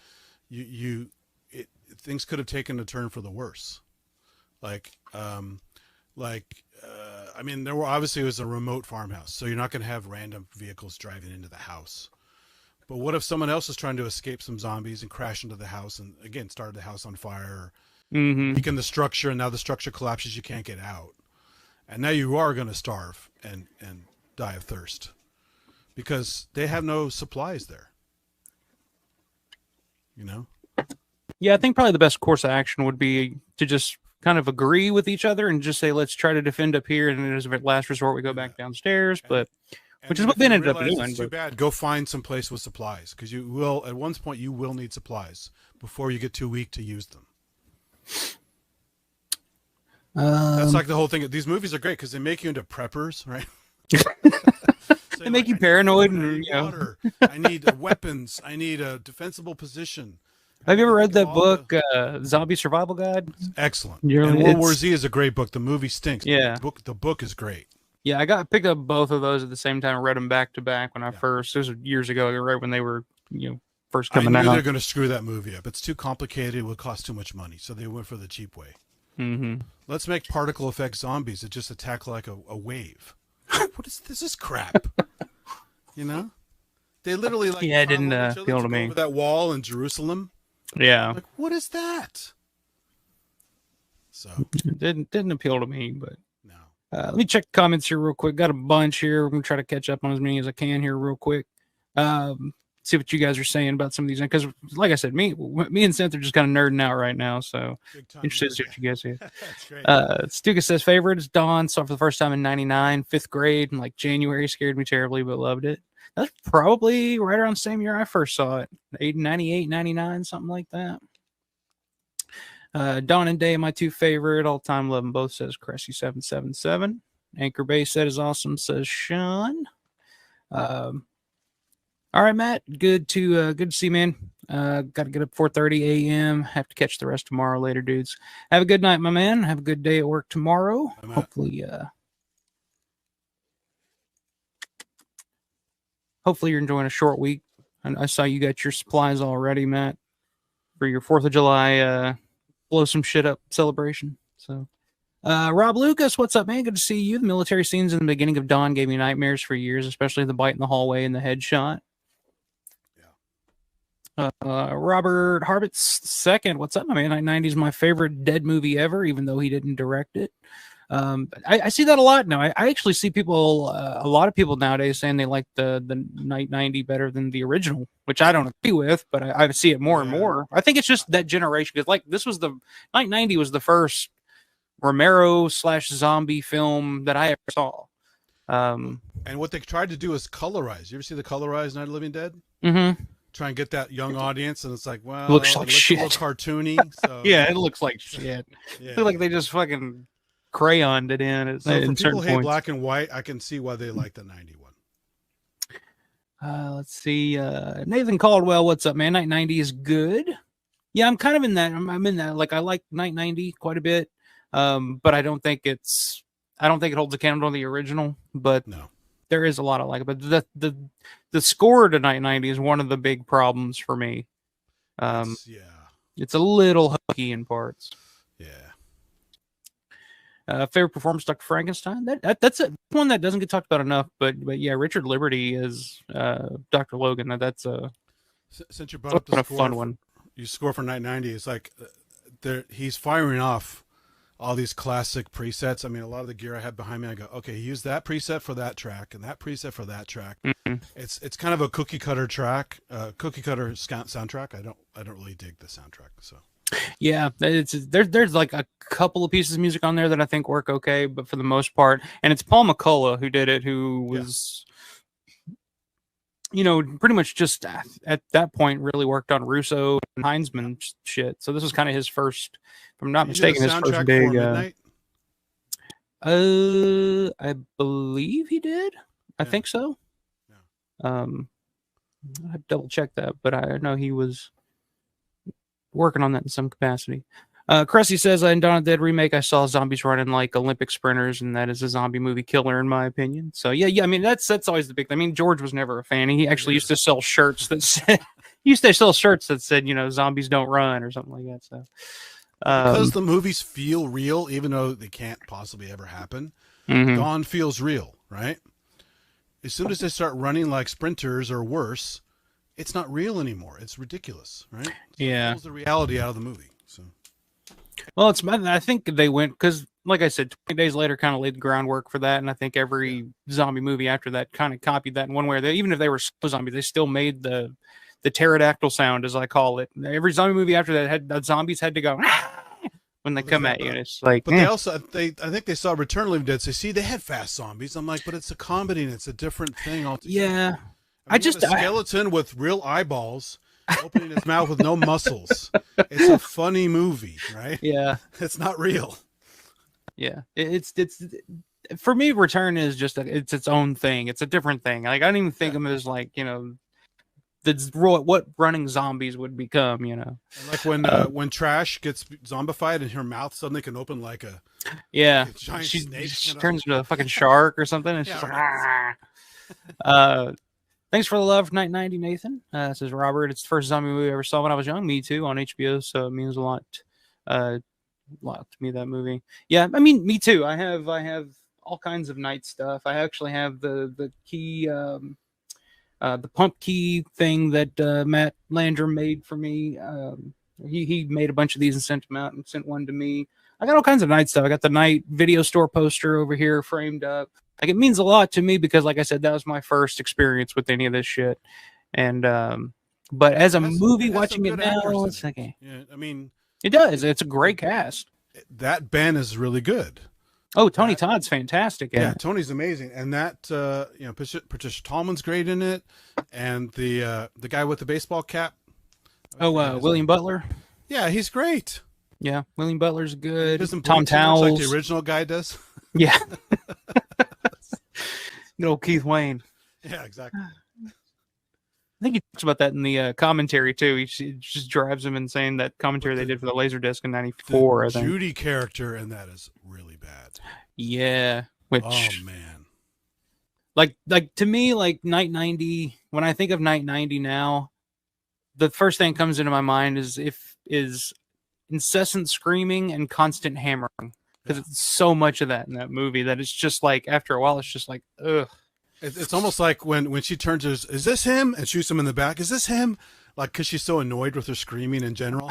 things could have taken a turn for the worse. There was a remote farmhouse, so you're not going to have random vehicles driving into the house. But what if someone else is trying to escape some zombies and crash into the house and, again, started the house on fire, weaken the structure, and now the structure collapses, you can't get out. And now you are going to starve and die of thirst because they have no supplies there. you know?
Yeah, I think probably the best course of action would be to just kind of agree with each other and just say, let's try to defend up here, and then as a last resort, we go back downstairs. But which is what Ben ended up doing.
It's too bad. Go find some place with supplies, because you will at one point you will need supplies before you get too weak to use them. That's like the whole thing. These movies are great because they make you into preppers, right?
They make you paranoid, and you know,
water. I need weapons. I need a defensible position.
Have you ever read that book, Zombie Survival Guide?
Excellent. And World War Z is a great book. The movie stinks. Yeah. The book is great.
Yeah, I picked up both of those at the same time. I read them back to back when I first, this was years ago, right when they were, first coming out.
I knew they're going to screw that movie up. It's too complicated. It would cost too much money. So they went for the cheap way.
Mm-hmm.
Let's make particle effect zombies that just attack like a wave. What is this? Is crap. They literally like.
Yeah, it didn't appeal to me.
Over that wall in Jerusalem.
Yeah.
Like, what is that? So
it didn't appeal to me, but
no.
Let me check the comments here real quick. Got a bunch here. I'm gonna try to catch up on as many as I can here real quick. See what you guys are saying about some of these, because like I said, me and Synth are just kind of nerding out right now, so interested to see what you guys say.
That's great.
Stuka says favorites Dawn, saw for the first time in '99, 5th grade, and like January, scared me terribly but loved it. That's probably right around the same year I first saw it, 98, 99, something like that. Dawn and Day, my two favorite, all-time love them both, says Cressy 777. Anchor Base set is awesome, says Sean. All right, Matt. Good to see you, man. Got to get up 4:30 a.m. Have to catch the rest tomorrow later, dudes. Have a good night, my man. Have a good day at work tomorrow. Hopefully you're enjoying a short week. I saw you got your supplies already, Matt, for your 4th of July blow some shit up celebration. So, Rob Lucas, what's up, man? Good to see you. The military scenes in the beginning of Dawn gave me nightmares for years, especially the bite in the hallway and the headshot. Robert Harbitz II, what's up, my man? 90s my favorite dead movie ever, even though he didn't direct it. I see that a lot now. I actually see people, a lot of people nowadays saying they like the Night 90 better than the original, which I don't agree with, but I see it more and more. I think it's just that generation, because like this was the Night 90 was the first Romero/Zombie film that I ever saw.
And what they tried to do is colorize. You ever see the colorized Night of the Living Dead?
Mm-hmm.
Try and get that young audience, and it's like, well,
it looks like shit.
A little cartoony. So.
Yeah, it looks like shit. Yeah. I feel like they just fucking crayoned it in.
So for people who hate black and white, I can see why they like the 91.
Let's see. Nathan Caldwell, what's up, man? Night 90 is good. Yeah, I'm kind of in that. I'm in that. Like, I like Night 90 quite a bit. But I don't think it holds a candle to the original. But
no,
there is a lot I like. But the score to Night 90 is one of the big problems for me. It's a little hokey in parts.
Yeah.
Favorite performance, Dr. Frankenstein. That's one that doesn't get talked about enough. But yeah, Richard Liberty is Dr. Logan. That's
since you brought up the
fun one.
You score for Night 90. It's like he's firing off all these classic presets. I mean, a lot of the gear I had behind me, I go, okay, he used that preset for that track and that preset for that track.
Mm-hmm.
It's kind of a cookie cutter track, cookie cutter soundtrack. I don't really dig the soundtrack. So
yeah, there's like a couple of pieces of music on there that I think work okay, but for the most part, and it's Paul McCullough who did it, who was, pretty much just at that point really worked on Russo and Heinzman shit. So this was kind of his first, if I'm not mistaken, his first big. I believe he did. I think so. Yeah. I have to double check that, but I know he was working on that in some capacity. Cressy says, in Dawn of the Dead remake, I saw zombies running like Olympic sprinters, and that is a zombie movie killer, in my opinion. So yeah. I mean, that's always the big thing. I mean, George was never a fan. He actually used to sell shirts that said, zombies don't run or something like that. So
because the movies feel real, even though they can't possibly ever happen. Mm-hmm. Dawn feels real, right? As soon as they start running like sprinters or worse, it's not real anymore. It's ridiculous, right? So
yeah,
it pulls the reality out of the movie. So,
well, I think they went, because, like I said, 20 Days Later kind of laid the groundwork for that, and I think every zombie movie after that kind of copied that in one way or the other. Even if they were slow zombies, they still made the the pterodactyl sound, as I call it. Every zombie movie after that had the zombies had to go when they come at you. And it's like,
but they also, I think they saw Return of the Living Dead. Say, see, they had fast zombies. I'm like, but it's a comedy and it's a different thing altogether.
Yeah,
I mean, a skeleton with real eyeballs opening his mouth with no muscles. It's a funny movie, right?
Yeah,
it's not real.
Yeah, it's for me. Return is just it's its own thing. It's a different thing. Like I don't even think of it as like what running zombies would become. And
like when Trash gets zombified and her mouth suddenly can open like a giant snake.
She turns into a fucking shark or something. And she's like, thanks for the love, Night 90, Nathan. Says Robert. It's the first zombie movie I ever saw when I was young. Me too, on HBO. So it means a lot. A lot to me, that movie. Yeah, I mean, me too. I have all kinds of night stuff. I actually have the key, the pump key thing that Matt Landrum made for me. He made a bunch of these and sent them out and sent one to me. I got all kinds of night stuff. I got the night video store poster over here framed up. Like, it means a lot to me because, like I said, that was my first experience with any of this shit. And but as a movie, watching it now, it's like,
yeah, I mean,
it does. It's a great cast.
That Ben is really good.
Oh, Tony Todd's fantastic.
Yeah, Tony's amazing, and that Patricia Tallman's great in it, and the guy with the baseball cap.
William Butler.
Yeah, he's great.
Yeah, William Butler's good.
Tom Towles, like the original guy does.
Yeah. Good old Keith Wayne.
Yeah, exactly.
I think he talks about that in the commentary too. He just drives him insane. That commentary they did for the Laserdisc in '94. I think
Judy character in that is really bad.
Yeah, which
man,
like to me, like Night 90. When I think of Night 90 now, the first thing that comes into my mind is incessant screaming and constant hammering, because it's so much of that in that movie that it's just like after a while it's just like ugh.
It's almost like when she turns to, is this him? And shoots him in the back. Is this him? Like, because she's so annoyed with her screaming in general.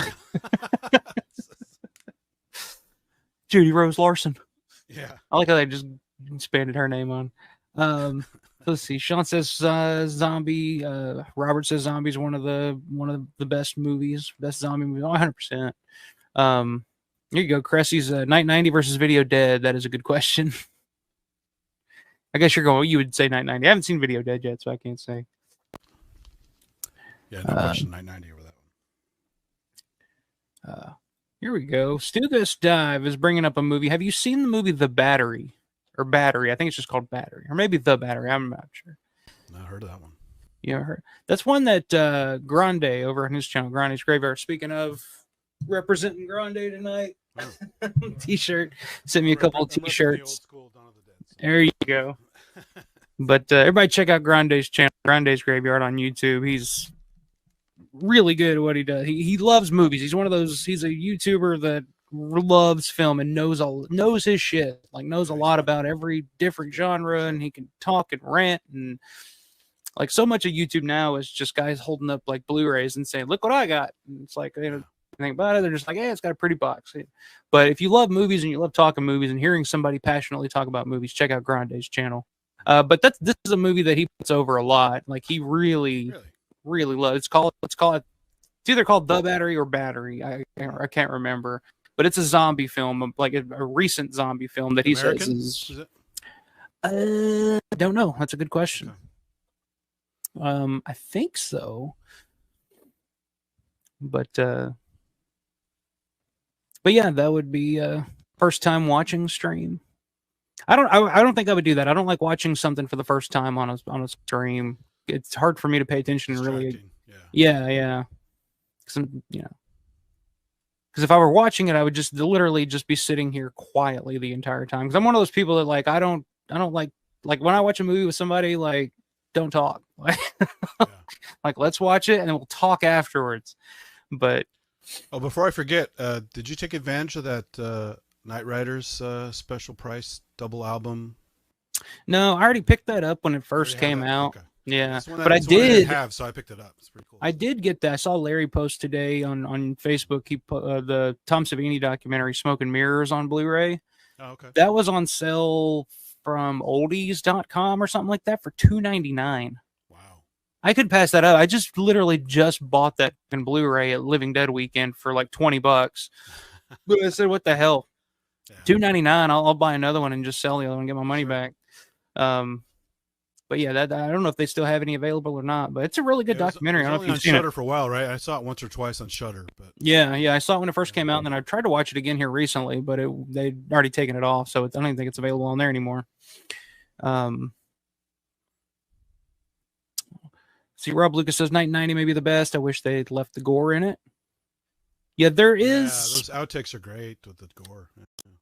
Judy Rose Larson.
Yeah.
I like how they just expanded her name on. Let's see. Sean says Zombie. Robert says Zombie is one of the best movies, best zombie movie. 100%. Here you go. Cressy's Night 90 versus Video Dead. That is a good question. I guess you would say Night 90. I haven't seen Video Dead yet, so I can't say.
Yeah, no question. Night 90 over that
one. Here we go. Stu This Dive is bringing up a movie. Have you seen the movie The Battery? Or Battery? I think it's just called Battery. Or maybe The Battery. I'm not sure.
I heard of that one.
You ever heard? That's one that Grande over on his channel, Grande's Graveyard. Speaking of representing Grande tonight, T-shirt. Sent me a couple of T-shirts. There you go. But everybody check out Grande's channel, Grande's Graveyard on YouTube. He's really good at what he does. He loves movies. He's one of those. He's a YouTuber that loves film and knows his shit. Like, knows a lot about every different genre, and he can talk and rant. And like, so much of YouTube now is just guys holding up like Blu-rays and saying, "Look what I got." And it's like, you know, think about it, they're just like, "Hey, it's got a pretty box." But if you love movies and you love talking movies and hearing somebody passionately talk about movies, check out Grande's channel. But this is a movie that he puts over a lot. Like, he really loves. It's either called The Battery or Battery. I can't remember, but it's a zombie film, like a recent zombie film that he says is it? Don't know. That's a good question. Okay. I think so, but yeah, that would be first time watching stream. I don't think I would do that. I don't like watching something for the first time on a stream. It's hard for me to pay attention and really. Yeah. Because if I were watching it, I would just literally just be sitting here quietly the entire time. Because I'm one of those people that like I don't like when I watch a movie with somebody, like, don't talk. Like, let's watch it and then we'll talk afterwards. But
before I forget, did you take advantage of that Night Riders special price double album?
No, I already picked that up when it first came out. Okay. Yeah,
but I did have, so I picked it up. It's pretty cool.
I did get that. I saw Larry post today on Facebook. He put the Tom Savini documentary "Smoke and Mirrors" on Blu-ray.
Oh, okay.
That was on sale from oldies.com or something like that for $2.99.
Wow.
I could pass that up. I just literally just bought that in Blu-ray at Living Dead weekend for like $20. But I said, what the hell?
Yeah.
$2.99. I'll buy another one and just sell the other one and get my money back. But yeah, that I don't know if they still have any available or not. But it's a really good documentary. I don't know if you've seen
Shudder
it
for a while, right? I saw it once or twice on Shudder, but
yeah, I saw it when it first came out, and then I tried to watch it again here recently, but they'd already taken it off, so I don't even think it's available on there anymore. See, Rob Lucas says 1990 may be the best. I wish they'd left the gore in it. Yeah, there is.
Yeah, those outtakes are great with the gore.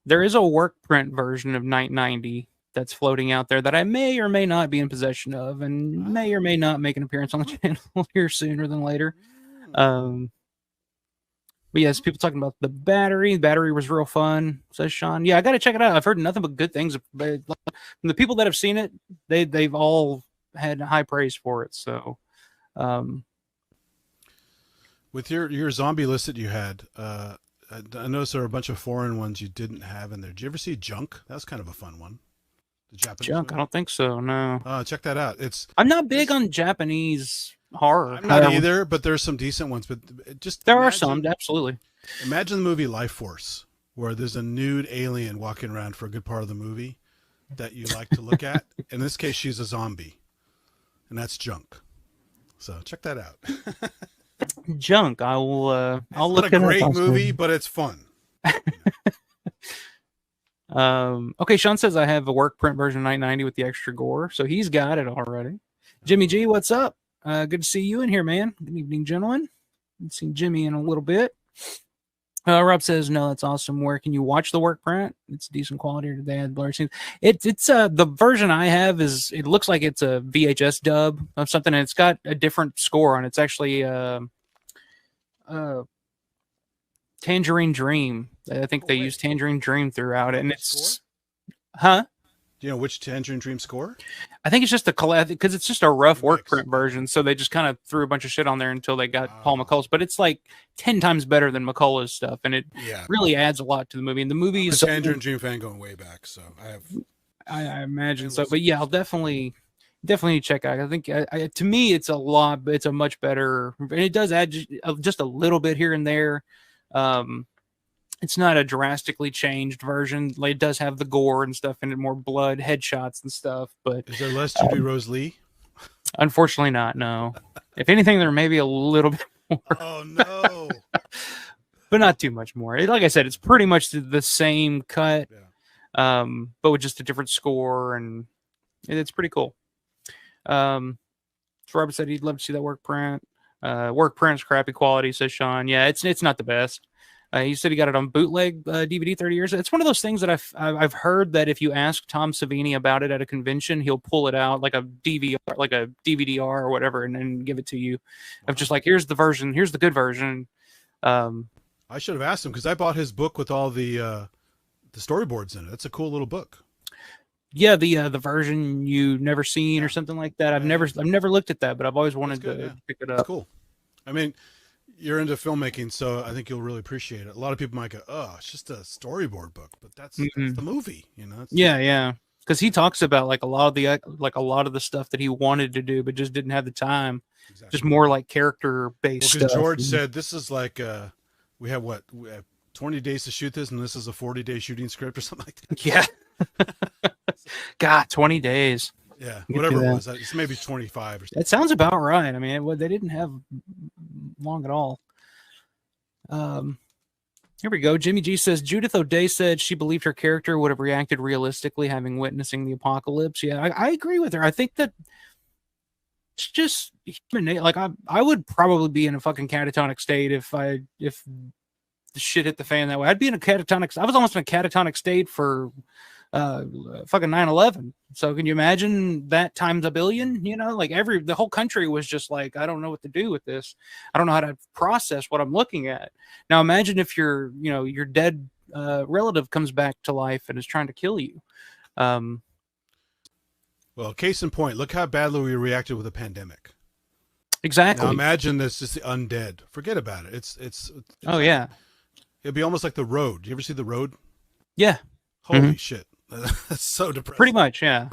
There is a work print version of 1990 that's floating out there that I may or may not be in possession of, and may or may not make an appearance on the channel here sooner than later. But yes, people talking about the battery. The battery was real fun, says Sean. Yeah, I got to check it out. I've heard nothing but good things. But from the people that have seen it, they've all had high praise for it. So,
with your zombie list that you had, I noticed there were a bunch of foreign ones you didn't have in there. Did you ever see Junk? That was kind of a fun one. The Japanese
Junk?
one?
I don't think so. No.
Check that out.
I'm not big on Japanese horror.
I'm not either, but there's some decent ones. But just
there are some, absolutely.
Imagine the movie Life Force, where there's a nude alien walking around for a good part of the movie that you like to look at. In this case, she's a zombie, and that's Junk. So check that out.
Junk. I'll look at it.
It's not a great movie, but it's fun.
Okay, Sean says I have a work print version of 1990 with the extra gore, so he's got it already. Jimmy G, what's up? Good to see you in here, man. Good evening, gentlemen. Haven't seen Jimmy in a little bit. Rob says, no, that's awesome. Where can you watch the work print? It's decent quality. Or they had blurry scenes. It's the version I have is, it looks like it's a VHS dub of something, and it's got a different score on it. It's actually Tangerine Dream. I think they use Tangerine Dream throughout it, and it's
Do you know which Tangerine Dream score?
I think it's just a collab, because it's just a rough work print version, so they just kind of threw a bunch of shit on there until they got Paul McCullough's, but it's like 10 times better than McCullough's stuff, and it really adds a lot to the movie. And the movie is
a Tangerine Dream fan going way back, so
I imagine so. But yeah, I'll definitely check out. I think to me it's a much better, and it does add just a little bit here and there. It's not a drastically changed version. Like, it does have the gore and stuff in it, more blood, headshots and stuff. But
is there less Judy Rose Lee?
Unfortunately not, no. If anything, there may be a little bit more.
Oh, no.
But not too much more. Like I said, it's pretty much the same cut, but with just a different score, and it's pretty cool. So Robert said he'd love to see that work print. Work print's crappy quality, says Sean. Yeah, it's not the best. He said he got it on bootleg DVD 30 years. It's one of those things that I've heard that if you ask Tom Savini about it at a convention, he'll pull it out like a DVR, like a DVD-R or whatever, and then give it to you. Of just like, here's the version, here's the good version.
I should have asked him, because I bought his book with all the storyboards in it. It's a cool little book.
Yeah, the version you never seen or something like that. I've never looked at that, but I've always wanted to pick it up.
That's cool. I mean, you're into filmmaking, so I think you'll really appreciate it. A lot of people might go, "Oh, it's just a storyboard book," but that's the movie, you know.
Yeah, because he talks about like a lot of the stuff that he wanted to do, but just didn't have the time. Exactly. Just more like character based stuff.
Because George said this is like we have 20 days to shoot this, and this is a 40-day shooting script or something like that.
Yeah. God, 20 days.
Yeah, whatever it was. It's maybe 25 or something.
It sounds about right. I mean, they didn't have long at all. Here we go. Jimmy G says, Judith O'Day said she believed her character would have reacted realistically having witnessing the apocalypse. Yeah, I agree with her. I think that it's just human. Like, I would probably be in a fucking catatonic state if the shit hit the fan that way. I'd be in a catatonic. I was almost in a catatonic state for fucking 9/11. So can you imagine that times a billion? You know, like the whole country was just like, I don't know what to do with this. I don't know how to process what I'm looking at. Now imagine if your dead relative comes back to life and is trying to kill you.
Well, case in point, look how badly we reacted with a pandemic.
Exactly.
Now imagine this is the undead. Forget about it. It's
oh yeah.
It'd be almost like The Road. You ever see The Road?
Yeah.
Holy shit. That's so depressing.
Pretty much, yeah.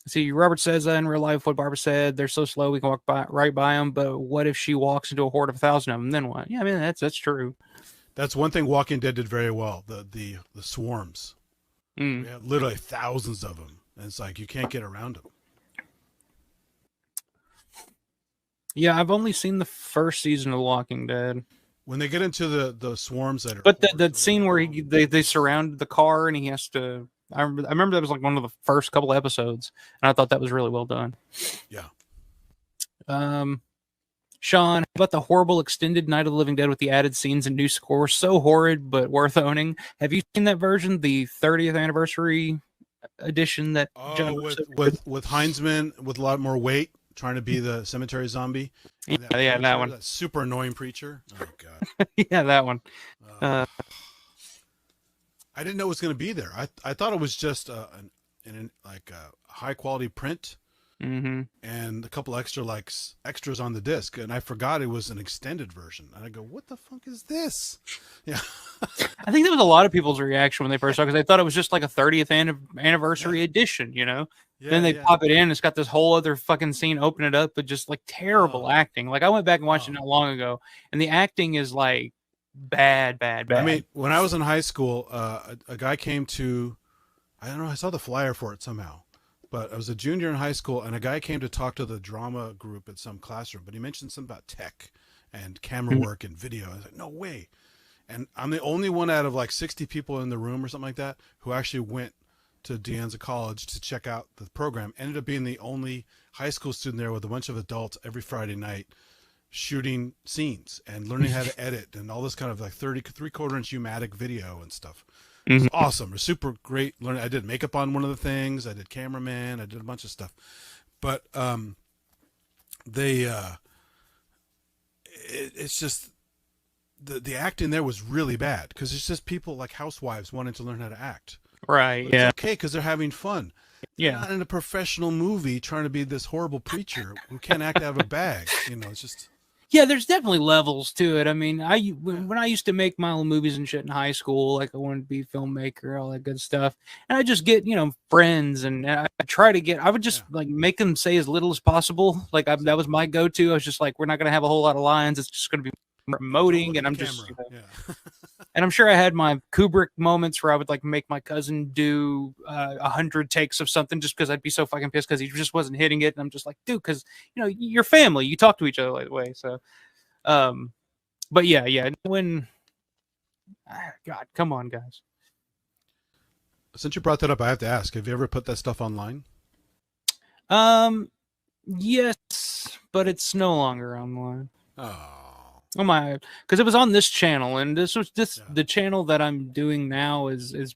See, Robert says in real life what Barbara said. They're so slow we can walk right by them. But what if she walks into a horde of 1,000 of them? Then what? Yeah, I mean that's true.
That's one thing Walking Dead did very well. The swarms.
Mm.
We had literally thousands of them, and it's like you can't get around them.
Yeah, I've only sseen the first season of Walking Dead.
When they get into the swarms that are,
but the scene where they surround the car and he has to. I remember that was like one of the first couple episodes, and I thought that was really well done.
Yeah.
Sean, how about the horrible extended Night of the Living Dead with the added scenes and new score? So horrid, but worth owning. Have you seen that version, the 30th anniversary edition? That
with Heinzman with a lot more weight, trying to be the cemetery zombie.
Yeah, that one.
That super annoying preacher. Oh god.
Yeah, that one.
I didn't know it was going to be there. I thought it was just a high quality print, and a couple extras on the disc, and I forgot it was an extended version. And I go, "What the fuck is this?" Yeah,
I think that was a lot of people's reaction when they first saw it, because they thought it was just like a 30th anniversary edition, you know. Yeah, then they pop it in, it's got this whole other fucking scene, open it up, but just like terrible acting. Like I went back and watched it not long ago, and the acting is like bad.
I mean, when I was in high school, a guy came to, I don't know, I saw the flyer for it somehow, but I was a junior in high school, and a guy came to talk to the drama group at some classroom, but he mentioned something about tech and camera work and video. I was like, no way. And I'm the only one out of like 60 people in the room or something like that who actually went to De Anza College to check out the program. Ended up being the only high school student there with a bunch of adults every Friday night shooting scenes and learning how to edit and all this kind of like 3/4 inch U-matic video and stuff. It was awesome. It was super great learning. I did makeup on one of the things. I did cameraman. I did a bunch of stuff. But it's just the acting there was really bad because it's just people like housewives wanting to learn how to act.
Right.
But it's okay because they're having fun.
Yeah.
They're not in a professional movie trying to be this horrible preacher who can't act out of a bag. You know, it's just.
Yeah, there's definitely levels to it. I mean, when I used to make my own movies and shit in high school, like I wanted to be a filmmaker, all that good stuff, and I just get, friends, and I would just like make them say as little as possible. Like that was my go-to. I was just like, we're not going to have a whole lot of lines. It's just going to be promoting, and I'm just, and I'm sure I had my Kubrick moments where I would like make my cousin do 100 takes of something just because I'd be so fucking pissed because he just wasn't hitting it, and I'm just like, dude, because your family, you talk to each other that way. So, but yeah, when God, come on, guys.
Since you brought that up, I have to ask: have you ever put that stuff online?
Yes, but it's no longer online.
Oh
my, because it was on this channel, and the channel that I'm doing now was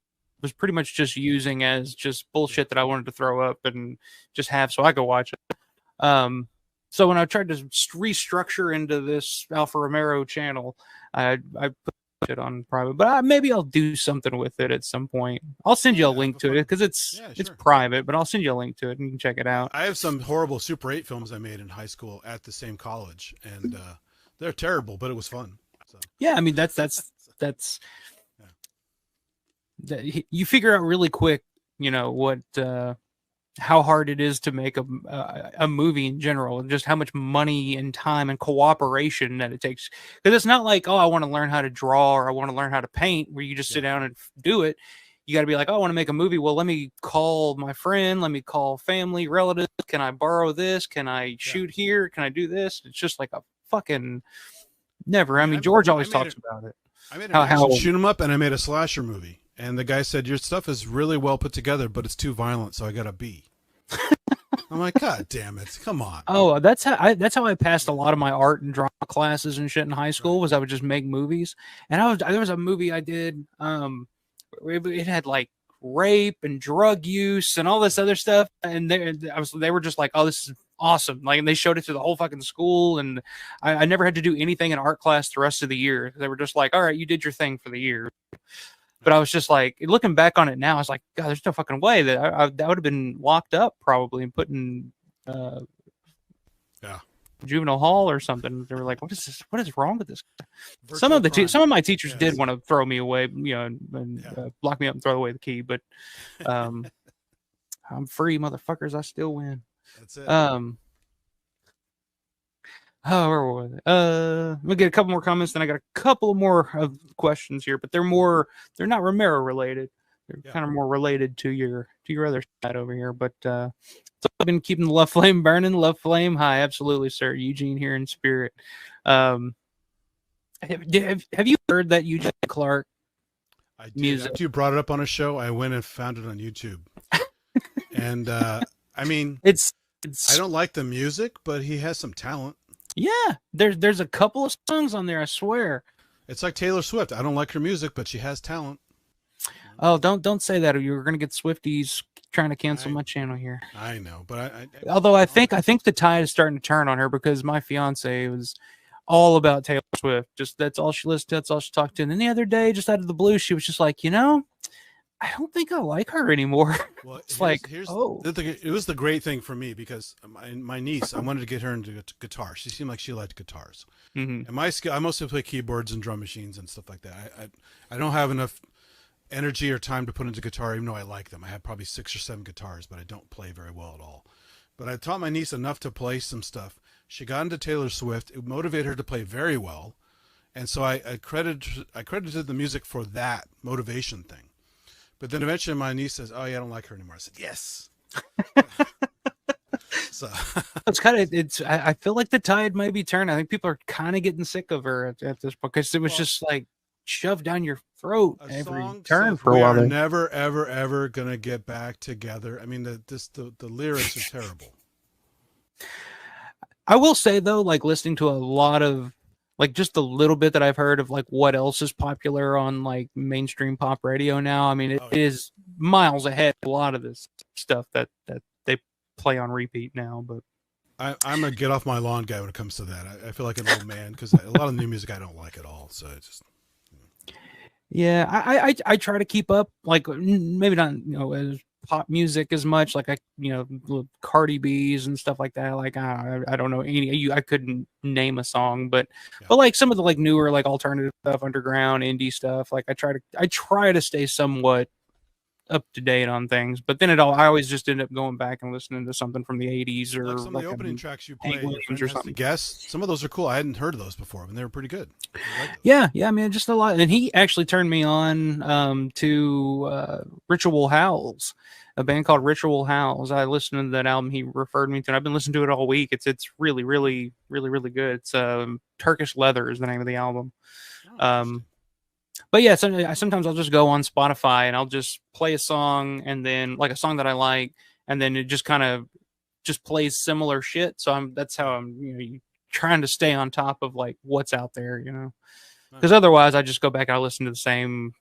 pretty much just using as just bullshit that I wanted to throw up and just have so I could watch it. So when I tried to restructure into this Alpha Romero channel, I put it on private, but maybe I'll do something with it at some point. I'll send you a link to it because it's private, but I'll send you a link to it and you can check it out.
I have some horrible Super 8 films I made in high school at the same college, and they're terrible, but it was fun. So.
Yeah, I mean that's you figure out really quick, what how hard it is to make a movie in general, and just how much money and time and cooperation that it takes. Because it's not like, I want to learn how to draw or I want to learn how to paint, where you just sit down and do it. You got to be like, I want to make a movie. Well, let me call my friend. Let me call family, relatives. Can I borrow this? Can I shoot here? Can I do this? It's just like a fucking never. I mean, George always talks about it.
I made an shoot 'em up, and I made a slasher movie. And the guy said, your stuff is really well put together, but it's too violent, so I got a B. I'm like, God damn it. Come on.
Oh, that's how I passed a lot of my art and drama classes and shit in high school, was I would just make movies. And there was a movie I did, it had like rape and drug use and all this other stuff. And they were just like, oh, this is awesome. Like, and they showed it to the whole fucking school. And I never had to do anything in art class the rest of the year. They were just like, all right, you did your thing for the year. But I was just like, looking back on it now, I was like, God, there's no fucking way that that would have been locked up probably and put in juvenile hall or something. They were like, what is this? What is wrong with this? Some of my teachers did want to throw me away, and lock me up and throw away the key. But I'm free, motherfuckers. I still win.
That's it.
Oh, where was it? I'm gonna get a couple more comments, then I got a couple more of questions here, but they're not Romero related. They're kind of more related to your other side over here. But so I've been keeping the love flame burning. Love flame high, absolutely, sir. Eugene here in spirit. Have you heard that Eugene Clark?
I did.
Music.
After you brought it up on a show, I went and found it on YouTube. And I mean,
it's
I don't like the music, but he has some talent.
Yeah, there's a couple of songs on there, I swear.
It's like Taylor Swift. I don't like her music, but she has talent.
Oh, don't say that, or you're gonna get Swifties trying to cancel my channel here.
I know, but
although I think the tide is starting to turn on her, because my fiance was all about Taylor Swift. Just that's all she listened to, that's all she talked to. And then the other day, just out of the blue, she was just like, I don't think I like her anymore.
Well,
it's
it was the great thing for me, because my niece, I wanted to get her into guitar. She seemed like she liked guitars.
Mm-hmm.
And I mostly play keyboards and drum machines and stuff like that. I don't have enough energy or time to put into guitar, even though I like them. I have probably 6 or 7 guitars, but I don't play very well at all. But I taught my niece enough to play some stuff. She got into Taylor Swift. It motivated her to play very well. And so I credited the music for that motivation thing. But then eventually my niece says, "Oh yeah, I don't like her anymore." I said, "Yes." So
I feel like the tide might be turning. I think people are kind of getting sick of her at this point, because it was just like shoved down your throat every turn for a while.
We are never, ever, ever gonna get back together. I mean, the lyrics are terrible.
I will say though, like listening to a lot of, like just a little bit that I've heard of like what else is popular on like mainstream pop radio now. I mean, it is miles ahead of a lot of this stuff that they play on repeat now. But
I'm a get off my lawn guy when it comes to that. I feel like an old man, because a lot of new music I don't like at all. So it's just.
Yeah, I try to keep up, like maybe not as pop music as much, like Cardi B's and stuff like that. Like I don't know any, I couldn't name a song, but like some of the like newer like alternative stuff, underground indie stuff. Like I try to stay somewhat up to date on things, but then I always just end up going back and listening to something from the 80s, or
like some of the opening tracks you play
or something.
Guess some of those are cool. I hadn't heard of those before, and they were pretty good.
Yeah, I mean, just a lot. And he actually turned me on to Ritual Howls, a band called Ritual Howls. I listened to that album he referred me to, and I've been listening to it all week. It's really, really, really, really good. It's Turkish Leather is the name of the album. But yeah, sometimes I'll just go on Spotify and I'll just play a song, and then like a song that I like, and then it just kind of just plays similar shit. So that's how I'm trying to stay on top of like what's out there, because otherwise I just go back and I listen to the same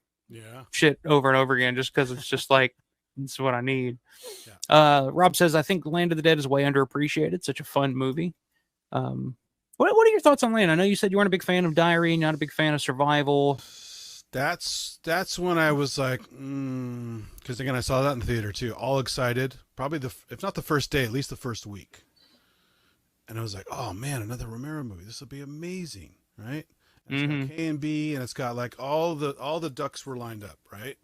shit over and over again, just because it's just like it's what I need. Rob says, I think Land of the Dead is way underappreciated. Such a fun movie. What are your thoughts on Land? I know you said you weren't a big fan of Diary, not a big fan of Survival.
That's when I was like, because again I saw that in the theater too, all excited. Probably if not the first day, at least the first week. And I was like, oh man, another Romero movie. This will be amazing, right? And it's got K&B, and it's got like all the ducks were lined up, right?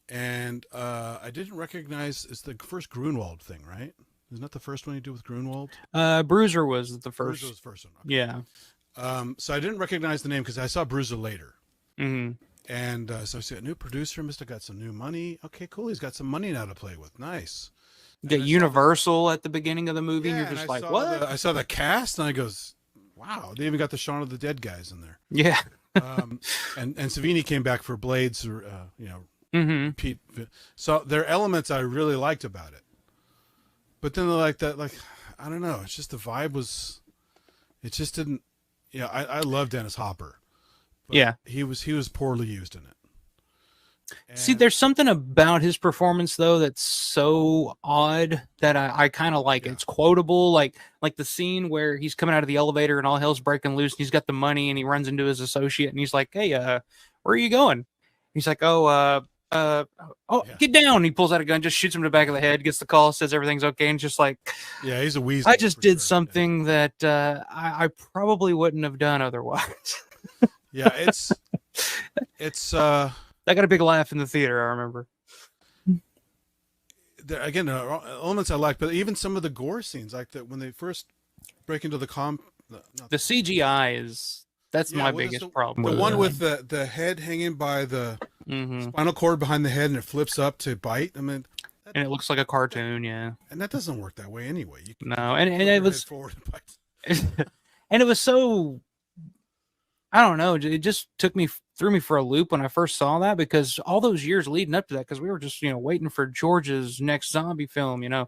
And I didn't recognize, it's the first Grunwald thing, right? Isn't that the first one you do with Grunwald?
Bruiser was the first.
Bruiser was the first one. Okay.
Yeah.
So I didn't recognize the name because I saw Bruiser later.
Mm-hmm.
And so I see a new producer, must have got some new money. Okay, cool. He's got some money now to play with. Nice.
You get Universal at the beginning of the movie, and you're just like, what?
I saw the cast, and I goes, wow, they even got the Shaun of the Dead guys in there.
Yeah.
And Savini came back for Blades, or Pete. So there are elements I really liked about it. But then like that, like, I don't know. It's just the vibe was, it just didn't, I love Dennis Hopper. But he was poorly used in it. And
see, there's something about his performance though that's so odd that I kind of like it. It's quotable, like the scene where he's coming out of the elevator and all hell's breaking loose, and he's got the money and he runs into his associate and he's like, "Hey, where are you going?" He's like, get down. And he pulls out a gun, just shoots him in the back of the head, gets the call, says everything's okay, and just like,
he's a weasel.
I just did something that I probably wouldn't have done otherwise.
It's I
got a big laugh in the theater, I remember.
again, there are elements I like, but even some of the gore scenes, like that when they first break into the
The CGI that's my biggest problem.
The one with the head hanging by the spinal cord behind the head, and it flips up to bite. I mean,
and it looks like a cartoon, yeah.
And that doesn't work that way anyway.
No, and it was forward and it was so, I don't know, it just threw me for a loop when I first saw that, because all those years leading up to that, because we were just, waiting for George's next zombie film,
Yeah.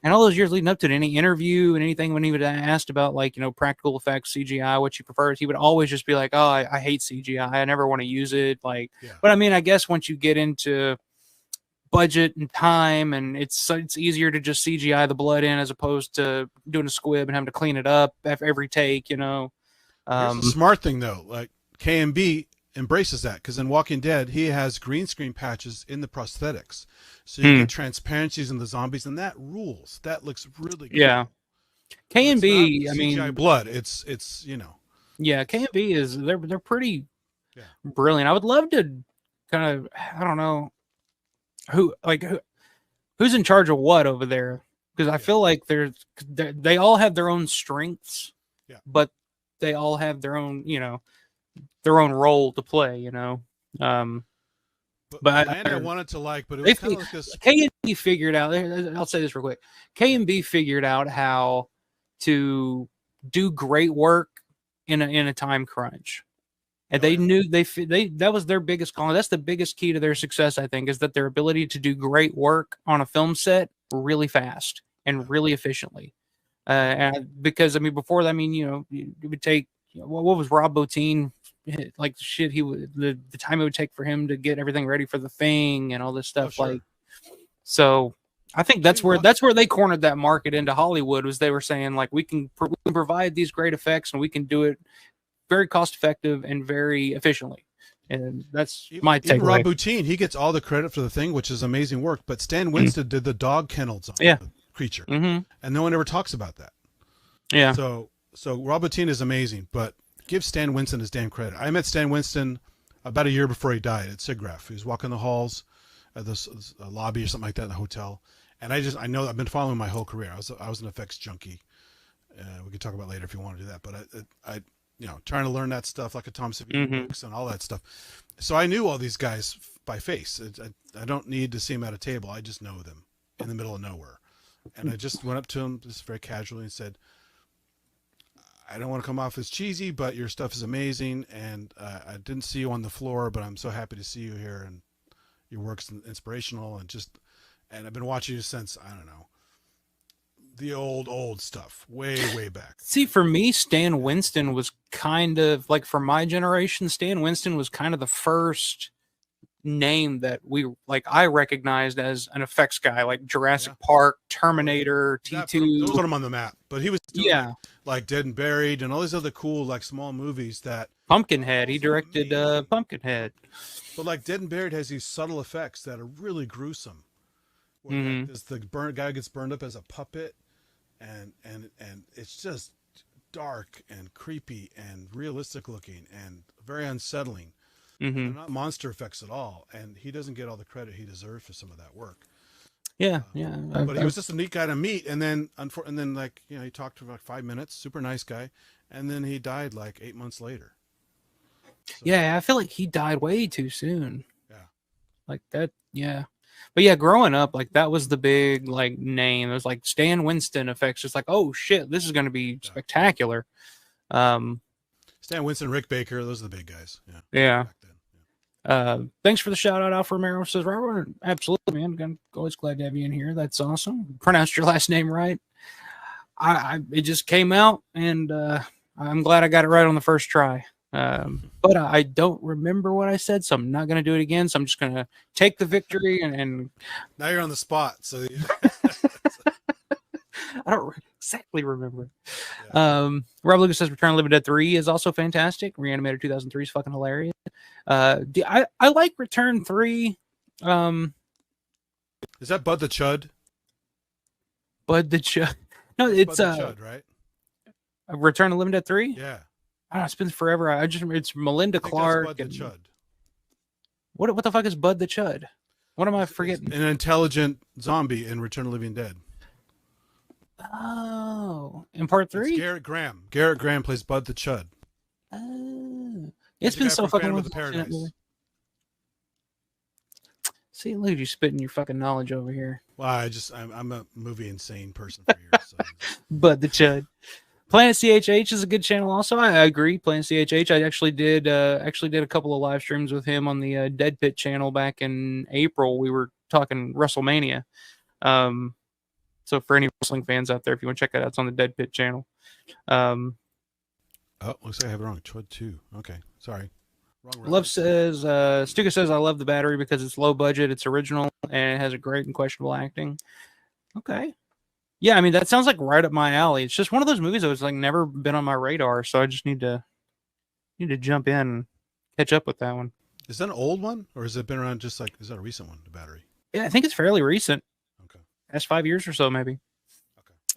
And all those years leading up to it, any interview and anything, when he would asked about, like, practical effects, CGI, what you prefer, he would always just be like, oh, I hate CGI. I never want to use it. Like, but I mean, I guess once you get into budget and time, and it's easier to just CGI the blood in as opposed to doing a squib and having to clean it up every take,
Here's the smart thing though, like KMB embraces that, because in Walking Dead he has green screen patches in the prosthetics, so you get transparencies in the zombies, and that rules. That looks really good.
Yeah, KMB, I mean,
CGI blood. It's
yeah, KMB is they're pretty brilliant. I would love to kind of, I don't know who's in charge of what over there, because I feel like they all have their own strengths, but they all have their own, their own role to play, But
I wanted to like, but it was kind of like this.
KMB figured out. I'll say this real quick. KMB figured out how to do great work in a time crunch, and they knew that was their biggest calling. That's the biggest key to their success, I think, is that their ability to do great work on a film set really fast and really efficiently. Because I mean, before that, I mean, it would take, what was Rob Bottin, like shit, the time it would take for him to get everything ready for The Thing and all this stuff.
Oh, sure.
Like, so I think that's where they cornered that market into Hollywood, was they were saying, like, we can provide these great effects and we can do it very cost effective and very efficiently. And that's my takeaway.
Even Rob Bottin, he gets all the credit for The Thing, which is amazing work, but Stan Winston did the dog kennels on the creature, and no one ever talks about that.
Yeah.
So Rob Bottin is amazing, but give Stan Winston his damn credit. I met Stan Winston about a year before he died at SIGGRAPH. He was walking the halls at this lobby or something like that in the hotel, and I know I've been following my whole career. I was an effects junkie. We could talk about it later if you want to do that, but I trying to learn that stuff, like a Tom Savini books and all that stuff. So I knew all these guys by face. I don't need to see them at a table. I just know them in the middle of nowhere. And I just went up to him just very casually and said, I don't want to come off as cheesy, but your stuff is amazing. And I didn't see you on the floor, but I'm so happy to see you here. And your work's inspirational. And I've been watching you since, I don't know, the old stuff, way back.
See, for me, Stan Winston was kind of like, for my generation, Stan Winston was kind of the first name that I recognized as an effects guy, like Jurassic Park, Terminator, T2.
Those put him on the map, but he was doing like Dead and Buried and all these other cool, like, small movies. That
Pumpkinhead, he directed Pumpkinhead.
But like Dead and Buried has these subtle effects that are really gruesome. Where the guy gets burned up as a puppet, and it's just dark and creepy and realistic looking and very unsettling. They're not monster effects at all, and he doesn't get all the credit he deserves for some of that work.
But
he was just a neat guy to meet, and then like, he talked for like 5 minutes, super nice guy, and then he died like 8 months later. So,
I feel like he died way too soon. Like that. But growing up, like, that was the big, like, name. It was like Stan Winston effects. Just like, oh shit, this is going to be spectacular.
Stan Winston, Rick Baker, those are the big guys.
Thanks for the shout out. Alpha Romero says, Robert, absolutely, man. I'm always glad to have you in here. That's awesome. Pronounced your last name right. It just came out, and I'm glad I got it right on the first try. But I don't remember what I said, so I'm not going to do it again. So I'm just going to take the victory and
now you're on the spot. So
I don't exactly remember. Rob Lucas says Return of the Living Dead 3 is also fantastic. Reanimator 2003 is fucking hilarious. I like Return 3.
Is that Bud the Chud?
Bud the Chud. No, it's
Bud the Chud, right?
Return of the Living Dead 3?
Yeah.
It's been forever. It's Melinda Clark.
Bud the Chud.
What the fuck is Bud the Chud? What am I forgetting?
An intelligent zombie in Return of the Living Dead.
Oh, in part 3?
It's Garrett Graham. Garrett Graham plays Bud the Chud.
Oh.
He's
It's
the
been
guy
so
from
fucking
Phantom
long
of the
since I've seen that
Paradise.
movie. See, look at you spitting your fucking knowledge over here.
Well, I'm a movie insane person for years. So.
But the Chud. Planet CHH is a good channel also. I agree. Planet CHH. I actually did a couple of live streams with him on the Dead Pit channel back in April. We were talking WrestleMania. So for any wrestling fans out there, if you want to check that out, it's on the Dead Pit channel.
Oh, looks like I have it wrong. Chud 2. Okay, sorry.
Love says, Stuka says, I love the battery because it's low budget, it's original, and it has a great and questionable acting. Okay. Yeah, I mean, that sounds like right up my alley. It's just one of those movies that was like never been on my radar, so I just need to jump in and catch up with that one.
Is that an old one, or has it been around is that a recent one, the battery?
Yeah, I think it's fairly recent.
Okay.
That's 5 years or so, maybe.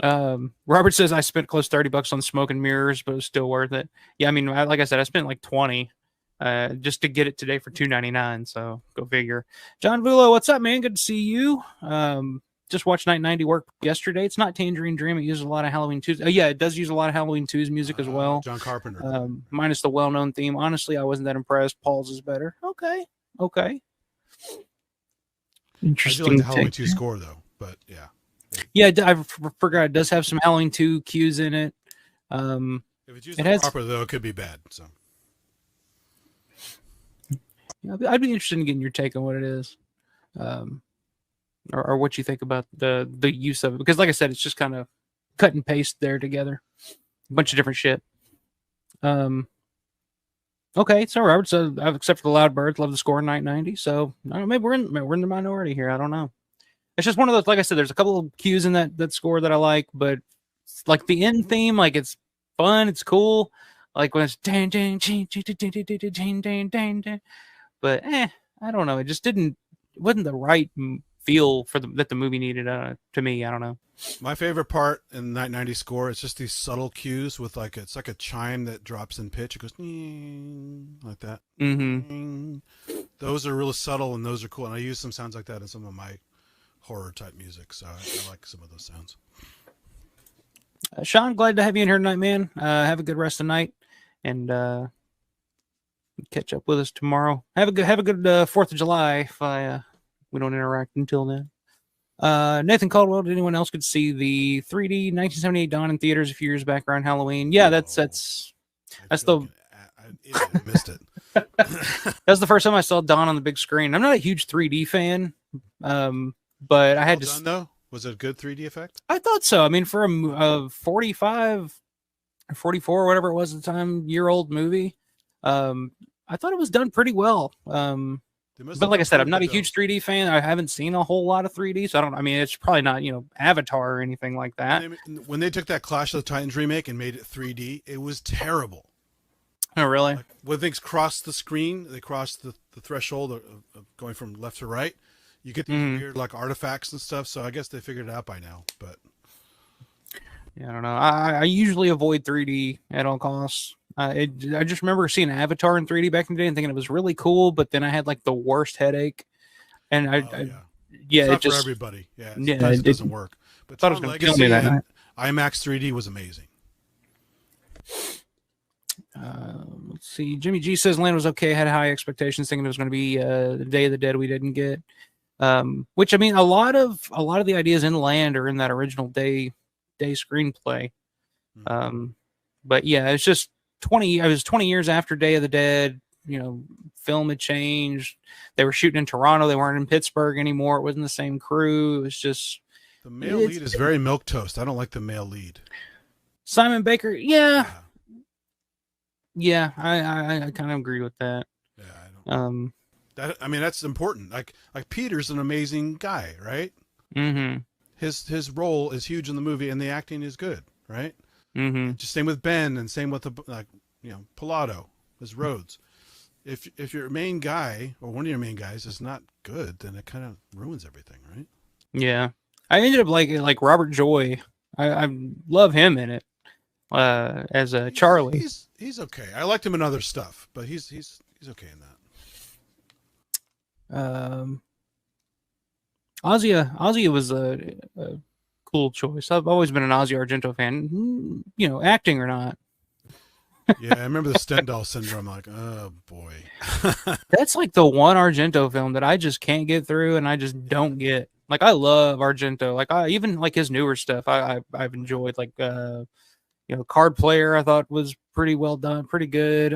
Okay.
Robert says, I spent close to $30 on smoke and mirrors, but it was still worth it. Yeah, I mean, like I said, I spent like 20 just to get it today for $2.99. So go figure. John Vulo, what's up, man? Good to see you. Just watched Night 90 work yesterday. It's not Tangerine Dream. It uses a lot of Halloween 2's. Oh, yeah, it does use a lot of Halloween 2's music as well.
John Carpenter.
Minus the well-known theme. Honestly, I wasn't that impressed. Paul's is better. Okay. Interesting.
I do like the Halloween 2 score, though. But, yeah.
Yeah, I forgot. It does have some Halloween 2 cues in it.
If it's used proper, though, it could be bad. So,
yeah, I'd be interested in getting your take on what it is, or what you think about the use of it. Because, like I said, it's just kind of cut and paste there together, a bunch of different shit. Okay, so Robert, so except for the Loud Birds, love the score in Night 90. So I don't know, maybe we're in the minority here. I don't know. It's just one of those, like I said, there's a couple of cues in that score that I like, but like the end theme, like it's fun, it's cool. Like when it's but I don't know. It just wasn't the right feel that the movie needed to me. I don't know.
My favorite part in the Night 90 score is just these subtle cues with it's like a chime that drops in pitch. It goes like that.
Mm-hmm.
Those are really subtle and those are cool. And I use some sounds like that in some of my horror type music, so I like some of those sounds.
Sean, glad to have you in here tonight, man. Have a good rest of the night, and catch up with us tomorrow. Have a good 4th of July. If we don't interact until then. Nathan Caldwell, did anyone else could see the 3D 1978 Dawn in theaters a few years back around Halloween? Yeah, that's
I missed it.
That's the first time I saw Dawn on the big screen. I'm not a huge 3D fan. But I had to.
Done, though? Was it a good 3D effect?
I thought so. I mean, for a 45 or 44, whatever it was at the time, year-old movie, I thought it was done pretty well. But like I said, I'm not a huge 3D fan. I haven't seen a whole lot of 3D, so I don't. I mean, it's probably not Avatar or anything like that.
When they took that Clash of the Titans remake and made it 3D, it was terrible.
Oh, really?
Like, when things cross the screen, they cross the threshold of going from left to right. You get these weird artifacts and stuff, so I guess they figured it out by now. But
yeah, I don't know. I usually avoid 3D at all costs. I just remember seeing Avatar in 3D back in the day and thinking it was really cool, but then I had the worst headache, and
it's not for everybody. Yeah, it doesn't work. But
thought it was going to kill me that night.
IMAX 3D was amazing.
Let's see. Jimmy G says Land was okay. Had high expectations, thinking it was going to be the Day of the Dead we didn't get. Which I mean, a lot of the ideas in Land are in that original day screenplay. But yeah, it's just 20. I was 20 years after Day of the Dead. Film had changed. They were shooting in Toronto. They weren't in Pittsburgh anymore. It wasn't the same crew. It was just
the male lead is very milquetoast. I don't like the male lead.
Simon Baker. Yeah. I kind of agree with that.
Yeah, I don't. That's important. Like Peter's an amazing guy, right?
Mm-hmm.
His role is huge in the movie, and the acting is good, right?
Mm-hmm.
Just same with Ben, and same with Pilato, as Rhodes. If your main guy or one of your main guys is not good, then it kind of ruins everything, right?
Yeah, I ended up like Robert Joy. I love him in it as a Charlie.
He's okay. I liked him in other stuff, but he's okay in that.
Ozzy was a cool choice. I've always been an Ozzy Argento fan, you know, acting or not.
Yeah, I remember the Stendhal syndrome. Like, oh boy.
That's like the one Argento film that I just can't get through, and I just don't get. Like, I love Argento. Like, I even like his newer stuff. I've enjoyed, like, you know, Card Player. I thought was pretty well done, pretty good.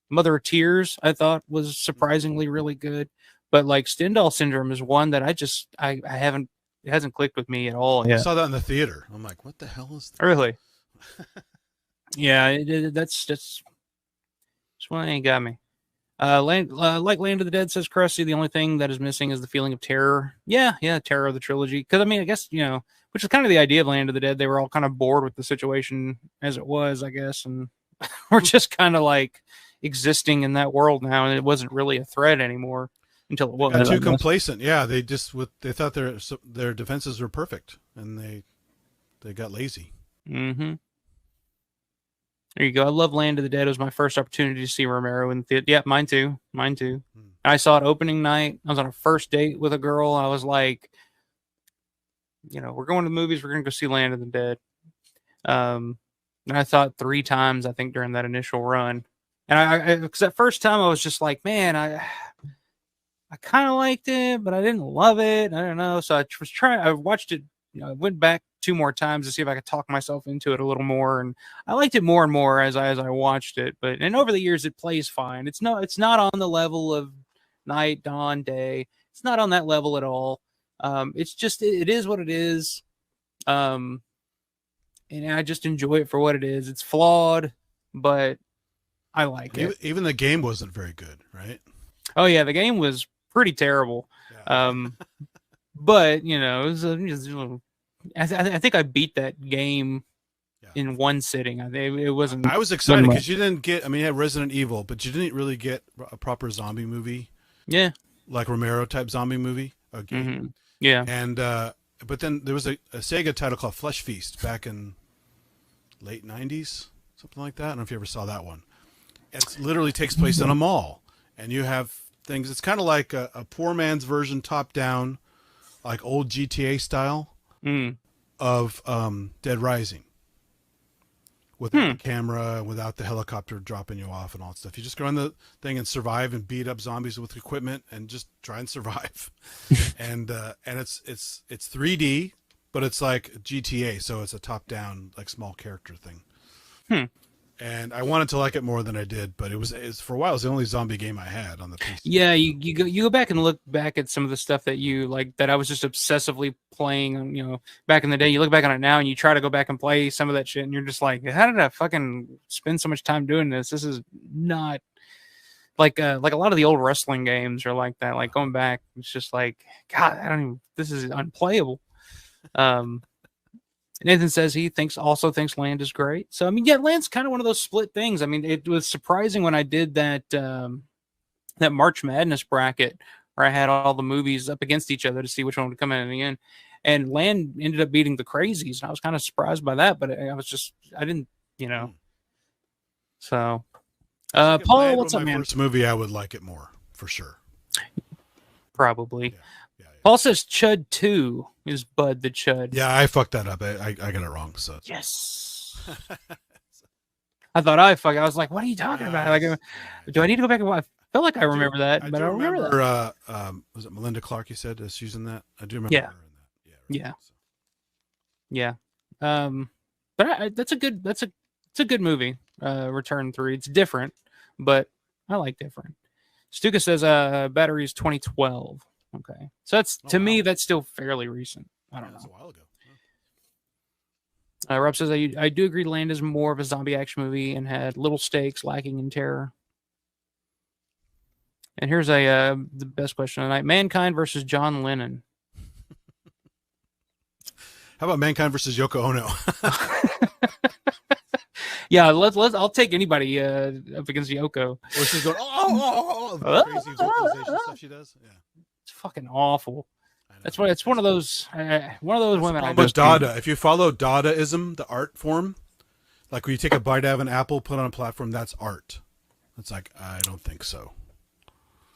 Mother of Tears, I thought was surprisingly really good. But like Stendhal syndrome is one that I haven't, it hasn't clicked with me at all.
I
Yeah,
saw that in the theater. I'm like, what the hell is that?
really. Yeah, that's one ain't got me. Like Land of the Dead, says Krusty, the only thing that is missing is the feeling of terror. Yeah, terror of the trilogy. Because I mean, I guess, you know, which is kind of the idea of Land of the Dead. They were all kind of bored with the situation as it was, I guess, and we're just kind of like existing in that world now, and it wasn't really a threat anymore until it was.
Got too complacent. Yeah, they just they thought their defenses were perfect, and they got lazy.
Mm-hmm. There you go. I love Land of the Dead. It was my first opportunity to see Romero in the theater. Yeah, mine too. I saw it opening night. I was on a first date with a girl. I was like, you know, we're going to the movies. We're going to go see Land of the Dead. And I saw it 3 times, I think, during that initial run. And because that first time I was just like, man, I kind of liked it, but I didn't love it. I don't know. So I watched it, you know, I went back 2 more times to see if I could talk myself into it a little more. And I liked it more and more as I watched it. And over the years, it plays fine. It's not on the level of night, dawn, day. It's not on that level at all. It's just, it is what it is. And I just enjoy it for what it is. It's flawed, but I like it.
Even the game wasn't very good, right?
Oh yeah, the game was pretty terrible. Yeah. But you know, I think I beat that game in one sitting. It wasn't.
I was excited because you didn't get. I mean, you had Resident Evil, but you didn't really get a proper zombie movie.
Yeah,
like Romero type zombie movie. Okay.
Mm-hmm. Yeah,
and but then there was a Sega title called Flesh Feast back in late '90s, something like that. I don't know if you ever saw that one. It literally takes place in a mall, and you have things. It's kind of like a poor man's version, top down, like old GTA style of Dead Rising. Without the camera, without the helicopter dropping you off and all that stuff. You just go on the thing and survive and beat up zombies with equipment and just try and survive. and it's 3D, but it's like GTA, so it's a top down, like small character thing. And I wanted to like it more than I did, but it's for a while it was the only zombie game I had on the PC.
Yeah, you go back and look back at some of the stuff that you like that I was just obsessively playing, you know, back in the day. You look back on it now and you try to go back and play some of that shit, and you're just like, how did I fucking spend so much time doing this? This is not like a lot of the old wrestling games are like that. Like going back, it's just like, God, this is unplayable. Nathan says he also thinks Land is great. So, I mean, yeah, Land's kind of one of those split things. I mean, it was surprising when I did that March Madness bracket where I had all the movies up against each other to see which one would come in the end. And Land ended up beating The Crazies. And I was kind of surprised by that, but I didn't, you know. So, Paul, what's up, man?
First movie, I would like it more, for sure.
Probably. Yeah. Paul says Chud 2 is Bud the Chud.
Yeah, I fucked that up. I got it wrong. So
yes. I thought I was like, what are you talking about? Like, do I need to go back and watch? I feel like I remember that, but I don't remember
that. Was it Melinda Clark you said is using that? I do remember her in that.
Yeah. But it's a good movie. Return 3. It's different, but I like different. Stuka says battery is 2012. Okay, so that's me. That's still fairly recent. I don't know.
That's a while ago.
Rob says I do agree. Land is more of a zombie action movie and had little stakes, lacking in terror. And here's the best question tonight: Mankind versus John Lennon.
How about Mankind versus Yoko Ono?
Yeah, let's. I'll take anybody up against Yoko.
Or she's going, the crazy vocalization stuff she does. Yeah.
It's fucking awful. That's why it's one of those women.
How much Dada? If you follow Dadaism, the art form, like when you take a bite out of an apple, put it on a platform, that's art. It's like, I don't think so.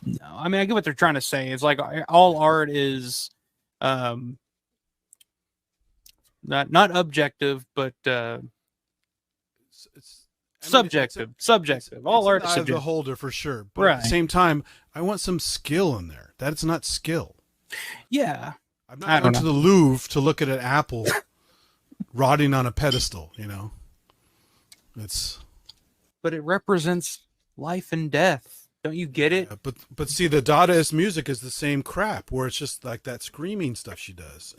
No, I mean, I get what they're trying to say. It's like all art is not objective, but
It's I mean,
subjective.
it's
Subjective.
it's
All
in the
art is
eye of the
subjective.
holder for sure. But at the
Right.
same time, I want some skill in there. That's not skill.
Yeah.
I'm
I
not
don't
going to
know.
the Louvre to look at an apple rotting on a pedestal. It's
But it represents life and death. Don't you get it?
but see, the Dadaist music is the same crap where it's just like that screaming stuff she does,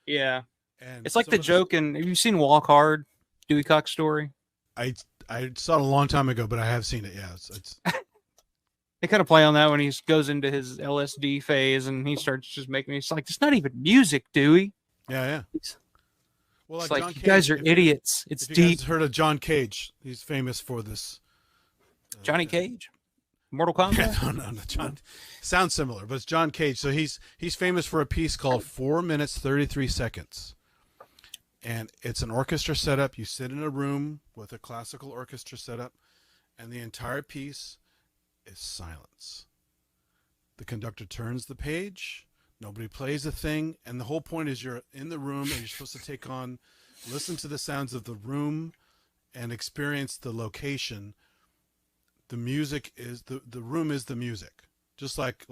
Yeah.
and
It's like
some
the
of
joke in. Have you seen Walk Hard? Dewey Cox story.
I saw it a long time ago, but I have seen it. Yeah, it's
They kind of play on that when he goes into his LSD phase and he starts just making. It's like it's not even music, Dewey.
yeah.
It's
Well,
like
John
you
Cage,
guys are
if you-
idiots. It's
If you
deep.
guys heard of John Cage, he's famous for this.
Johnny Cage, Mortal Kombat.
No. John sounds similar, but it's John Cage. So he's famous for a piece called 4 minutes 33 seconds, and it's an orchestra setup. You sit in a room with a classical orchestra setup, and the entire piece is silence. The conductor turns the page. Nobody plays a thing, and the whole point is you're in the room and you're supposed to listen to the sounds of the room, and experience the location. The music is the room is the music, just like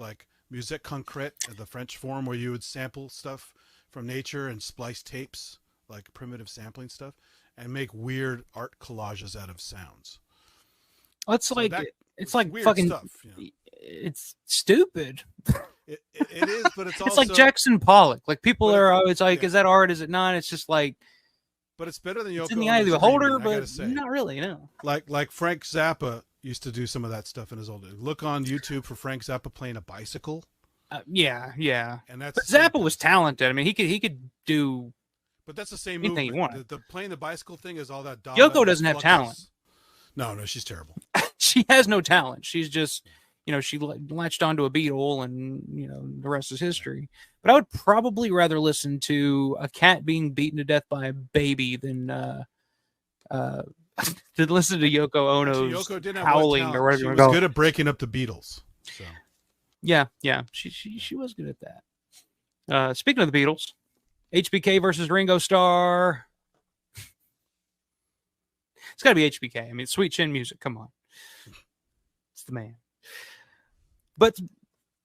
musique concrète, the French form where you would sample stuff from nature and splice tapes, like primitive sampling stuff, and make weird art collages out of sounds.
It's
So
like
that-
it's like
weird
fucking.
stuff.
It's stupid.
It is, but it's also
It's like Jackson Pollock. Like people
But-
are always like,
yeah.
"Is that art? Is it not?" It's just like
but it's better than Yoko
it's in the eye of the
Ono's
beholder,
screaming, I
but
gotta say.
not really. No.
Like Frank Zappa used to do some of that stuff in his old days. Look on YouTube for Frank Zappa playing a bicycle,
Yeah.
and that's
But
the same
Zappa was talented. I mean, he could do.
But that's the same
anything you
movement.
want.
The playing the bicycle thing is all that.
Yoko doesn't have talent.
No, she's terrible.
She has no talent. She's just, she latched onto a Beatle, and the rest is history. But I would probably rather listen to a cat being beaten to death by a baby than to listen to Yoko Ono's
Yoko didn't have
howling
talent.
or whatever
She
you
was
want to
good
call it.
at breaking up the Beatles. So
Yeah, she was good at that. Speaking of the Beatles, HBK versus Ringo Starr. It's got to be HBK. I mean, Sweet Chin Music. Come on, it's the man. But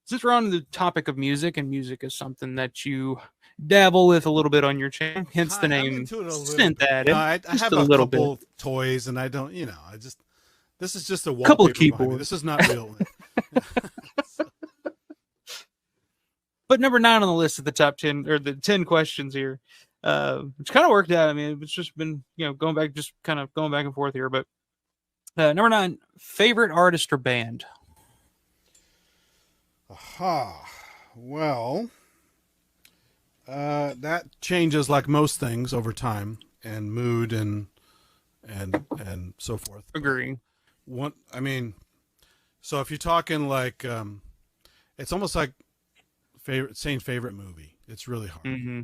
since we're on the topic of music, and music is something that you dabble with a little bit on your channel, hence the
I'm
name
into it a little
Synth
bit.
Addict.
I
Just
have
a
a
little
couple toys, and I don't. This is just a
Couple of
wallpaper behind me.
keyboards.
This is not real.
But number 9 on the list of the top 10 or the 10 questions here, which kind of worked out. I mean, it's just been going back and forth here. But number 9, favorite artist or band.
Aha. Well, that changes like most things over time and mood and so forth.
Agree.
So if you're talking like, it's almost like saying favorite movie. It's really hard.
Mm-hmm.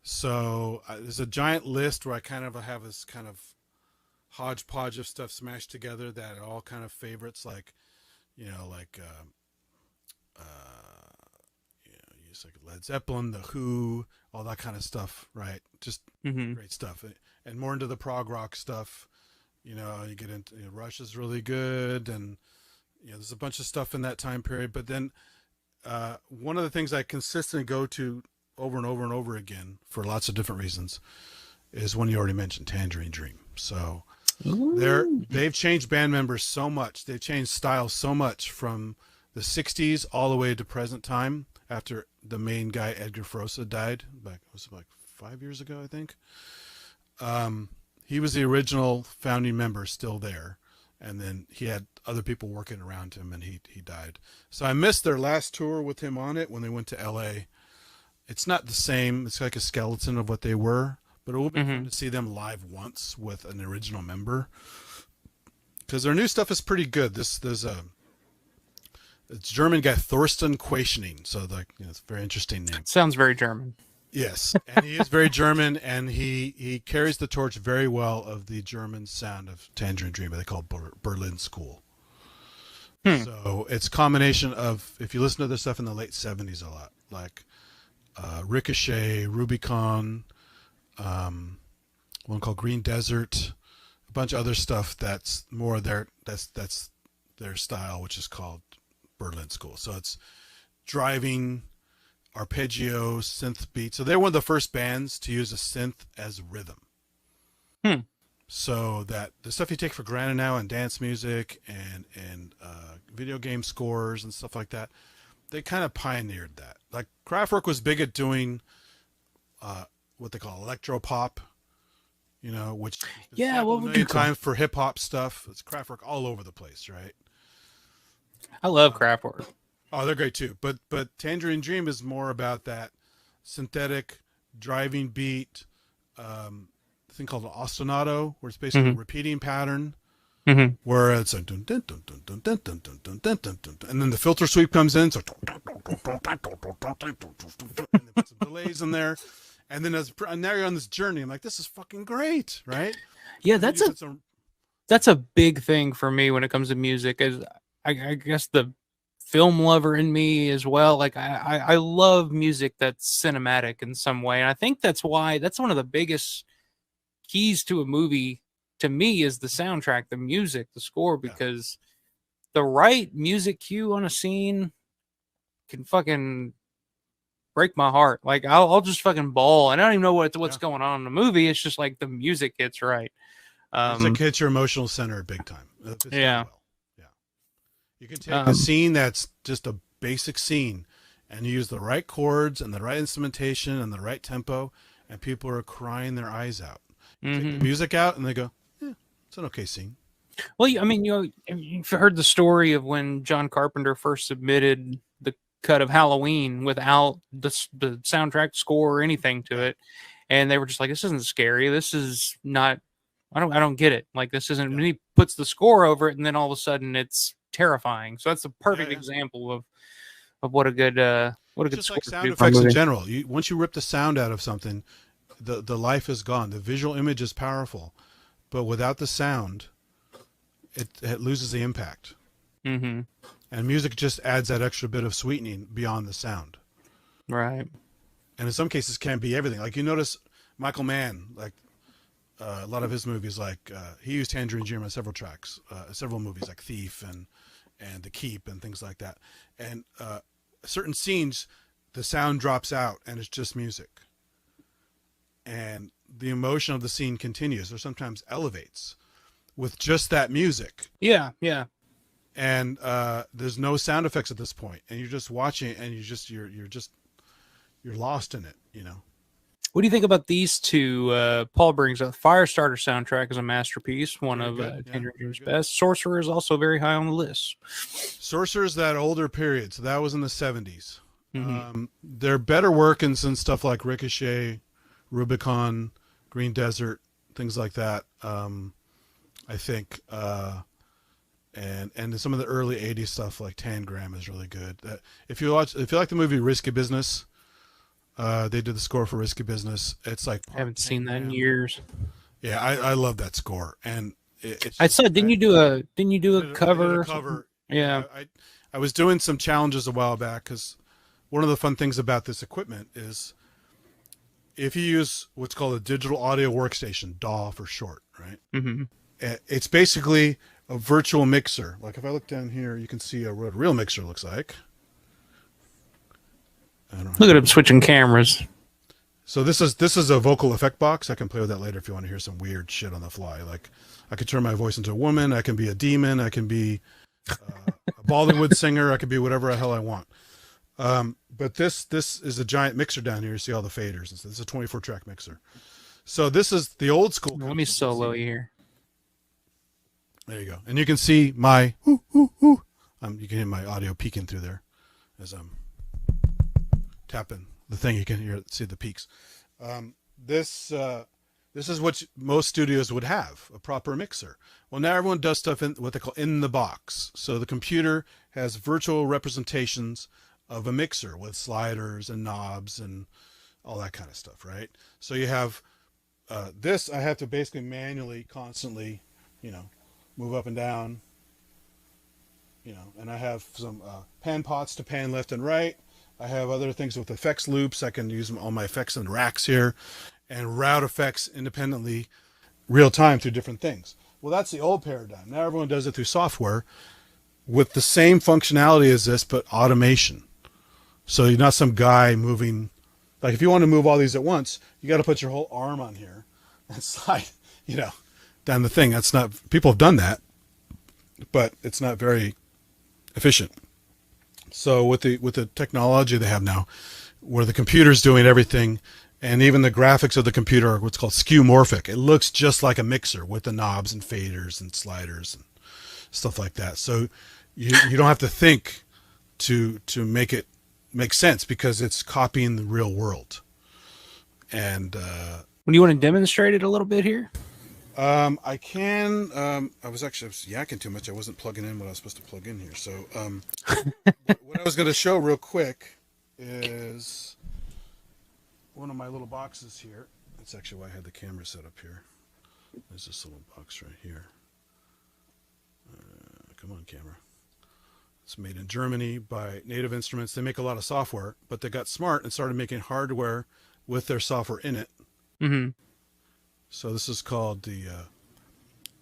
So there's a giant list where I kind of have this kind of hodgepodge of stuff smashed together that are all kind of favorites, like use like Led Zeppelin, The Who, all that kind of stuff, right? Just great stuff, and more into the prog rock stuff. You get into Rush is really good, and there's a bunch of stuff in that time period. But then one of the things I consistently go to over and over and over again for lots of different reasons is one you already mentioned, Tangerine Dream. So they've changed band members so much. They've changed styles so much from the 60s all the way to present time after the main guy, Edgar Froese, died back, was it like 5 years ago, I think. He was the original founding member, still there. And then he had other people working around him, and he died. So I missed their last tour with him on it when they went to LA. It's not the same. It's like a skeleton of what they were, but it will be fun to see them live once with an original member, because their new stuff is pretty good. There's a German guy, Thorsten Quaschening. So it's a very interesting name.
Sounds very German.
Yes, and he is very German, and he carries the torch very well of the German sound of Tangerine Dream. They call it Berlin School.
Hmm.
So it's a combination of, if you listen to this stuff in the late 70s a lot, like Ricochet, Rubicon, one called Green Desert, a bunch of other stuff that's more that's their style, which is called Berlin School. So it's driving, arpeggio, synth beat. So they're one of the first bands to use a synth as rhythm.
Hmm.
So that the stuff you take for granted now in dance music and video game scores and stuff like that, they kind of pioneered that. Like Kraftwerk was big at doing what they call electro pop, you know, which has been
Yeah,
sampled
what
a
would you
million
call?
times for hip hop stuff. It's Kraftwerk all over the place, right?
I love Kraftwerk.
Oh, they're great too. But Tangerine Dream is more about that synthetic driving beat, thing called an ostinato, where it's basically a
Mm-hmm.
repeating pattern,
Mm-hmm.
where it's a dun, dun, dun, dun, dun, dun, dun, dun, dun, dun, dun, dun, and then the filter sweep comes in, so and they put some delays in there, and then and now you're on this journey. I'm like, this is fucking great, right?
Yeah,
And then you put some,
that's a big thing for me when it comes to music. Is I guess the film lover in me as well. Like I love music that's cinematic in some way, and I think that's why that's one of the biggest keys to a movie to me is the soundtrack, the music, the score,
yeah,
because the right music cue on a scene can fucking break my heart. Like I'll just fucking bawl, and I don't even know what's
yeah.
going on in the movie. It's just like the music hits right.
Music hits your emotional center big time if it's done
Yeah.
well. Yeah, you can take a
Um,
scene that's just a basic scene, and you use the right chords and the right instrumentation and the right tempo, and people are crying their eyes out. You take the
mhm.
music out, and they go, "Yeah, it's an okay scene."
Well, I mean, you've heard the story of when John Carpenter first submitted the cut of Halloween without the soundtrack score or anything to
Yeah,
it, and they were just like, "This isn't scary. This is not. I don't get it. Like this isn't."
yeah,
And he puts the score over it, and then all of a sudden, it's terrifying. So that's a
yeah,
perfect
yeah.
example of what a
It's
good
just like
score can
sound
do for a
effects in
movie.
general. Once you rip the sound out of something, the life is gone. The visual image is powerful, but without the sound, it loses the impact.
Mm-hmm.
And music just adds that extra bit of sweetening beyond the sound.
Right.
And in some cases, can be everything. Like you notice Michael Mann, like a lot of his movies, like he used Tangerine Dream on several tracks, several movies like Thief and The Keep and things like that. And certain scenes, the sound drops out and it's just music, and the emotion of the scene continues or sometimes elevates with just that music.
Yeah. Yeah.
And there's no sound effects at this point, and you're just watching it, and you're lost in it, you know.
What do you think about these two? Paul brings up Firestarter soundtrack as a masterpiece, one
Very
of
good, yeah,
Tangerine
very
Dream's
good.
best. Sorcerer is also very high on the list.
Sorcerer's that older period, so that was in the 70s.
Hmm.
Their better work in some stuff like Ricochet, Rubicon, Green Desert, things like that. I think, and some of the early '80s stuff like Tangram is really good. If you like the movie Risky Business, they did the score for Risky Business. It's like
I
part
haven't seen that in
Tangram.
years.
Yeah, I love that score, and it's
I
just
saw. Didn't you do a
I did a
cover or something?
cover.
Yeah.
Yeah, I was doing some challenges a while back because one of the fun things about this equipment is if you use what's called a digital audio workstation, DAW for short, right?
Hmm.
It's basically a virtual mixer. Like if I look down here, you can see what a real mixer looks like. I don't know.
Look at him switching cameras.
So this is a vocal effect box. I can play with that later if you want to hear some weird shit on the fly. Like I could turn my voice into a woman. I can be a demon. I can be a Bollywood singer. I could be whatever the hell I want. But this is a giant mixer down here. You see all the faders. This is a 24 track mixer. So this is the old school.
Let me solo you here.
There you go, and you can see my you can hear my audio peeking through there as I'm tapping the thing. You can see the peaks. This is what most studios would have, a proper mixer. Well, now everyone does stuff in what they call in the box. So the computer has virtual representations of a mixer with sliders and knobs and all that kind of stuff, right? So you have this. I have to basically manually, constantly, move up and down, you know, and I have some pan pots to pan left and right. I have other things with effects loops. I can use all my effects in racks here and route effects independently real time through different things. Well, that's the old paradigm. Now everyone does it through software with the same functionality as this, but automation. So you're not some guy moving, like if you want to move all these at once, you got to put your whole arm on here and slide, you know, down the thing. That's not, people have done that, but it's not very efficient. So with the technology they have now, where the computer's doing everything, and even the graphics of the computer are what's called skeuomorphic. It looks just like a mixer with the knobs and faders and sliders and stuff like that. So you don't have to think to make it make sense, because it's copying the real world. And
when you want to demonstrate it a little bit here?
I can. I was yakking too much. I wasn't plugging in what I was supposed to plug in here. So what I was going to show real quick is one of my little boxes here. That's actually why I had the camera set up here. There's this little box right here. Come on, camera. It's made in Germany by Native Instruments. They make a lot of software, but they got smart and started making hardware with their software in it.
Mm-hmm.
So this is called the,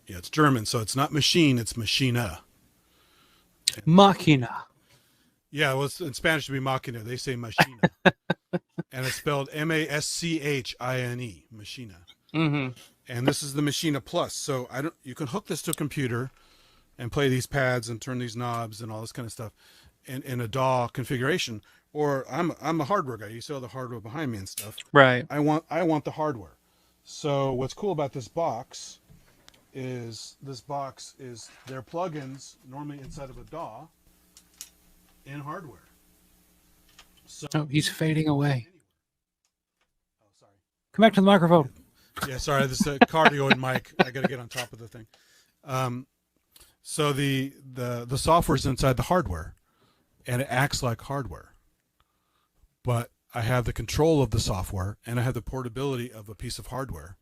it's German, so it's not machine, it's machina.
Machina.
Yeah, well, in Spanish to be machina, they say machina. And it's spelled M-A-S-C-H-I-N-E, machina.
Mm-hmm.
And this is the Machina Plus. So you can hook this to a computer and play these pads and turn these knobs and all this kind of stuff in a DAW configuration. Or I'm a hardware guy. You see all the hardware behind me and stuff.
Right.
I want the hardware. So what's cool about this box is their plugins normally inside of a DAW in hardware. So
Oh, he's fading away.
Oh, sorry.
Come back to the microphone.
Yeah, sorry. This is a cardioid mic. I got to get on top of the thing. So the software's inside the hardware, and it acts like hardware. But I have the control of the software, and I have the portability of a piece of hardware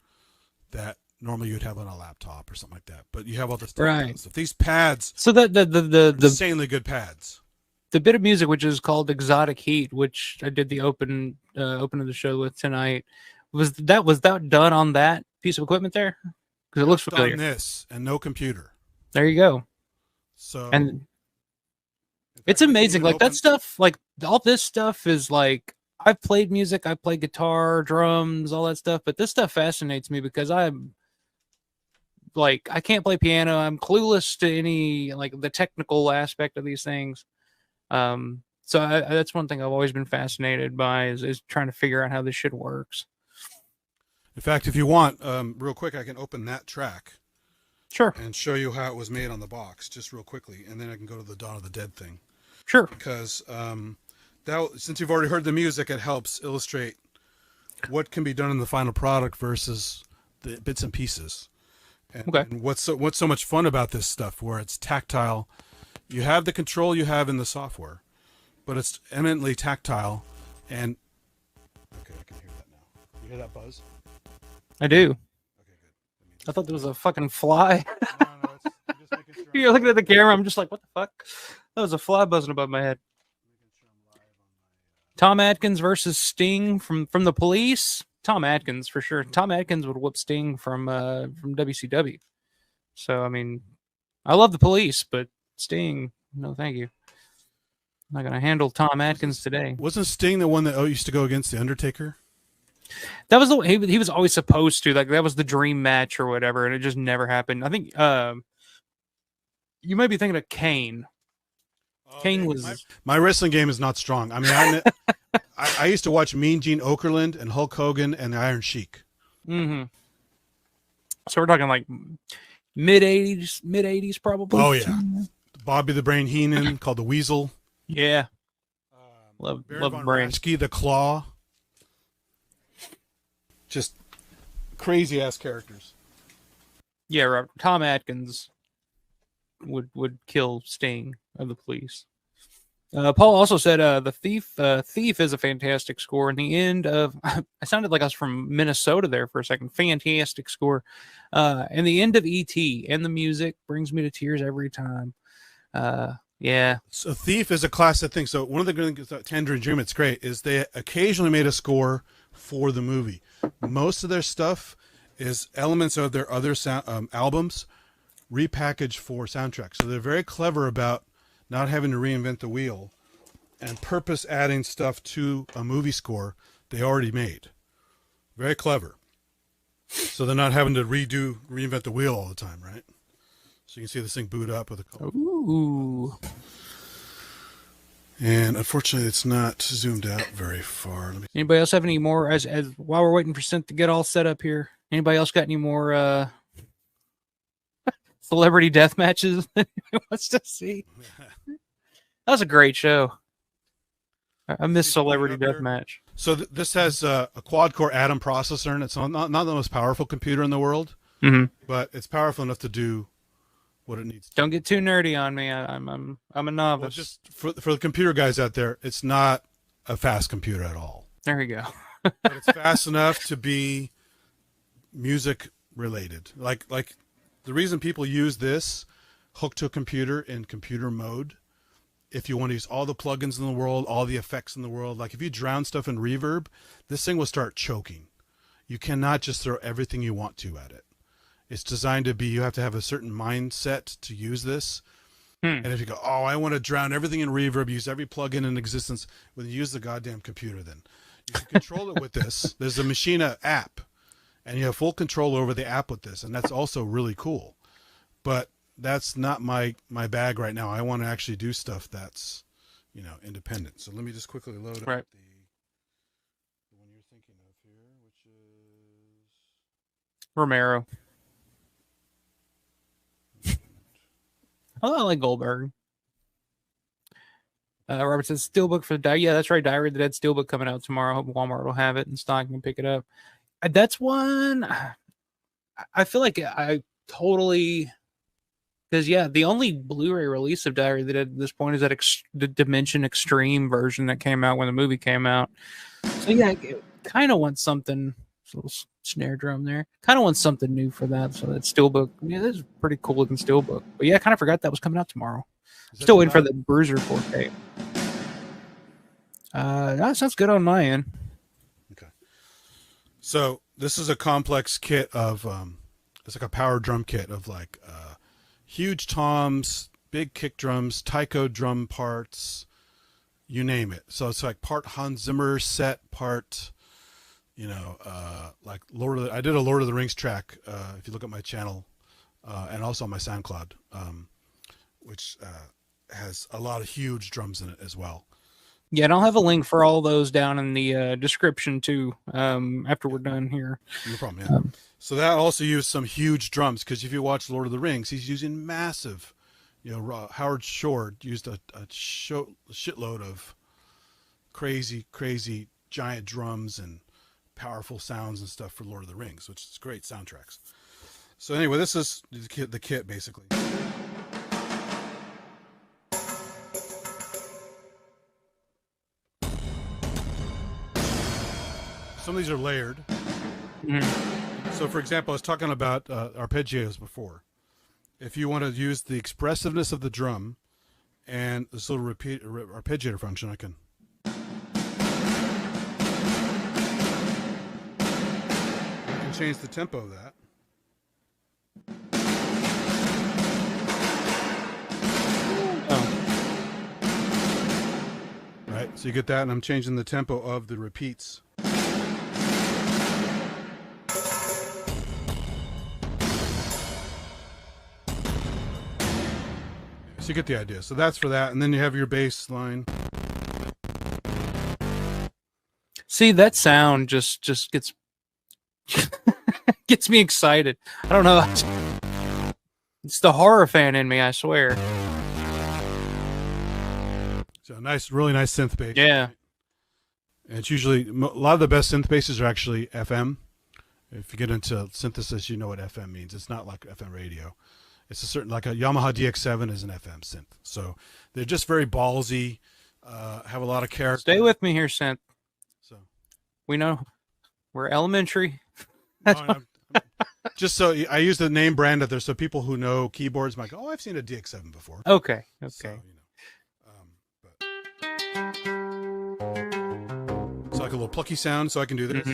that normally you'd have on a laptop or something like that. But you have all this stuff. These pads,
so the
insanely good pads.
The bit of music, which is called Exotic Heat, which I did the open of the show with tonight, was that done on that piece of equipment there? Because it looks familiar.
On this and no computer.
There you go.
So
and it's amazing. Like that stuff, like all this stuff is like, I've played music, I play guitar, drums, all that stuff, but this stuff fascinates me because I'm like, I can't play piano. I'm clueless to any, like, the technical aspect of these things. So that's one thing I've always been fascinated by is trying to figure out how this shit works.
In fact, if you want, real quick, I can open that track.
Sure.
And show you how it was made on the box, just real quickly, and then I can go to the Dawn of the Dead thing.
Sure.
Because since you've already heard the music, it helps illustrate what can be done in the final product versus the bits and pieces. And,
okay.
And what's so much fun about this stuff, where it's tactile. You have the control you have in the software, but it's eminently tactile. And okay, I can hear that now. You hear that buzz?
I do.
Okay, good.
I thought there was a fucking fly.
No, I'm just making sure.
You're looking at the camera. I'm just like, what the fuck? That was a fly buzzing above my head. Tom Atkins versus Sting from the Police. Tom Atkins for sure. Tom Atkins would whoop Sting from WCW. So I mean, I love the Police, but Sting, no, thank you. I'm not gonna handle Tom Atkins today.
Wasn't Sting the one that used to go against the Undertaker?
That was he was always supposed to, like, that was the dream match or whatever, and it just never happened. I think you might be thinking of Kane. Kane was
my wrestling game is not strong. I mean, I used to watch Mean Gene Okerlund and Hulk Hogan and the Iron Sheik.
Mm-hmm. So we're talking like mid 80s probably.
Oh yeah, Bobby the Brain Heenan, called the Weasel.
Yeah, love Brain.
The Claw. Just crazy ass characters.
Yeah, Robert. Tom Atkins would kill Sting of the Police. Paul also said the Thief is a fantastic score. In the end of, I sounded like I was from Minnesota there for a second. Fantastic score. And the end of E.T. and the music brings me to tears every time. Yeah.
So Thief is a classic thing. So one of the things that Tangerine Dream, it's great, is they occasionally made a score for the movie. Most of their stuff is elements of their other albums repackaged for soundtracks. So they're very clever about not having to reinvent the wheel and purpose adding stuff to a movie score they already made. Very clever. So they're not having to reinvent the wheel all the time, right? So you can see this thing boot up with a color.
Ooh.
And unfortunately, it's not zoomed out very far.
Anybody else have any more, as while we're waiting for Synth to get all set up here? Anybody else got any more celebrity death matches that anyone wants to see? That was a great show. I miss Celebrity Deathmatch.
So this has a quad-core Atom processor, and it's not the most powerful computer in the world, but it's powerful enough to do what it needs to.
Don't get too nerdy on me. I'm a novice.
Well, just for the computer guys out there, it's not a fast computer at all.
There we go.
But it's fast enough to be music related. Like the reason people use this hooked to a computer in computer mode, if you want to use all the plugins in the world, all the effects in the world, like if you drown stuff in reverb, this thing will start choking. You cannot just throw everything you want to at it. It's designed to be, you have to have a certain mindset to use this. And if you go, oh, I want to drown everything in reverb, use every plugin in existence, well, use the goddamn computer then. You can control it with this. There's a Machina app, and you have full control over the app with this, and that's also really cool. But that's not my bag right now. I want to actually do stuff that's, independent. So let me just quickly load up the one you're thinking of here, which is
Romero. Oh, I like Goldberg. Robert says Steelbook for Diary. Yeah, that's right. Diary of the Dead Steelbook coming out tomorrow. I hope Walmart will have it in stock and pick it up. That's one. I feel like I totally. Because, yeah, the only Blu-ray release of Diary of the Dead at this point is that the Dimension Extreme version that came out when the movie came out. So, yeah, I kind of want something. A little snare drum there. Kind of want something new for that. So that Steelbook, yeah, this is pretty cool looking Steelbook. But, yeah, I kind of forgot that was coming out tomorrow. Still waiting for the Bruiser 4K. That sounds good on my end.
Okay. So this is a complex kit of, it's like a power drum kit of like, huge toms, big kick drums, taiko drum parts, you name it. So it's like part Hans Zimmer set, part, like I did a Lord of the Rings track, if you look at my channel, and also on my SoundCloud, which has a lot of huge drums in it as well.
Yeah, and I'll have a link for all those down in the description too, after we're done here.
No problem, yeah. So that also used some huge drums, because if you watch Lord of the Rings, he's using massive, Howard Shore used a shitload of crazy giant drums and powerful sounds and stuff for Lord of the Rings, which is great soundtracks. So anyway, this is the kit basically. Some of these are layered. So, for example, I was talking about arpeggios before. If you want to use the expressiveness of the drum and this little arpeggiator function, I can change the tempo of that. Right, so you get that, and I'm changing the tempo of the repeats. So you get the idea. So that's for that, and then you have your bass line.
See, that sound just gets gets me excited. I don't know. It's the horror fan in me, I swear.
So nice, really nice synth bass.
Yeah.
And it's usually, a lot of the best synth basses are actually FM. If you get into synthesis, you know what FM means. It's not like FM radio. It's a certain, like a Yamaha DX7 is an FM synth. So they're just very ballsy, have a lot of character.
Stay with me here, Synth.
So
we know we're elementary.
Just so I use the name brand out there, so people who know keyboards might go, "Oh, I've seen a DX7 before."
Okay.
So, like a little plucky sound, so I can do this.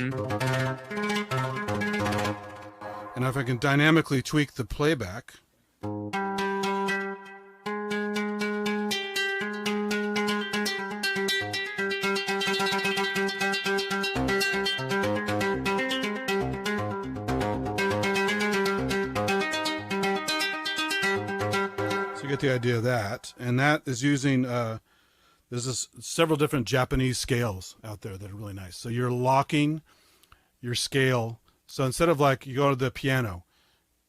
And if I can dynamically tweak the playback. So you get the idea of that. And that is using, there's several different Japanese scales out there that are really nice. So you're locking your scale. So instead of like you go to the piano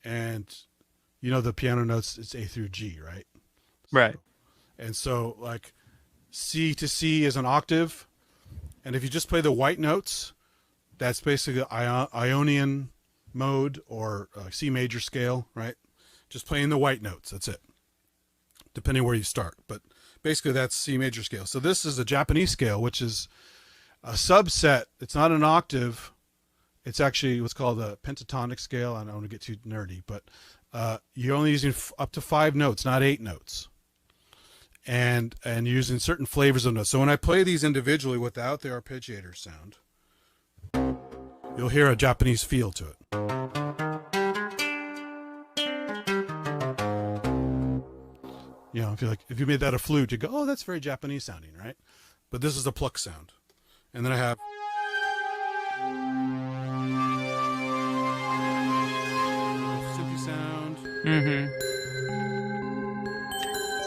and you know the piano notes, it's A through G, right?
Right.
And so like C to C is an octave. And if you just play the white notes, that's basically Ionian mode or C major scale, right? Just playing the white notes. That's it. Depending where you start. But basically that's C major scale. So this is a Japanese scale, which is a subset. It's not an octave. It's actually what's called a pentatonic scale. I don't want to get too nerdy, but you're only using up to 5 notes, not 8 notes. And using certain flavors of notes. So when I play these individually without the arpeggiator sound, you'll hear a Japanese feel to it. You know, if you made that a flute, you go, oh, that's very Japanese sounding, right? But this is a pluck sound. And then I have sound.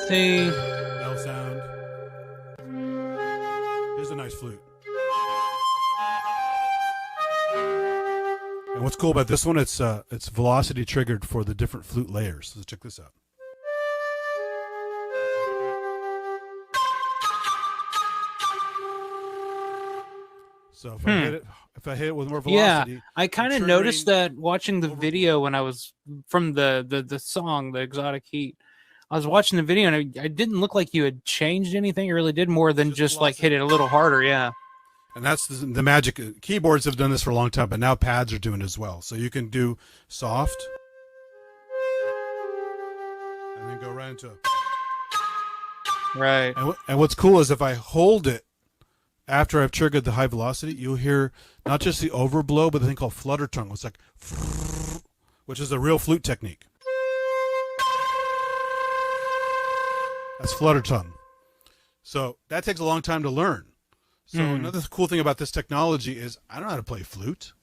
See.
Bell sound. Here's a nice flute. And what's cool about this one, it's velocity triggered for the different flute layers. So check this out. So if I hit it with more velocity,
yeah, I kind of noticed that watching the video when I was from the song, the Exotic Heat. I was watching the video and it didn't look like you had changed anything. It really did more than just like hit it a little harder. Yeah.
And that's the magic. Keyboards have done this for a long time, but now pads are doing it as well. So you can do soft and then go right into it.
Right.
And what's cool is if I hold it after I've triggered the high velocity, you'll hear not just the overblow, but the thing called flutter tongue. It's like, which is a real flute technique. That's flutter tongue. So that takes a long time to learn. So another cool thing about this technology is I don't know how to play flute,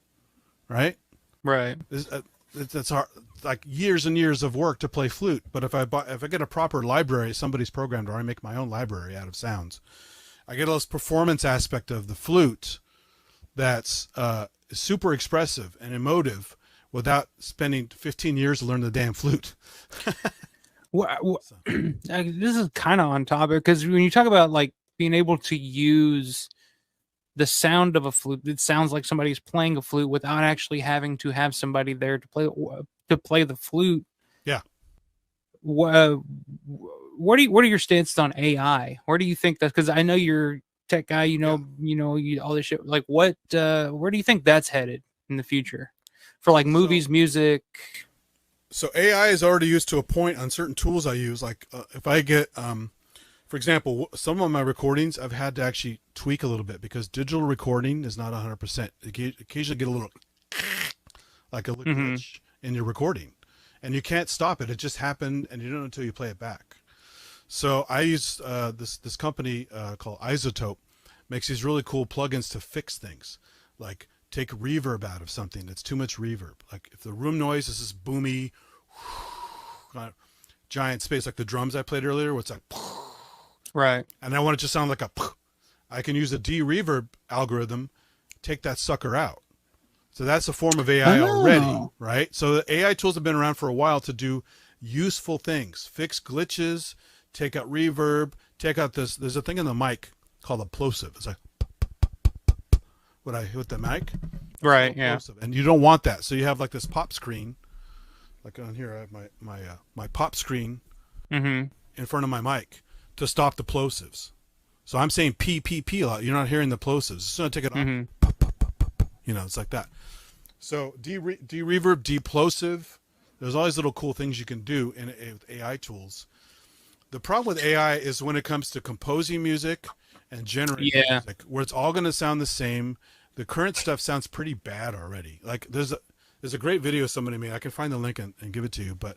right?
Right.
It's hard, like years and years of work to play flute. But if I get a proper library, somebody's programmed, or I make my own library out of sounds, I get this performance aspect of the flute that's super expressive and emotive without spending 15 years to learn the damn flute.
This is kind of on topic because when you talk about like being able to use the sound of a flute, it sounds like somebody's playing a flute without actually having to have somebody there to play the flute.
Yeah.
What are your stances on AI? Where do you think that? Because I know you're a tech guy. You know all this shit. Like where do you think that's headed in the future for like movies, music?
So AI is already used to a point on certain tools I use. Like if I get, for example, some of my recordings, I've had to actually tweak a little bit because digital recording is not 100%. You occasionally get a little, like a little glitch in your recording. And you can't stop it. It just happened, and you don't know until you play it back. So I use this company called Isotope. Makes these really cool plugins to fix things. Like take reverb out of something that's too much reverb. Like if the room noise is this boomy, giant space, like the drums I played earlier, where it's like,
right.
And I want it to sound like a, I can use a de-reverb algorithm, take that sucker out. So that's a form of AI already, right? So the AI tools have been around for a while to do useful things, fix glitches, take out reverb, take out this. There's a thing in the mic called a plosive. It's like, when I hit the mic,
right? Yeah.
And you don't want that, so you have like this pop screen. Like on here, I have my pop screen in front of my mic to stop the plosives. So I'm saying P a lot. You're not hearing the plosives. It's gonna take it off. You know, it's like that. So de-reverb, de-plosive. There's all these little cool things you can do with AI tools. The problem with AI is when it comes to composing music and generate music where it's all going to sound the same. The current stuff sounds pretty bad already. Like there's a great video somebody made. I can find the link and give it to you. But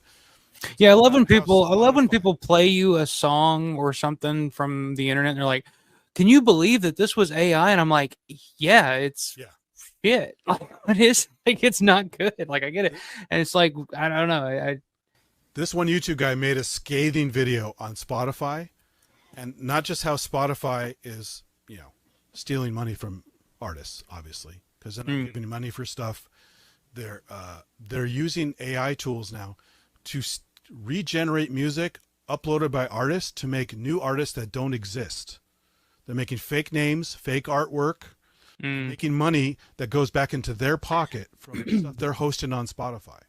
yeah, I love when people play you a song or something from the internet and they're like, "Can you believe that this was AI?" And I'm like, "Yeah, it's shit. Like, it is. Like, it's not good. Like, I get it." And it's like, I don't know.
This one YouTube guy made a scathing video on Spotify, and not just how Spotify is, you know, stealing money from artists, obviously, because they're not giving money for stuff. They're using AI tools now to regenerate music uploaded by artists to make new artists that don't exist. They're making fake names, fake artwork, making money that goes back into their pocket from stuff they're hosting on Spotify.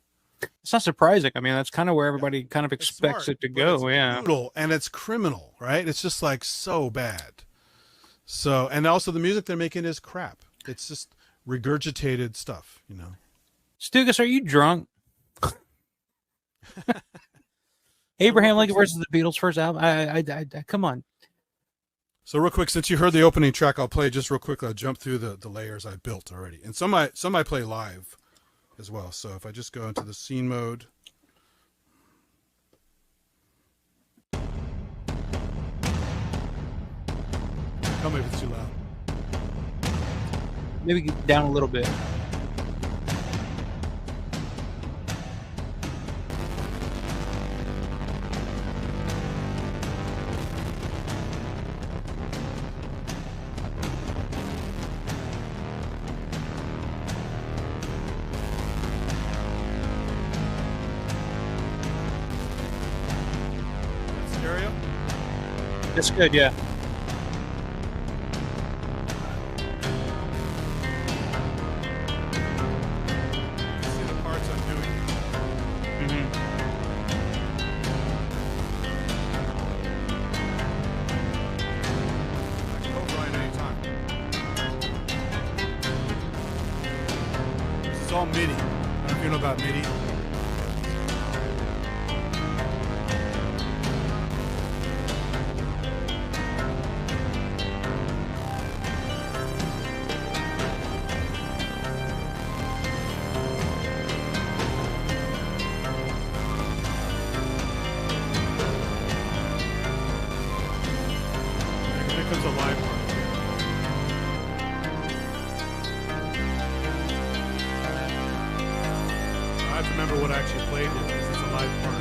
It's not surprising. I mean, that's kind of where everybody kind of expects it to go.
It's brutal and it's criminal, right? It's just like so bad. So, and also the music they're making is crap. It's just regurgitated stuff, you know.
Stugas, are you drunk? Abraham Lincoln versus the Beatles first album. I come on.
So real quick, since you heard the opening track, I'll play just real quick. I'll jump through the layers I built already, and some I play live as well. So if I just go into the scene mode. Tell me if it's too loud.
Maybe get down a little bit.
Stereo?
That's good, yeah.
All MIDI. I don't know if you know about MIDI. And here comes a live one. I have to remember what I actually played here because it's a live part.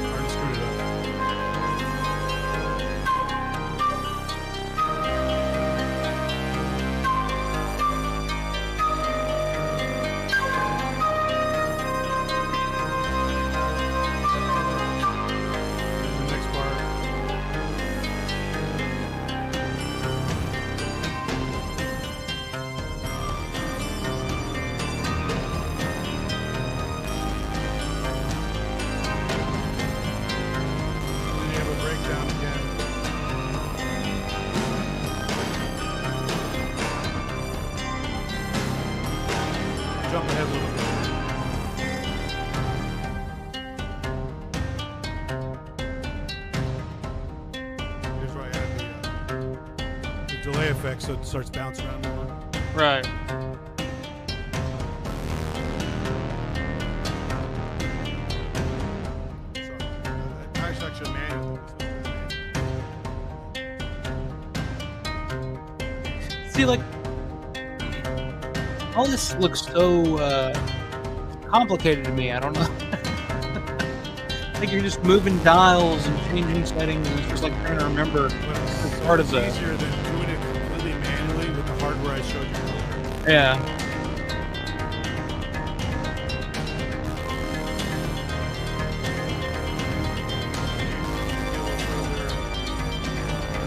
Already screwed it up. Next part. Then you have a breakdown again. Jump ahead a little bit. Here's where I add the delay effect so it starts bouncing around more.
Right.
It's actually a manual.
See, like, all this looks so complicated to me. I don't know. Like you're just moving dials and changing settings, and it's just like trying to remember
It's
part of the.
easier than doing it completely manually with the hardware I showed you earlier.
Yeah.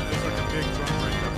There's like a big drum breakup.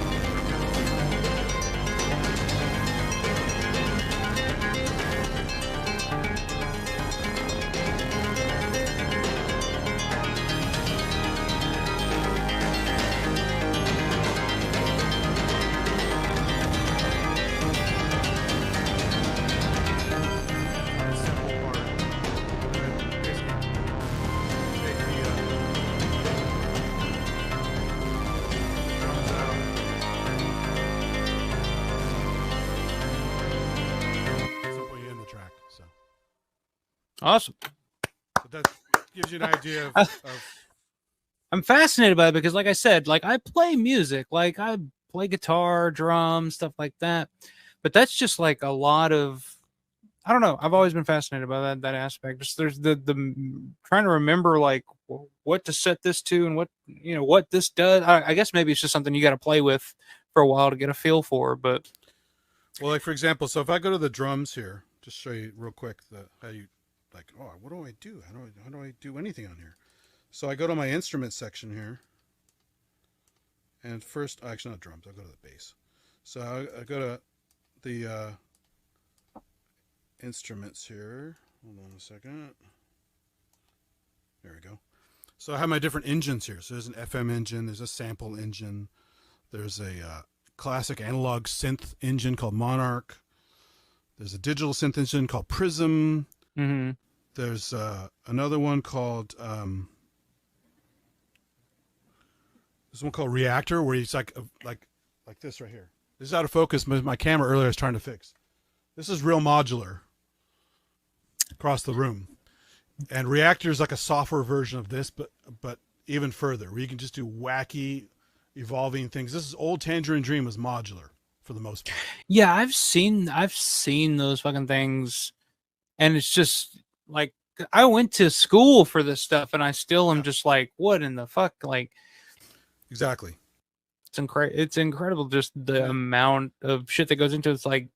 Awesome.
So that gives you an idea of
I'm fascinated by it because, like I said, like I play music, like I play guitar, drums, stuff like that. But that's just like a lot of, I don't know. I've always been fascinated by that aspect. Just there's the trying to remember like what to set this to and what this does. I guess maybe it's just something you got to play with for a while to get a feel for. But
well, like for example, so if I go to the drums here, just show you real quick how you like. Oh, what do I do? How do I do anything on here? So I go to my instrument section here, and first, actually not drums. I'll go to the bass. So I go to the instruments here. Hold on a second. There we go. So I have my different engines here. So there's an FM engine, there's a sample engine, there's a classic analog synth engine called Monarch, there's a digital synth engine called Prism, there's another one called there's one called Reactor, where it's like this right here. This is out of focus. My camera earlier I was trying to fix. This is real modular across the room. And Reactor is like a software version of this, but even further, where you can just do wacky, evolving things. This is old Tangerine Dream was modular for the most part.
Yeah, I've seen those fucking things, and it's just like I went to school for this stuff, and I still am just like, what in the fuck? Like,
exactly.
It's incredible just the amount of shit that goes into it. It's like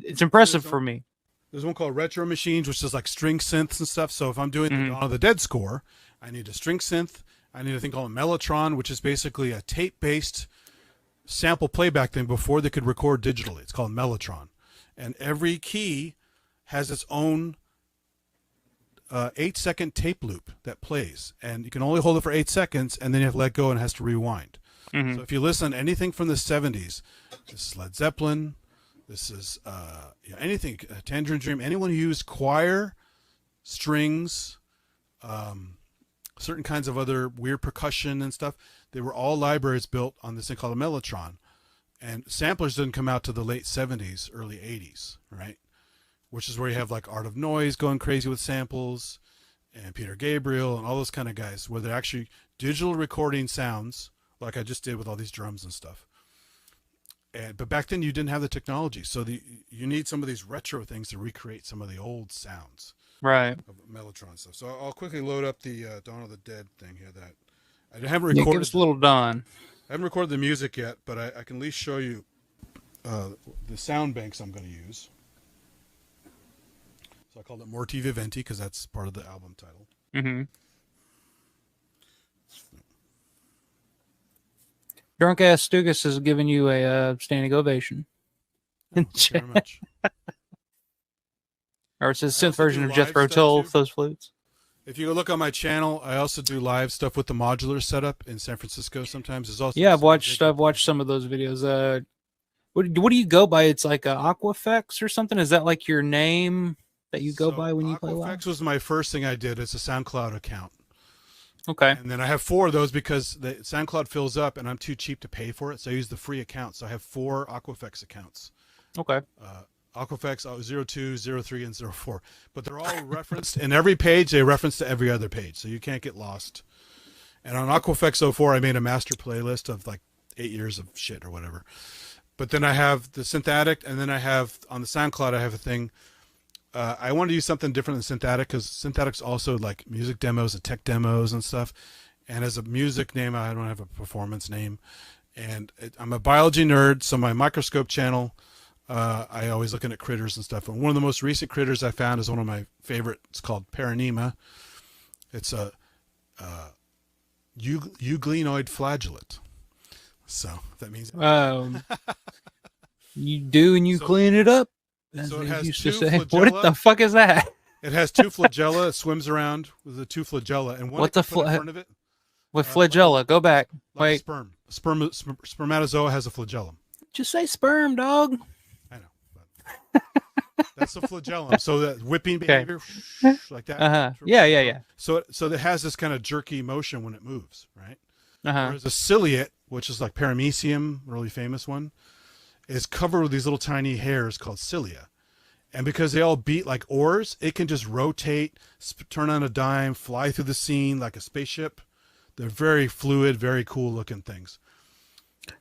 it's impressive for me.
There's one called Retro Machines, which is like string synths and stuff. So if I'm doing the Dawn of the Dead score, I need a string synth. I need a thing called a Mellotron, which is basically a tape-based sample playback thing before they could record digitally. It's called Mellotron. And every key has its own 8-second tape loop that plays. And you can only hold it for 8 seconds, and then you have to let go and it has to rewind. So if you listen to anything from the 70s, this is Led Zeppelin, this is anything, Tangerine Dream, anyone who used choir, strings, certain kinds of other weird percussion and stuff, they were all libraries built on this thing called a Mellotron. And samplers didn't come out to the late 70s, early 80s, right? Which is where you have like Art of Noise going crazy with samples, and Peter Gabriel and all those kind of guys, where they're actually digital recording sounds, like I just did with all these drums and stuff. But back then you didn't have the technology, so you need some of these retro things to recreate some of the old sounds,
right?
Of Mellotron stuff. So I'll quickly load up the Dawn of the Dead thing here that I haven't recorded.
Give us a little Dawn.
I haven't recorded the music yet, but I can at least show you the sound banks I'm going to use. So I called it Morti Viventi because that's part of the album title.
Drunk ass Stugas has given you a standing ovation.
Thank you very much.
Or it's a synth version of Jethro Tull with those flutes.
If you go look on my channel, I also do live stuff with the modular setup in San Francisco sometimes. There's also
I've watched some of those videos. What do you go by? It's like Aquifex or something? Is that like your name that you go by when you play live?
Aquifex was my first thing I did. It's a SoundCloud account.
Okay.
And then I have 4 of those because the SoundCloud fills up and I'm too cheap to pay for it. So I use the free account. So I have 4 Aquifex accounts.
Okay.
Aquifex 02, 03, and 04. But they're all referenced. In every page, they reference to every other page. So you can't get lost. And on Aquifex 04, I made a master playlist of like 8 years of shit or whatever. But then I have the Synth Addict, and then I have, on the SoundCloud, I have a thing. I wanted to use something different than Synth Addict because Synth Addict's also like music demos and tech demos and stuff. And as a music name, I don't have a performance name. And I'm a biology nerd, so my microscope channel, I always looking at critters and stuff. And one of the most recent critters I found is one of my favorite. It's called Paranema. It's a euglenoid flagellate. So that means
you do and you clean it up. That's
so
what
it has
used
two
to say.
flagella.
What the fuck is that?
It has 2 flagella. It swims around with the 2 flagella, and one
What's
in
a
front of it.
With flagella? Go back.
Like
Wait.
a spermatozoa has a flagellum.
Just say sperm, dog.
I know. But that's the flagellum. So that whipping behavior, like that.
Yeah.
So it has this kind of jerky motion when it moves, right?
Whereas
a ciliate, which is like paramecium, a really famous one, is covered with these little tiny hairs called cilia. And because they all beat like oars, it can just rotate, turn on a dime, fly through the scene like a spaceship. They're very fluid, very cool looking things.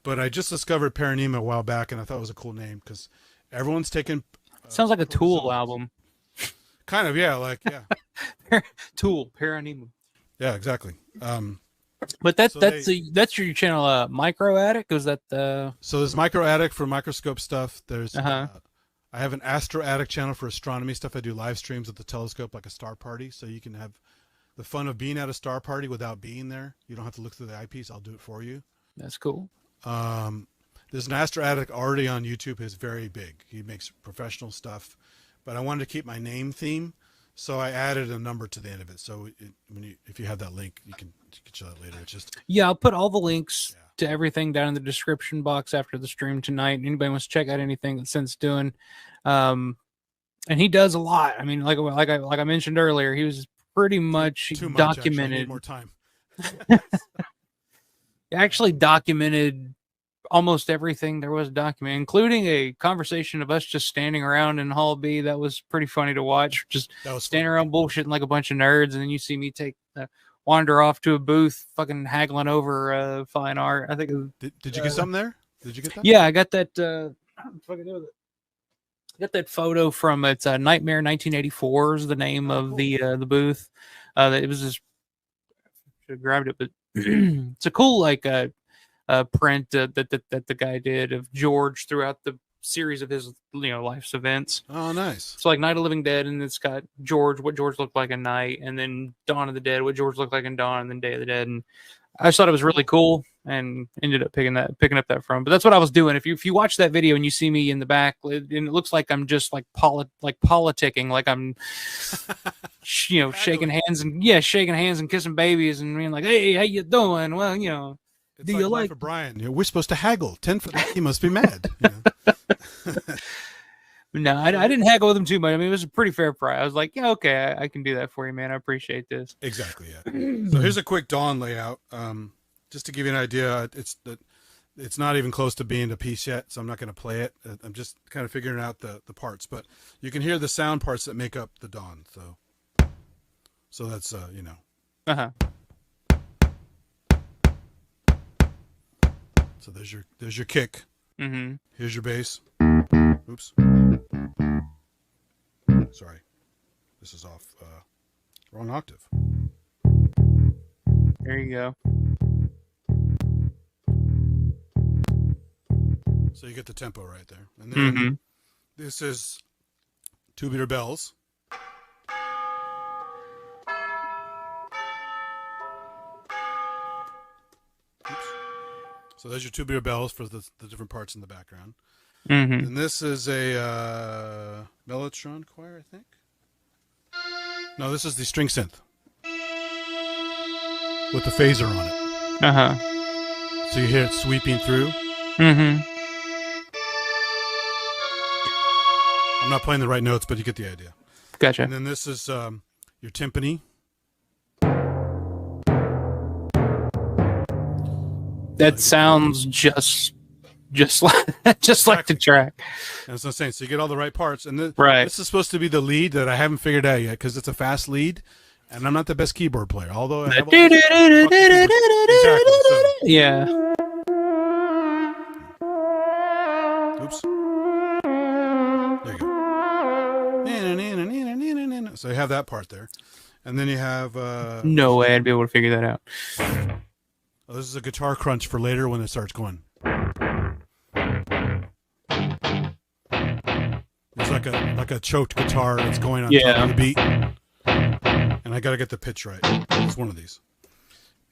But I just discovered Paranema a while back, and I thought it was a cool name because everyone's taken.
Sounds like a Tool
protozoans.
album.
Kind of, yeah, like yeah.
Tool, Paranema.
Yeah, exactly.
But
So
that's your channel, Micro Addict. Was that the?
So there's Micro Addict for microscope stuff. There's
Uh-huh.
I have an Astro Addict channel for astronomy stuff. I do live streams with the telescope like a star party, so you can have the fun of being at a star party without being there. You don't have to look through the eyepiece. I'll do it for you.
That's cool.
There's an Astro Addict already on YouTube. He's very big. He makes professional stuff, but I wanted to keep my name theme, so I added a number to the end of it. So if you have that link, you can show that later. It's just
I'll put all the links to everything down in the description box after the stream tonight. Anybody wants to check out anything that Synth's doing, and he does a lot. I mean, like I mentioned earlier, he was pretty much
too much,
documented.
I need more time.
Actually documented almost everything there was documented, including a conversation of us just standing around in Hall B. That was pretty funny to watch. Just standing around bullshitting like a bunch of nerds, and then you see me wander off to a booth, fucking haggling over fine art. I think.
Did you get something there? Did you get that?
Yeah, I got that. Got that photo from it's Nightmare 1984 is the name of the booth. It was just should have grabbed it, but it's a cool print that the guy did of George throughout the series of his life's events.
Oh, nice.
So like Night of the Living Dead, and it's got George, what George looked like at night, and then Dawn of the Dead, what George looked like in Dawn, and then Day of the Dead. And I just thought it was really cool, and ended up picking up that from. But that's what I was doing. If you watch that video and you see me in the back, and it looks like I'm just politicking, like I'm shaking hands and kissing babies and being like, hey, how you doing? Well,
It's
do
like
you
Life
like
of Brian? We're supposed to haggle 10 for that. He must be mad.
No, I didn't haggle with him too much. I mean, it was a pretty fair price. I was like, yeah, okay, I can do that for you, man. I appreciate this.
Exactly, yeah. So here's a quick Dawn layout. Just to give you an idea, it's not even close to being a piece yet, so I'm not going to play it. I'm just kind of figuring out the parts, but you can hear the sound parts that make up the Dawn. So that's
Uh-huh.
So there's your kick.
Mm-hmm.
Here's your bass. Oops. Sorry. This is off wrong octave.
There you go.
So you get the tempo right there. And then this is tubular bells. Oops. So there's your tubular bells for the different parts in the background.
Mm-hmm.
And this is a Mellotron choir, I think. No, this is the string synth with the phaser on it.
Uh-huh.
So you hear it sweeping through.
Mm-hmm.
I'm not playing the right notes, but you get the idea.
Gotcha.
And then this is your timpani.
That sounds just like the track.
And that's what I'm saying. So you get all the right parts. And
Right.
This is supposed to be the lead that I haven't figured out yet because it's a fast lead. And I'm not the best keyboard player, although I have all exactly. So,
Yeah.
oops. There you go. So you have that part there. And then you have...
No way I'd be able to figure that out.
oh, this is a guitar crunch for later when it starts going. It's like a choked guitar that's going on top of the beat. And I got to get the pitch right. It's one of these.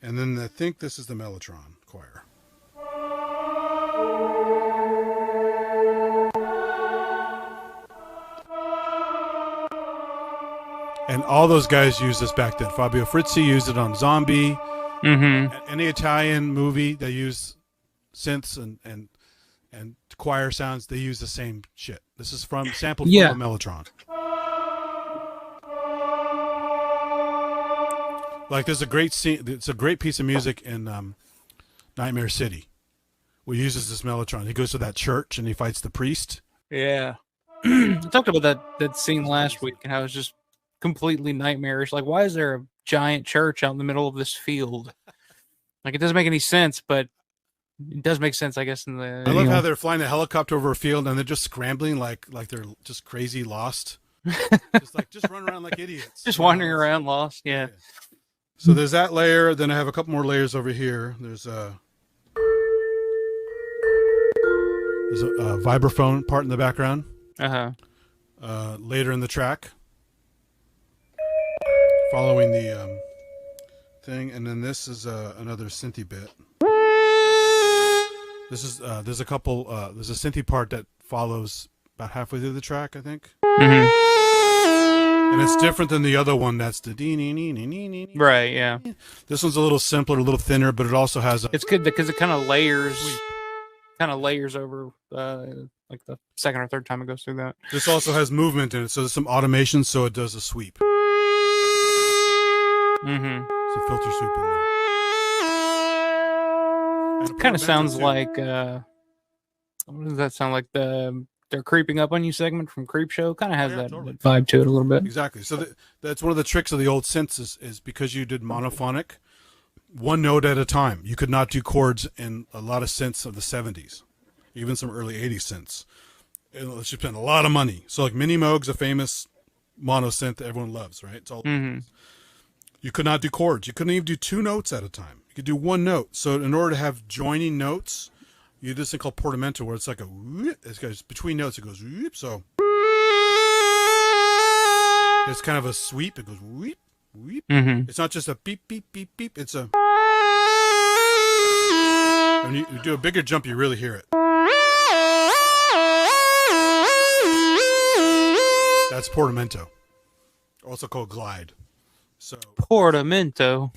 And then I think this is the Mellotron choir. And all those guys used this back then. Fabio Frizzi used it on Zombi.
Mm-hmm.
Any Italian movie that use synths and choir sounds, they use the same shit. This is sampled from the Mellotron. Like there's a great scene. It's a great piece of music in Nightmare City, where he uses this Mellotron. He goes to that church and he fights the priest.
Yeah. I talked about that scene last week and how it's just completely nightmarish. Like, why is there a giant church out in the middle of this field? Like, it doesn't make any sense, but it does make sense, I guess. In the
I love how they're flying a helicopter over a field and they're just scrambling like they're just crazy lost. just run around like idiots.
just wandering around lost. Yeah.
So there's that layer. Then I have a couple more layers over here. There's a vibraphone part in the background. Later in the track, following the thing, and then this is another synthy bit. This is there's a couple. There's a synthy part that follows about halfway through the track, I think. And it's different than the other one. That's the
right. Yeah.
This one's a little simpler, a little thinner, but it also has.
It's good because it kind of layers over like the second or third time it goes through that.
This also has movement in it, so there's some automation, so it does a sweep. It's a filter sweep in there.
It kind of sounds like what does that sound like? They're creeping up on you segment from Creepshow kind of has that vibe to it a little bit.
Exactly. So that's one of the tricks of the old synths is because you did monophonic, one note at a time. You could not do chords in a lot of synths of the 70s, even some early 80s synths. You spent a lot of money. So like Mini Moog's a famous mono synth that everyone loves, right? It's all you could not do chords. You couldn't even do two notes at a time. You could do one note. So in order to have joining notes, you do this thing called portamento, where it's like it goes between notes. It goes so. It's kind of a sweep. It goes weep, weep. It's not just a beep, beep, beep, beep. It's a. When you do a bigger jump, you really hear it. That's portamento, also called glide. So
portamento.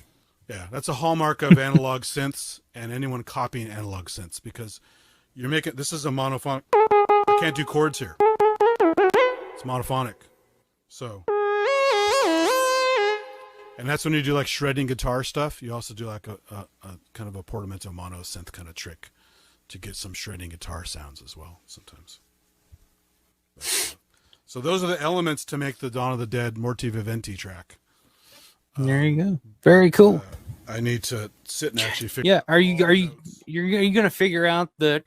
Yeah, that's a hallmark of analog synths and anyone copying analog synths, because you're making, this is a monophonic. I can't do chords here. It's monophonic. So, and that's when you do like shredding guitar stuff. You also do like a kind of a portamento mono synth kind of trick to get some shredding guitar sounds as well sometimes. So those are the elements to make the Dawn of the Dead Morti Viventi track.
There you go. Very cool.
I need to sit and actually figure.
Yeah, are you gonna figure out the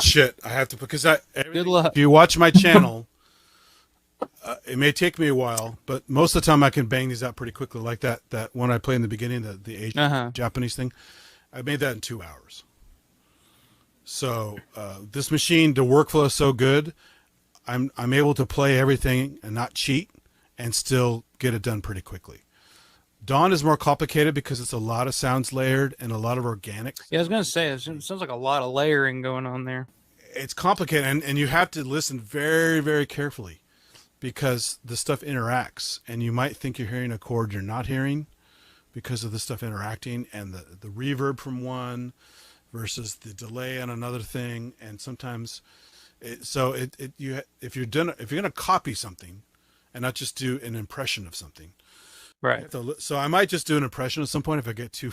shit? I have to, because
good luck.
If you watch my channel, it may take me a while, but most of the time I can bang these out pretty quickly. Like that one I played in the beginning, the Asian Japanese thing. I made that in 2 hours. So this machine, the workflow is so good. I'm able to play everything and not cheat and still get it done pretty quickly. Dawn is more complicated because it's a lot of sounds layered and a lot of organic.
Yeah, I was going to say, it sounds like a lot of layering going on there.
It's complicated, and you have to listen very, very carefully because the stuff interacts, and you might think you're hearing a chord you're not hearing because of the stuff interacting and the reverb from one versus the delay on another thing. And sometimes, if you're going to copy something and not just do an impression of something,
right?
So I might just do an impression at some point if I get too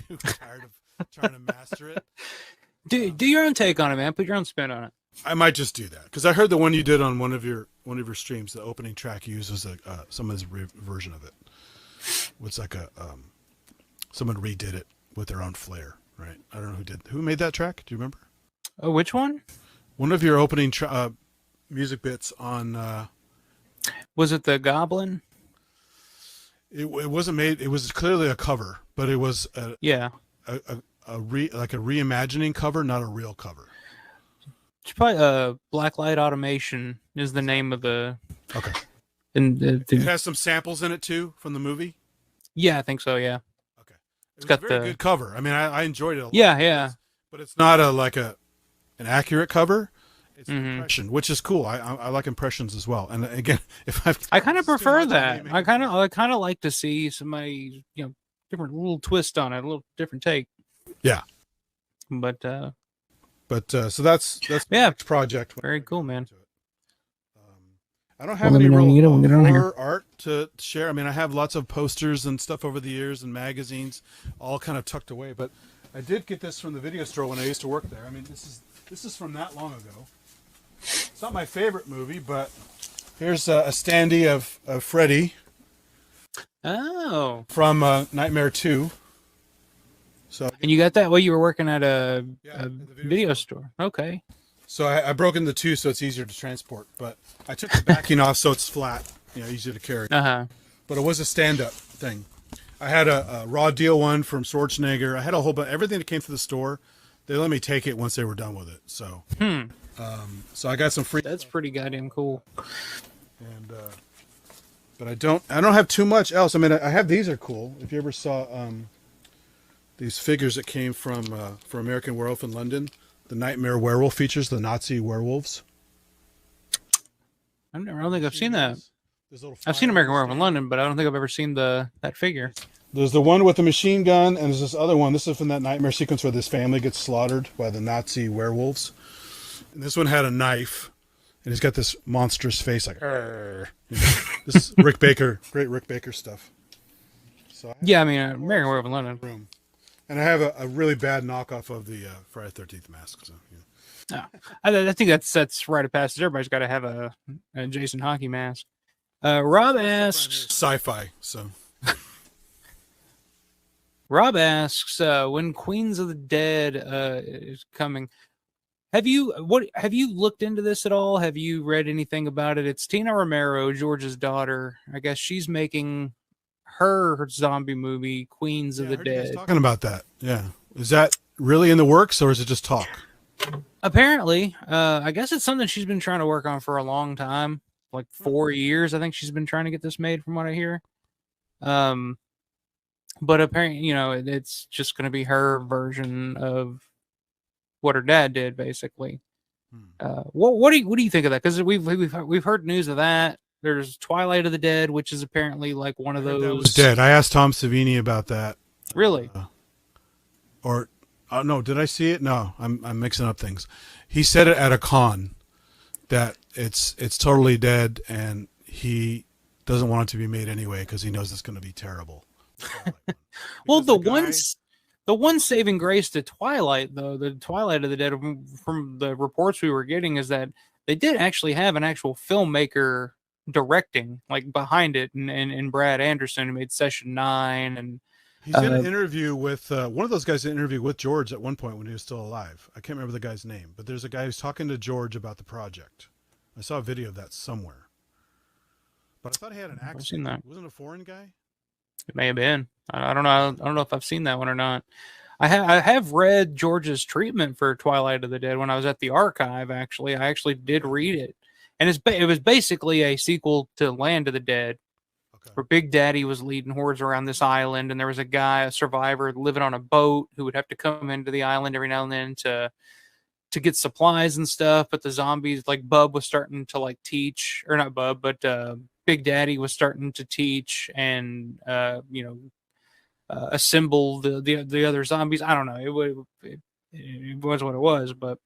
tired of trying to master it.
Do your own take on it, man. Put your own spin on it.
I might just do that because I heard the one you did on one of your streams. The opening track you used was someone's version of it. It's like someone redid it with their own flair, right? I don't know who made that track. Do you remember?
Oh, which one?
One of your opening music bits on.
Was it the Goblin?
It wasn't made. It was clearly a cover, but it was a reimagining cover, not a real cover.
It's probably Blacklight Automation is the name of the.
Okay.
And
it has some samples in it too from the movie.
Yeah, I think so. Yeah.
Okay. It's got a very good cover. I mean, I enjoyed it a lot.
Yeah.
But it's not an accurate cover. It's an impression, which is cool. I like impressions as well. And again,
I kind of prefer that. I kind of like to see somebody, different little twist on it, a little different take.
Yeah.
But
so that's the next project.
Very cool, man.
I don't have any horror art to share. I mean, I have lots of posters and stuff over the years and magazines, all kind of tucked away. But I did get this from the video store when I used to work there. I mean, this is from that long ago. not my favorite movie, but here's a standee of Freddy.
Oh.
From Nightmare 2. So,
and you got that while you were working at a
the
video store. Okay.
So I broke in the 2 so it's easier to transport, but I took the backing off so it's flat, easier to carry.
Uh-huh.
But it was a stand-up thing. I had a raw deal one from Schwarzenegger. I had a whole bunch, everything that came through the store. They let me take it once they were done with it. So, so I got some free.
That's pretty goddamn cool.
And but I don't have too much else. I mean, I have these are cool. If you ever saw these figures that came from American Werewolf in London, the Nightmare Werewolf features the Nazi werewolves.
I don't think I've seen that. I've seen American Werewolf in London, but I don't think I've ever seen that figure. There's
the one with the machine gun, and there's this other one. This is from that nightmare sequence where this family gets slaughtered by the Nazi werewolves. And this one had a knife, and he's got this monstrous face like, this is Rick Baker, great Rick Baker stuff. So
American Werewolf in London.
And I have a really bad knockoff of the Friday the 13th mask. So,
I think that's rite of passage. Everybody's got to have a Jason Hockey mask. Rob asks
sci-fi. So
Rob asks when Queens of the Dead is coming. Have you looked into this at all? Have you read anything about it? It's Tina Romero, George's daughter. I guess she's making her zombie movie, Queens of the Dead.
Talking about that, yeah. Is that really in the works, or is it just talk?
Apparently, I guess it's something she's been trying to work on for a long time, like 4 years. I think she's been trying to get this made, from what I hear. But apparently, it's just going to be her version of what her dad did, basically. What do you think of that? Because we've heard news of that. There's Twilight of the Dead, which is apparently like one of those.
That was dead. I asked Tom Savini about that.
Really?
No, did I see it? No, I'm mixing up things. He said it at a con that it's totally dead, and he doesn't want it to be made anyway because he knows it's going to be terrible.
Well, the one saving grace to Twilight, though, the Twilight of the Dead, from the reports we were getting, is that they did actually have an actual filmmaker directing, like, behind it, and Brad Anderson, who made Session 9, and
he's in an interview with one of those guys. An interview with George at one point when he was still alive. I can't remember the guy's name, but there's a guy who's talking to George about the project. I saw a video of that somewhere, but I thought he had an accent.
I've seen that.
Wasn't a foreign guy?
It may have been. I don't know. I don't know if I've seen that one or not. I have read George's treatment for Twilight of the Dead when I was at the archive. Actually, I did read it, and it was basically a sequel to Land of the Dead, where Big Daddy was leading hordes around this island, and there was a survivor living on a boat who would have to come into the island every now and then to get supplies and stuff. But the zombies, like Bub was starting to like teach, or not Bub, but Big Daddy was starting to teach and assemble the other zombies. I don't know. It was what it was, but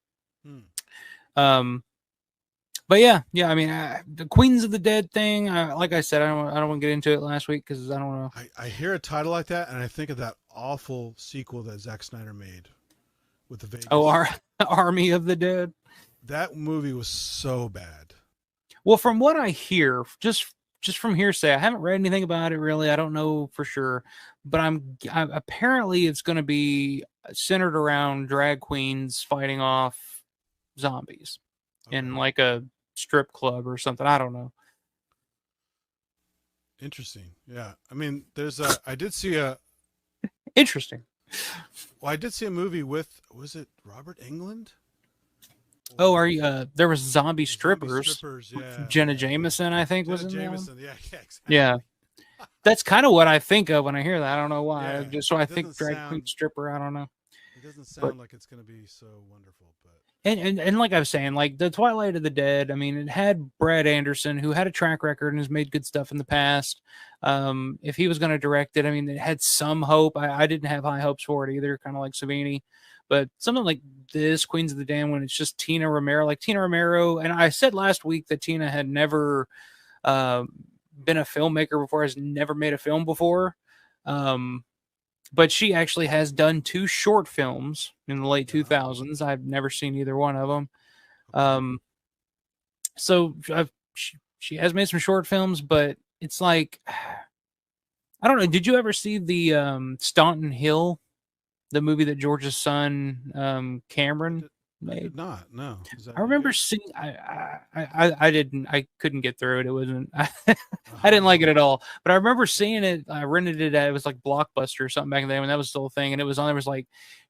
but yeah. I mean, the Queens of the Dead thing. Like I said, I don't want to get into it last week because I don't know.
I hear a title like that, and I think of that awful sequel that Zack Snyder made with the Vegas.
Oh, Army of the Dead.
That movie was so bad.
Well, from what I hear, just from hearsay, I haven't read anything about it really. I don't know for sure, but apparently it's going to be centered around drag queens fighting off zombies in like a strip club or something. I don't know.
Interesting. Yeah. I mean, I did see
interesting.
Well, I did see a movie with, was it Robert Englund?
Oh, there was zombie strippers.
Yeah.
Jenna Jameson, I think, was in there.
Yeah, exactly.
Yeah. That's kind of what I think of when I hear that. I don't know why.
Yeah,
I think drag queen stripper. I don't know.
It doesn't sound like it's going to be so wonderful, but.
And like I was saying, like the Twilight of the Dead, I mean, it had Brad Anderson, who had a track record and has made good stuff in the past. If he was going to direct it, I mean, it had some hope. I didn't have high hopes for it either, kind of like Savini. But something like this, Queens of the Damned, when it's just Tina Romero, and I said last week that Tina had never been a filmmaker before, has never made a film before. But she actually has done 2 short films in the late 2000s. I've never seen either one of them. so she has made some short films, but it's like, I don't know. Did you ever see the Staunton Hill, the movie that George's son Cameron
I
made?
did not. No. Is that
I
any
remember
good?
seeing. I didn't. I couldn't get through it. It wasn't. I didn't like it
Oh,
at all. But I remember seeing it. I rented it at. It was like Blockbuster or something back in the day when that was still a thing. And it was on. There was like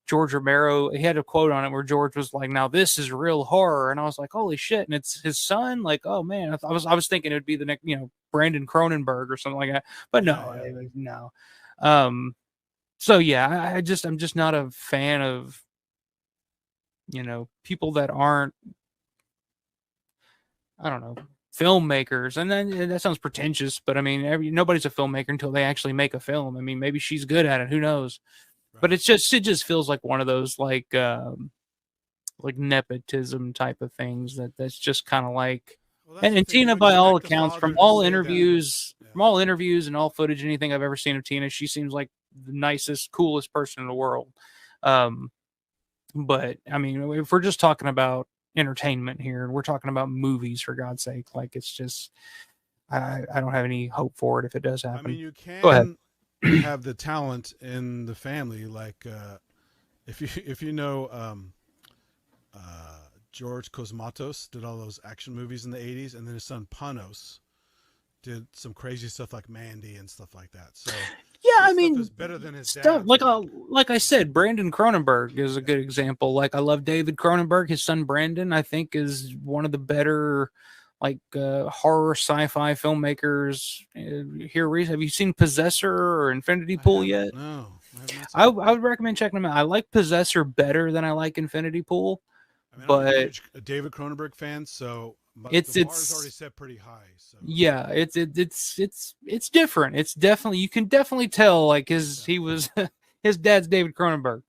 George Romero. He had a quote on it where George was like, "Now this is real horror," and I was like, "Holy shit!" And it's his son. Like, oh man, I was thinking it would be the next, Brandon Cronenberg or something like that. But no,
yeah, yeah.
no. Um. So yeah, I'm just not a fan of people that aren't, I don't know, filmmakers. And then that sounds pretentious, but I mean, nobody's a filmmaker until they actually make a film. I mean, maybe she's good at it. Who knows? But
Right.
it just feels like one of those like nepotism type of things that's just kind of like.
Well, that's the
And
thing. You
Tina, by all
expect the
accounts,
father to say that. Yeah.
from all interviews and all footage, anything I've ever seen of Tina, she seems like the nicest, coolest person in the world. Um, but I mean, if we're just talking about entertainment here and we're talking about movies, for God's sake, like it's just, I don't have any hope for it if it does
I mean,
happen.
you
Go ahead.
can have the talent in the family, like if you know George Cosmatos did all those action movies in the '80s, and then his son Panos did some crazy stuff like Mandy and stuff like that. So
Yeah, I
his stuff
mean,
is better than his
stuff
dad's work.
like I said, Brandon Cronenberg is a good example. Like I love David Cronenberg. His son Brandon, I think, is one of the better horror sci-fi filmmakers here recently. Have you seen Possessor or Infinity
I
Pool
haven't.
yet?
No, I have not
I
seen that.
would recommend checking them out. I like Possessor better than I like Infinity Pool,
I mean, I'm a
but
huge David Cronenberg fan, so the bar is already
it's
set pretty high. So
yeah, it's different. It's definitely, you can definitely tell like
yeah,
he was his dad's David Cronenberg.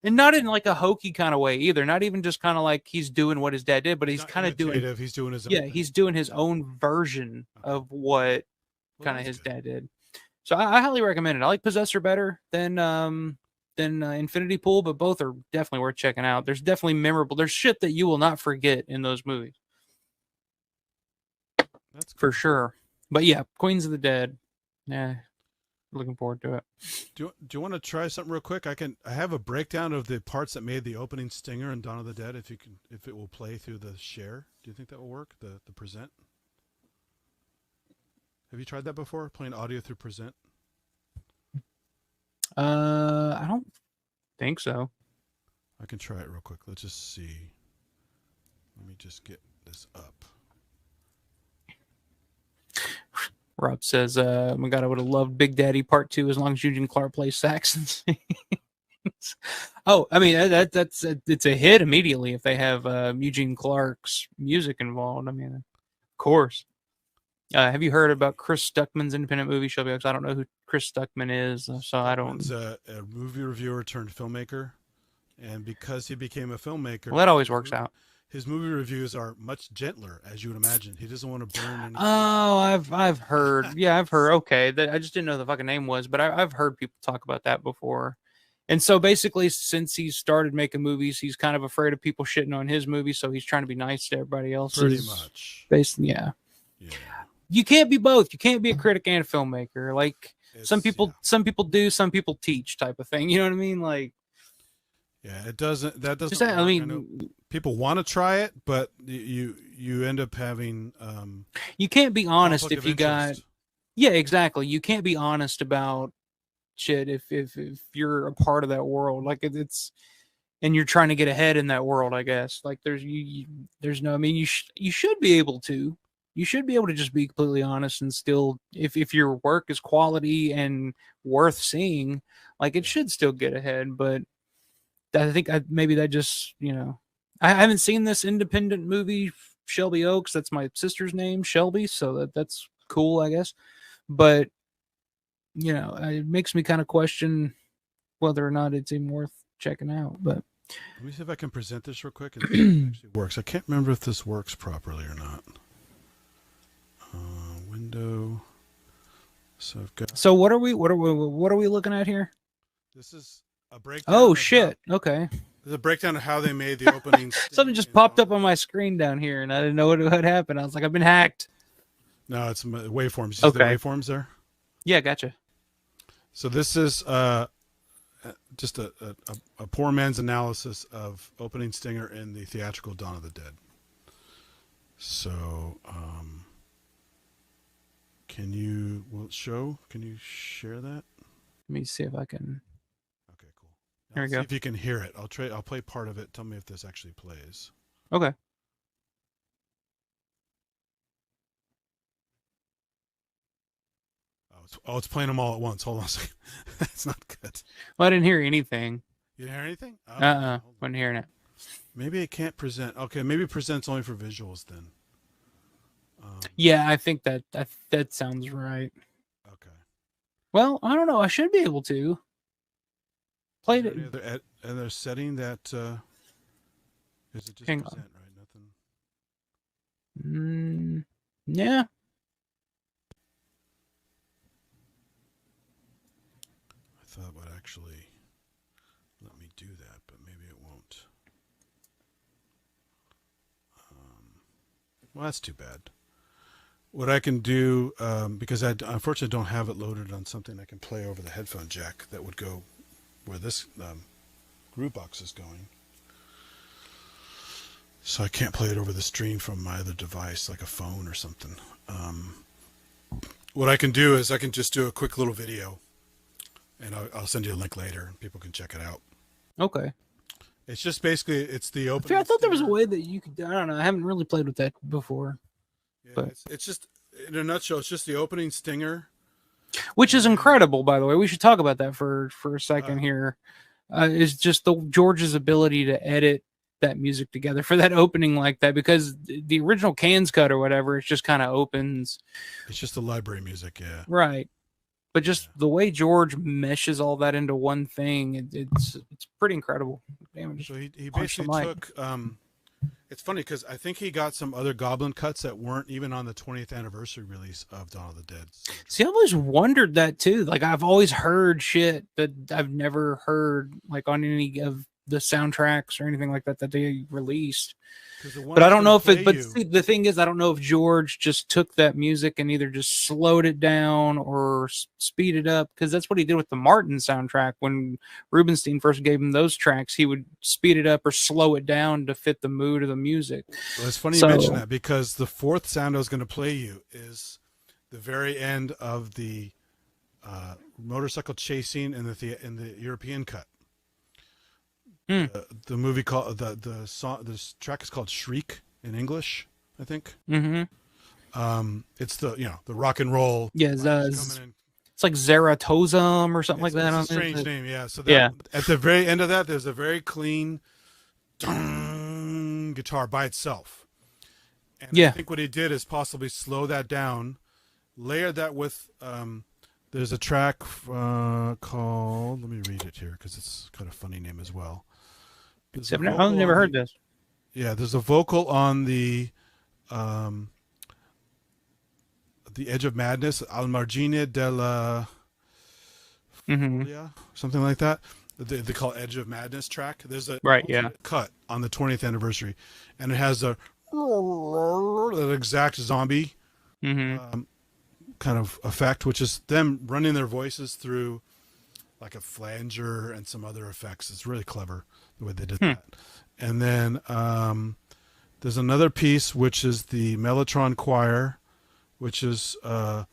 And not in like a hokey kind of way either. Not even just kind of like he's doing what his dad did, but
he's
he's
not
kind of doing,
imitative. He's doing his own
yeah,
thing.
he's doing his own version
Okay.
of what
Well,
kind of
that's
his
good.
dad did. So I highly recommend it. I like Possessor better than Infinity Pool, but both are definitely worth checking out. There's definitely memorable. There's shit that you will not forget in those movies
That's
for
cool.
sure. But yeah, Queens of the Dead. Yeah, looking forward to it.
Do you want to try something real quick? I have a breakdown of the parts that made the opening stinger in Dawn of the Dead. If it will play through the share, do you think that will work? The present. Have you tried that before? Playing audio through present.
I don't think so.
I can try it real quick. Let's just see. Let me just get this up.
Rob says, oh my God, I would have loved Big Daddy Part 2 as long as Eugene Clark plays sax. Oh, I mean, that's it's a hit immediately if they have Eugene Clark's music involved. I mean, of course. Have you heard about Chris Stuckman's independent movie show? Because I don't know who Chris Stuckman is, so I
Stuckman's
don't.
a movie reviewer turned filmmaker, and because he became a filmmaker,
Well, that always works out.
his movie reviews are much gentler, as you would imagine. He doesn't want to burn any.
Oh, I've heard. Yeah, I've heard. Okay, I just didn't know the fucking name was, but I've heard people talk about that before. And so basically, since he started making movies, he's kind of afraid of people shitting on his movie, so he's trying to be nice to everybody else.
Pretty much.
Yeah.
Yeah.
You can't be both. You can't be a critic and a filmmaker. Like some
Yeah.
people do, some people teach, type of thing. You know what I mean? Like,
Yeah, it doesn't. That doesn't
just,
work.
I
I know
mean,
people want to try it, but you end up having
you can't be honest
conflict
if
of
you got.
interest.
Yeah, exactly. You can't be honest about shit if you're a part of that world. Like it's and you're trying to get ahead in that world. I guess like there's no. I mean, you should be able to. You should be able to just be completely honest and still, if your work is quality and worth seeing, like it should still get ahead. But I think maybe that just, I haven't seen this independent movie, Shelby Oaks. That's my sister's name, Shelby. So that's cool, I guess. But, it makes me kind of question whether or not it's even worth checking out. But
Let me see if I can present this real quick and see if it actually works. I can't remember if this works properly or not. Window. So I've got.
so what are we looking at here?
This is a breakdown.
Oh shit. Okay.
There's a breakdown of how they made the opening.
Something just popped up on my screen down here, and I didn't know what had happened. I was like, I've been hacked.
No, it's waveforms. You see
Okay.
the waveforms there?
Yeah, gotcha.
So this is just a poor man's analysis of opening stinger in the theatrical Dawn of the Dead. So, can you share that?
Let me see if I can.
Okay, cool.
There we
See
go.
if you can hear it. I'll play part of it. Tell me if this actually plays.
Okay.
It's playing them all at once. Hold on a second. That's not good.
Well, I didn't hear anything.
You didn't hear anything?
Wasn't hearing it.
Maybe it can't present. Okay, maybe it presents only for visuals then.
Yeah, I think that sounds right.
Okay.
Well, I don't know. I should be able to play it.
And they're setting that. Is it just
Hang
present,
on.
right? Nothing.
Yeah.
I thought it would actually let me do that, but maybe it won't. Well, that's too bad. What I can do, because I unfortunately don't have it loaded on something I can play over the headphone jack that would go where this group box is going. So I can't play it over the stream from my other device, like a phone or something. What I can do is I can just do a quick little video, and I'll send you a link later, and people can check it out.
Okay.
It's just basically, it's the opening.
I thought there was a way that you could. I don't know. I haven't really played with that before.
Yeah,
but
it's just, in a nutshell, it's just the opening stinger.
Which is incredible, by the way. We should talk about that for a second here. Is just George's ability to edit that music together for that opening like that, because the original Cans cut or whatever, it just kind of opens.
It's just the library music, yeah.
Right. But just the way George meshes all that into one thing, it's pretty incredible. Damn,
so he basically took. It's funny because I think he got some other Goblin cuts that weren't even on the 20th anniversary release of Dawn of the Dead.
See, I've always wondered that too. Like, I've always heard shit that I've never heard, like, on any of the soundtracks or anything like that they released. But I don't know if it. But see, the thing is, I don't know if George just took that music and either just slowed it down or speed it up, because that's what he did with the Martin soundtrack. When Rubinstein first gave him those tracks, he would speed it up or slow it down to fit the mood of the music.
Well, it's funny you mention that, because the fourth sound I was going to play you is the very end of the motorcycle chasing in the European cut. The movie called the song. This track is called "Shriek" in English, I think.
Mm-hmm.
It's the the rock and roll.
Yeah, it's like Zaratozum or something like that.
It's a strange name, yeah. So that, at the very end of that, there's a very clean guitar by itself. And I think what he did is possibly slow that down, layered that with. There's a track called. Let me read it here because it's got a funny name as well.
Severin, I've never heard this.
Yeah, there's a vocal on the Edge of Madness, Al Margine della Folia, something like that. They call Edge of Madness track. There's a cut on the 20th anniversary, and it has that exact zombie kind of effect, which is them running their voices through like a flanger and some other effects. It's really clever the way they did that. And then there's another piece, which is the Mellotron Choir, which is the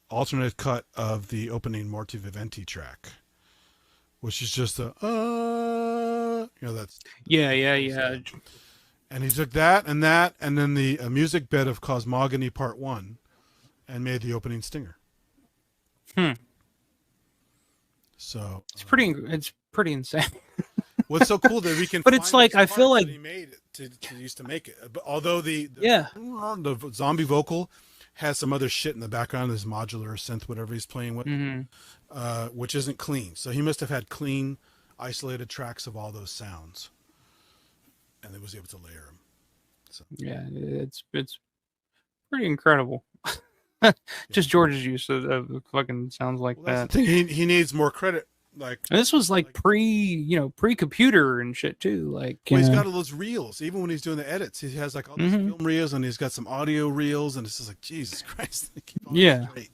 alternate cut of the opening Morti Viventi track, which is just a that's
yeah.
And he took that, and then the music bed of Cosmogony Part 1, and made the opening stinger. So
it's pretty insane.
What's so cool that we can,
but it's like, I feel like
he made it to used to make it. But although the zombie vocal has some other shit in the background, this modular synth, whatever he's playing with, which isn't clean. So he must have had clean, isolated tracks of all those sounds, and he was able to layer them. So.
Yeah, it's pretty incredible. Just George's use of fucking sounds like that.
He needs more credit Like,
And this was like pre-computer and shit too. Like,
well, he's got all those reels. Even when he's doing the edits, he has like all those
Mhm.
film reels, and he's got some audio reels, and it's just like, Jesus Christ, they keep on
Yeah.
straight.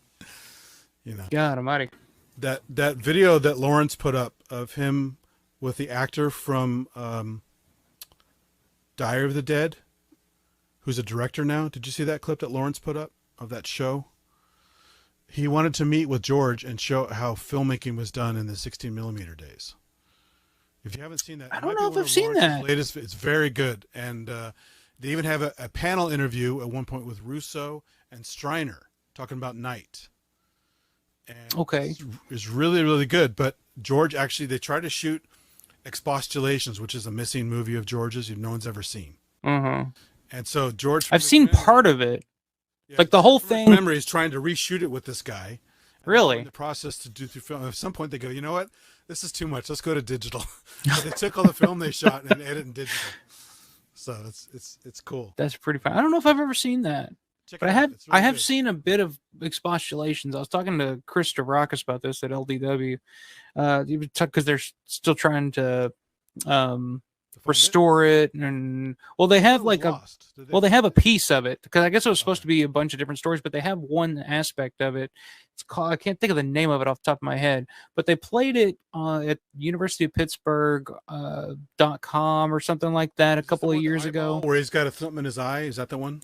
You know,
God Almighty.
that video that Lawrence put up of him with the actor from Diary of the Dead, who's a director now. Did you see that clip that Lawrence put up of that show? He wanted to meet with George and show how filmmaking was done in the 16mm days. If you haven't seen that,
I don't know if I've seen that.
Latest, it's very good. And they even have a panel interview at one point with Russo and Striner talking about Night. And
Okay.
it's really, really good. But George, actually, they tried to shoot Expostulations, which is a missing movie of George's no one's ever seen.
Uh-huh.
And so George,
I've seen part of it.
yeah,
Like the whole
from his
thing.
memory is trying to reshoot it with this guy.
Really?
In the process to do through film. At some point they go, you know what? This is too much. Let's go to digital. So they took all the film they shot and edited in digital. So it's cool.
That's pretty fun. I don't know if I've ever seen that.
Check
But
it
I
out.
have
It's really
I have
good.
seen a bit of expostulations. I was talking to Chris Stavrakis about this at LDW. Because they're still trying to
To find
restore it, and well, they
it?
have
It was
like a
lost. Did
well, they have a piece of it because I guess it was supposed
Okay.
to be a bunch of different stories, but they have one aspect of it. It's called, I can't think of the name of it off the top of my head, but they played it at University of Pittsburgh .com or something like that a
Is this the
couple
one
of
with the
years ago.
eyeball where he's got something in his eye. Is that the one?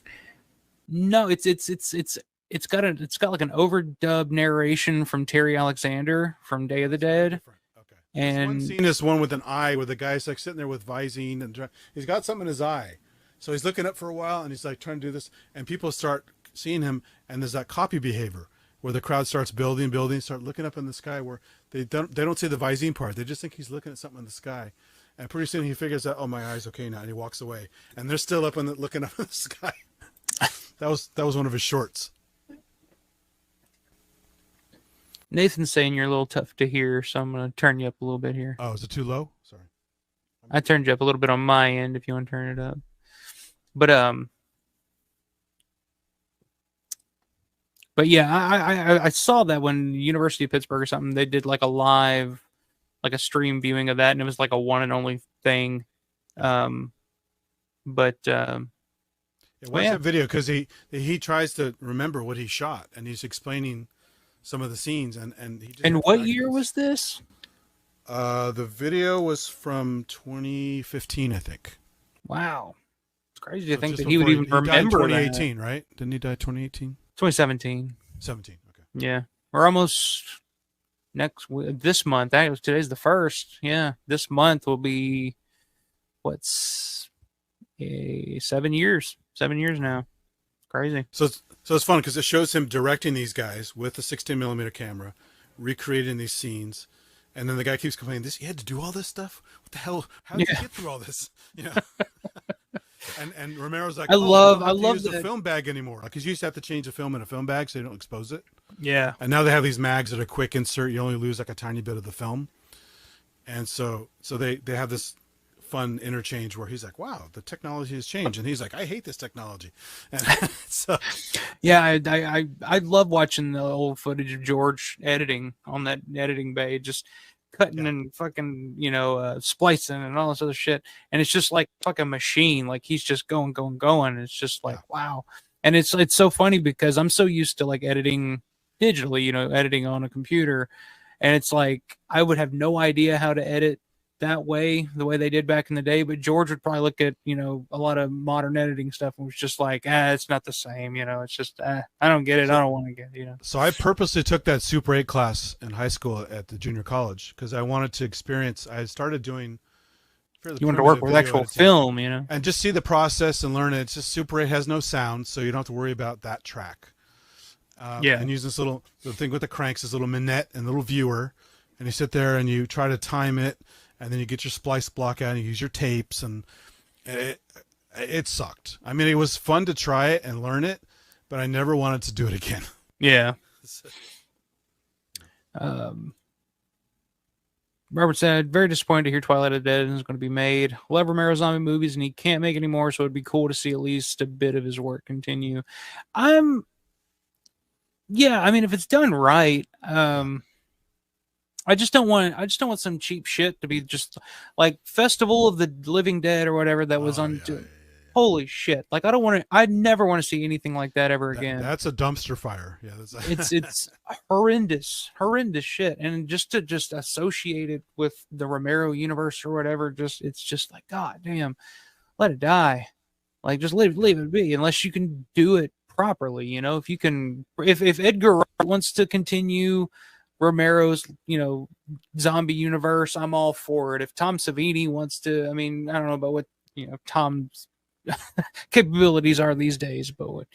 No, it's got like an overdub narration from Terry Alexander from Day of the Dead.
Different. Okay. This one
And
scene is one with an eye where the guy's like sitting there with Visine and he's got something in his eye. So he's looking up for a while and he's like trying to do this and people start seeing him and there's that copy behavior where the crowd starts building, start looking up in the sky where they don't see the Visine part. They just think he's looking at something in the sky. And pretty soon he figures out, oh, my eye's okay now, and he walks away. And they're still up looking up in the sky. That was one of his shorts.
Nathan's saying you're a little tough to hear, so I'm going to turn you up a little bit here.
Oh, is it too low? Sorry.
I turned you up a little bit on my end if you want to turn it up. But yeah, I saw that when University of Pittsburgh or something, they did like a live, like a stream viewing of that, and it was like a one and only thing.
Yeah, watch that video because he tries to remember what he shot and he's explaining some of the scenes and he just
And what year was this?
the video was from 2015, I think.
Wow, it's crazy to
So
think
just
that he would
before
even remember
died in
that.
2018, right? Didn't he die 2018?
2017.
17. Okay.
Yeah, we're almost this month. Today's the 1st. Yeah, this month will be what's 7 years. 7 years now. Crazy.
So it's fun because it shows him directing these guys with the 16mm camera, recreating these scenes, and then the guy keeps complaining, "This you had to do all this stuff? What the hell? How did you get through all this?" You know. and Romero's like,
I love
use the
that
film bag anymore because you used to have to change the film in a film bag so you don't expose it.
Yeah.
And now they have these mags that are quick insert. You only lose like a tiny bit of the film, and so they have this fun interchange where he's like, "Wow, the technology has changed," and he's like, "I hate this technology." And so,
Yeah, I love watching the old footage of George editing on that editing bay, just cutting and fucking, splicing and all this other shit. And it's just like fucking machine. Like he's just going. It's just like, wow. And it's so funny because I'm so used to like editing digitally, editing on a computer. And it's like, I would have no idea how to edit that way, the way they did back in the day. But George would probably look at, a lot of modern editing stuff and was just like, it's not the same. It's just, I don't get it. I don't want to get it,
So I purposely took that Super 8 class in high school at the junior college because I wanted to experience, I started doing
you want to work with actual film,
and just see the process and learn it. It's just Super 8 has no sound, so you don't have to worry about that track. And use this little thing with the cranks, this little minette and little viewer, and you sit there and you try to time it, and then you get your splice block out and you use your tapes, and it sucked. I mean, it was fun to try it and learn it, but I never wanted to do it again.
Yeah. Robert said, very disappointed to hear Twilight of the Dead is going to be made. Love Romero zombie movies, and he can't make any more, so it'd be cool to see at least a bit of his work continue. Yeah, I mean, if it's done right, I just don't want some cheap shit to be just like Festival of the Living Dead or whatever that was on.
Yeah.
Holy shit! Like I never want to see anything like that ever again.
That's a dumpster fire. Yeah,
it's horrendous shit, and just to associate it with the Romero universe or whatever, it's just like, god damn, let it die. Like, just leave it be, unless you can do it properly. You know, if Edgar Wright wants to continue Romero's, zombie universe, I'm all for it. If Tom Savini wants to, I mean, I don't know about what, Tom's capabilities are these days, but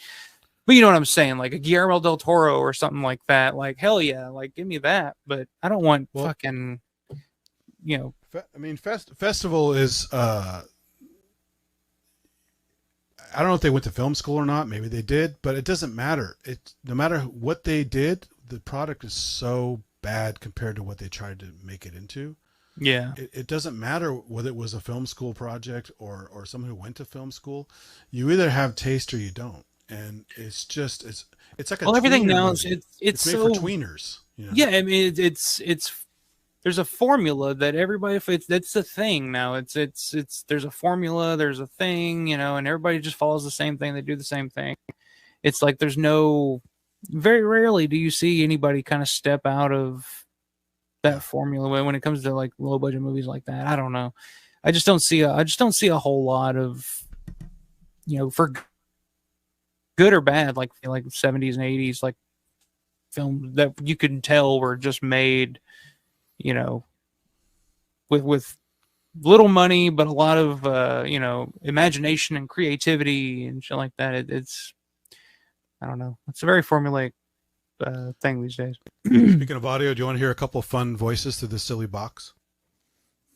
you know what I'm saying? Like a Guillermo del Toro or something like that. Like, hell yeah, like give me that. But I don't want fucking,
I mean, festival is, I don't know if they went to film school or not. Maybe they did, but it doesn't matter. No matter what they did, the product is so bad compared to what they tried to make it into.
Yeah.
It doesn't matter whether it was a film school project or someone who went to film school. You either have taste or you don't. And it's like a
everything now
movie.
It's
made
so
for tweeners.
Yeah, I mean it's there's a formula that everybody that's the thing now. It's there's a formula, there's a thing, and everybody just follows the same thing. They do the same thing. It's like there's very rarely do you see anybody kind of step out of that formula when it comes to like low budget movies like that. I don't know. I just don't see a whole lot of, for good or bad, like 70s and 80s, like films that you can tell were just made, with little money, but a lot of, imagination and creativity and shit like that. It's, I don't know. It's a very formulaic thing these days.
Speaking of audio, do you want to hear a couple of fun voices through this silly box?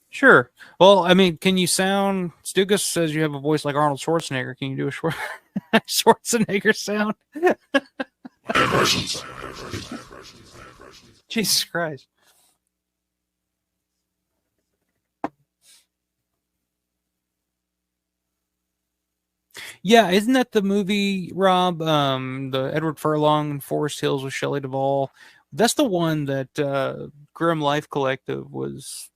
Sure. Well, I mean, can you sound... Stugas says you have a voice like Arnold Schwarzenegger. Can you do a Schwarzenegger sound? Jesus Christ. Yeah, isn't that the movie, Rob? The Edward Furlong and Forest Hills with Shelley Duvall. That's the one that Grim Life Collective was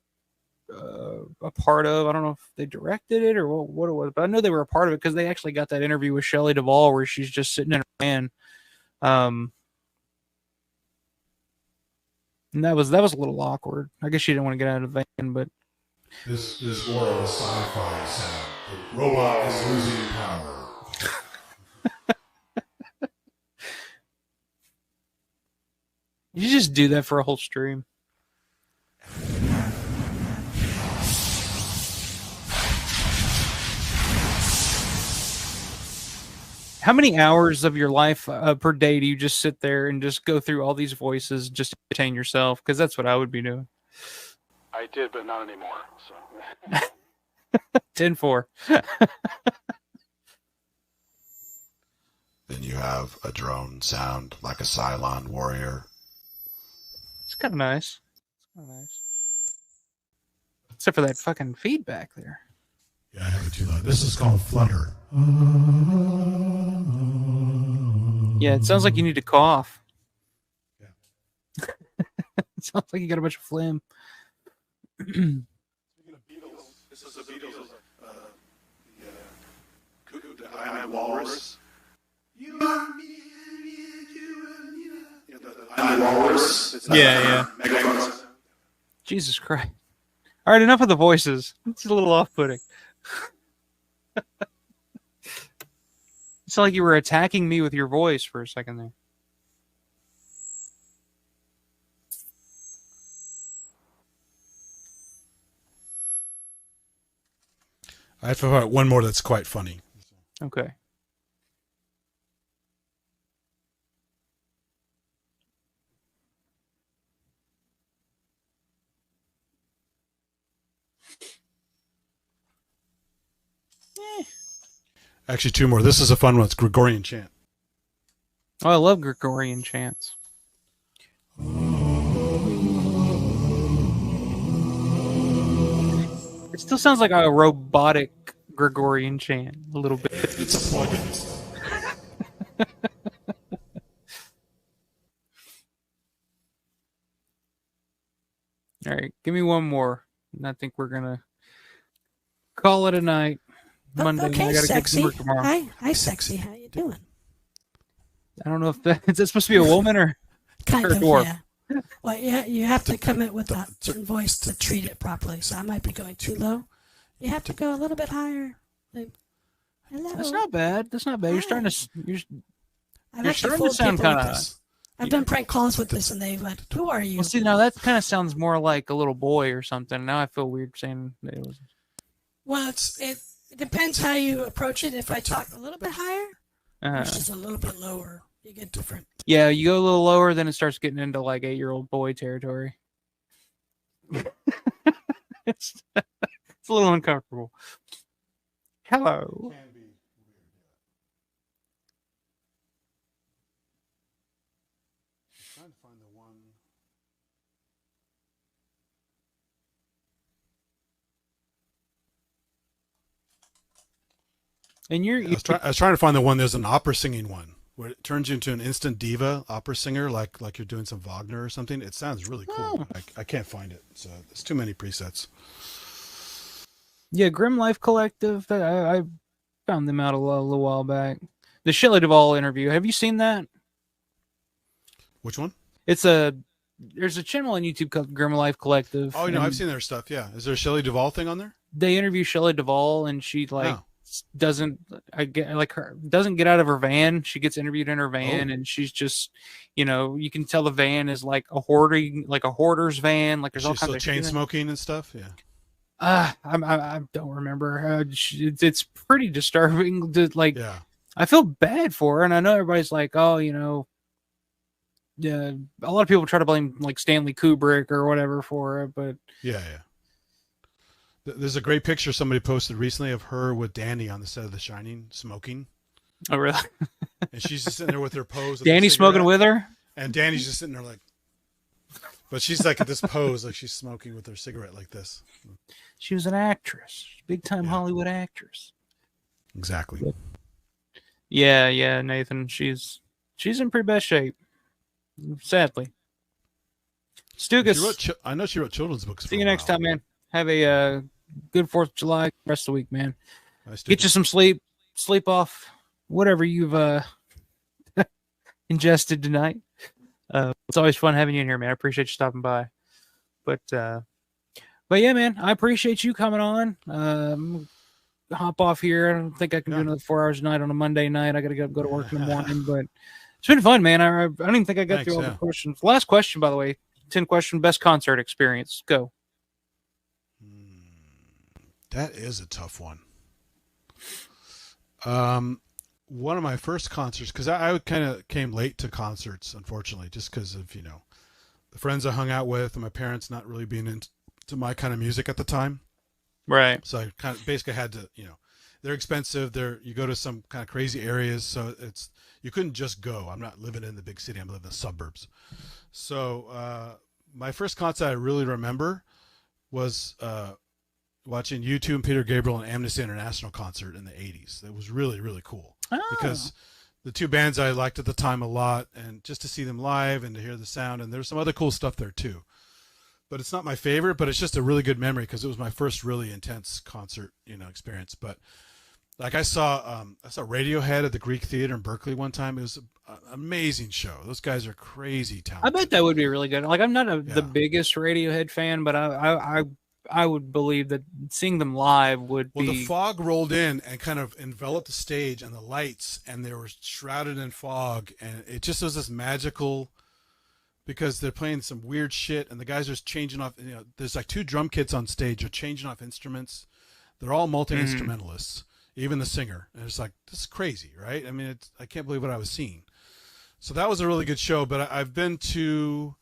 a part of. I don't know if they directed it or what it was, but I know they were a part of it because they actually got that interview with Shelley Duvall where she's just sitting in her van. And that was a little awkward. I guess she didn't want to get out of the van, but
this is more of a sci-fi sound. The robot is losing power.
You just do that for a whole stream. How many hours of your life per day do you just sit there and just go through all these voices just to entertain yourself? Because that's what I would be doing.
I did, but not anymore. So.
10-4.
Then you have a drone sound like a Cylon warrior.
It's kind of nice. Except for that fucking feedback there.
Yeah, I have it too loud. This is called flutter.
Yeah, it sounds like you need to cough.
Yeah.
It sounds like you got a bunch of phlegm.
Speaking of Beatles, this is a Beatles. I Am Walrus. You are me, I Am Walrus.
Yeah. Jesus Christ. All right, enough of the voices. It's a little off-putting. It's like you were attacking me with your voice for a second there.
I have to find one more that's quite funny.
Okay.
Actually, two more. This is a fun one. It's Gregorian chant.
Oh, I love Gregorian chants. It still sounds like a robotic Gregorian chant a little bit.
It's a plugin.
All right, give me one more. And I think we're gonna call it a night. Monday.
Okay,
I gotta get to
sexy.
work tomorrow.
Hi, sexy. How you doing?
I don't know if that is that supposed to be a woman or
Kind
or a
of,
dwarf.
yeah. Well, yeah, you have to come in with a certain voice to treat it properly. So I might be going too low. You have to go a little bit higher. Like, hello.
That's not bad. That's not bad. You're starting to.
I've
You're
actually
starting to
fooled
sound
people with
kind of.
this. I've done prank calls with this, and they went, "Who are you?"
Well, see, now that kind of sounds more like a little boy or something. Now I feel weird saying that it was.
Well, it depends how you approach it. If I talk a little bit higher, or just a little bit lower, you get different.
Yeah, you go a little lower, then it starts getting into like 8-year-old boy territory. it's a little uncomfortable. Hello.
Trying to find the one.
And you're.
I was trying to find the one. There's an opera singing one where it turns you into an instant diva opera singer, like you're doing some Wagner or something. It sounds really cool. I can't find it. So there's too many presets.
Yeah, Grim Life Collective. I found them out a little while back. The Shelley Duvall interview. Have you seen that?
Which one?
There's a channel on YouTube called Grim Life Collective.
Oh, no, I've seen their stuff. Yeah, is there a Shelley Duvall thing on there?
They interview Shelley Duvall, and she doesn't get out of her van. She gets interviewed in her van, and she's just, you can tell the van is like a hoarder's van. Like there's all
She's
kinds
still
of
chain smoking and stuff. Yeah.
I don't remember. It's pretty disturbing.
Yeah.
I feel bad for her, and I know everybody's like, oh, yeah. A lot of people try to blame like Stanley Kubrick or whatever for it, but
yeah. There's a great picture somebody posted recently of her with Danny on the set of The Shining, smoking.
Oh, really?
And she's just sitting there with her pose.
Danny smoking with her?
And Danny's just sitting there like, but she's like at this pose, like she's smoking with her cigarette like this.
She was an actress, big time Hollywood actress.
Exactly.
Yeah, Nathan. She's in pretty bad shape, sadly. Stugas.
I know she wrote children's books.
See you next time, man. Have a good 4th of July rest of the week, man.
Nice.
Get you some sleep off whatever you've ingested tonight. It's always fun having you in here, man. I appreciate you stopping by. But yeah, man, I appreciate you coming on. Hop off here. I don't think I can do another 4 hours a night on a Monday night. I got to go to work in the morning, but it's been fun, man. I don't even think I got through all the questions. Last question, by the way, 10 question, best concert experience. Go.
That is a tough one. One of my first concerts, because I kind of came late to concerts, unfortunately, just because of, the friends I hung out with and my parents not really being into my kind of music at the time.
Right.
So I kind of basically had to, they're expensive. You go to some kind of crazy areas. So you couldn't just go. I'm not living in the big city. I'm living in the suburbs. So my first concert I really remember was watching U2 and Peter Gabriel and Amnesty International concert in the 80s. It was really, really cool because the two bands I liked at the time a lot, and just to see them live and to hear the sound, and there's some other cool stuff there too. But it's not my favorite, but it's just a really good memory because it was my first really intense concert, experience. But like I saw Radiohead at the Greek Theater in Berkeley one time. It was an amazing show. Those guys are crazy talented.
I bet that would be really good. Like I'm not the biggest Radiohead fan, but I would believe that seeing them live would be.
Well, the fog rolled in and kind of enveloped the stage and the lights, and they were shrouded in fog, and it just was this magical. Because they're playing some weird shit, and the guys are changing off. There's like 2 drum kits on stage. They're changing off instruments. They're all multi-instrumentalists, even the singer. And it's like, this is crazy, right? I mean, I can't believe what I was seeing. So that was a really good show. But I've been to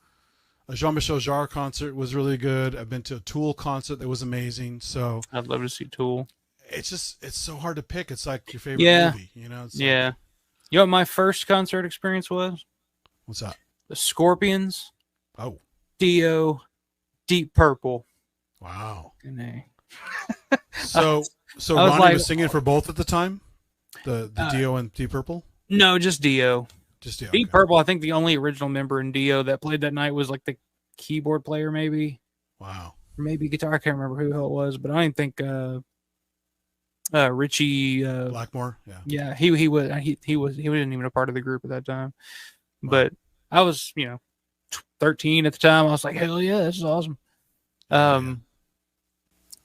a Jean-Michel Jarre concert. Was really good. I've been to a Tool concert that was amazing. So
I'd love to see Tool.
It's so hard to pick. It's like your favorite movie, It's
yeah.
Like,
You know what my first concert experience was?
What's that?
The Scorpions.
Oh.
Dio. Deep Purple.
Wow.
So
Ronnie was singing for both at the time? The Dio and Deep Purple?
No, just Dio.
Just Dio.
Deep Purple, I think the only original member in Dio that played that night was like the keyboard player, maybe.
Wow.
maybe guitar. I can't remember who the hell it was, but I didn't think Richie.
Blackmore. Yeah.
Yeah, he wasn't even a part of the group at that time.
Wow.
But I was 13 at the time. I was like, hell yeah, this is awesome.
Yeah.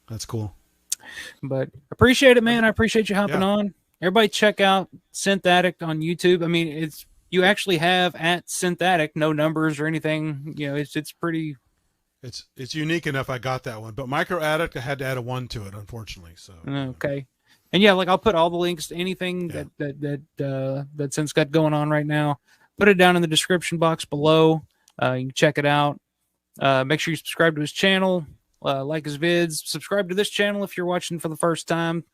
That's cool.
But appreciate it, man. I appreciate you hopping
Yeah.
on. Everybody check out Synth Addict on YouTube. I mean, you actually have at Synth Addict, no numbers or anything. It's pretty.
It's unique enough. I got that one, but Micro Addict, I had to add a 1 to it, unfortunately. So
Okay. And yeah, like I'll put all the links to anything that Synth's got going on right now. Put it down in the description box below. You can check it out. Make sure you subscribe to his channel, like his vids, subscribe to this channel if you're watching for the first time.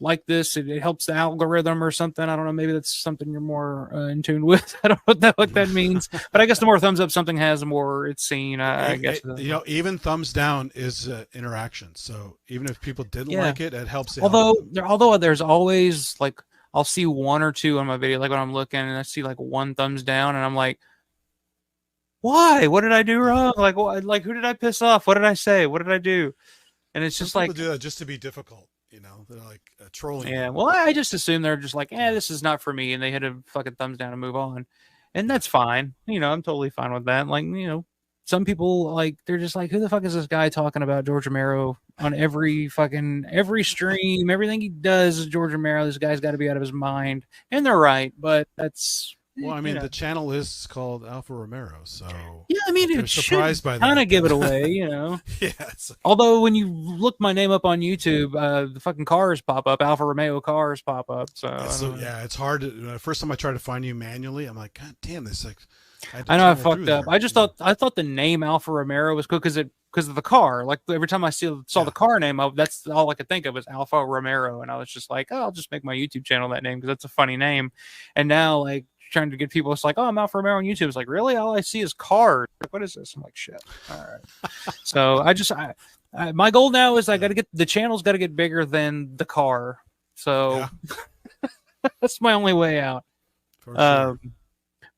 Like this, it helps the algorithm or something. I don't know. Maybe that's something you're more in tune with. I don't know what that means, but I guess the more thumbs up something has, the more it's seen. I guess
even thumbs down is interaction. So even if people didn't like it, it helps.
Although there's always like I'll see 1 or 2 on my video, like when I'm looking and I see like 1 thumbs down, and I'm like, why? What did I do wrong? Like, what? Like, who did I piss off? What did I say? What did I do? And it's just
Some
like
people do that just to be difficult. They're like trolling.
Yeah, well, I just assume they're just like, this is not for me, and they hit a fucking thumbs down and move on, and that's fine. I'm totally fine with that. Like, some people like they're just like, who the fuck is this guy talking about George Romero on every stream? Everything he does is George Romero. This guy's got to be out of his mind, and they're right. But that's
the channel is called Alpha Romero, so
yeah, I mean, it should kind of give it away,
Yeah.
Although when you look my name up on YouTube, the fucking cars pop up, Alfa Romeo cars pop up. So
it's hard. First time I tried to find you manually, I'm like, God damn this! Like,
I know I fucked up. I thought the name Alfa Romero was cool because of the car. Like every time I saw the car name, that's all I could think of was Alfa Romero, and I was just like, I'll just make my YouTube channel that name because that's a funny name. And now like trying to get people, it's like, I'm Alfa Romero on YouTube. It's like, really? All I see is cars. Like, what is this? I'm like, shit. All right. So my goal now is I got to get the channel's got to get bigger than the car. So that's my only way out.
For sure.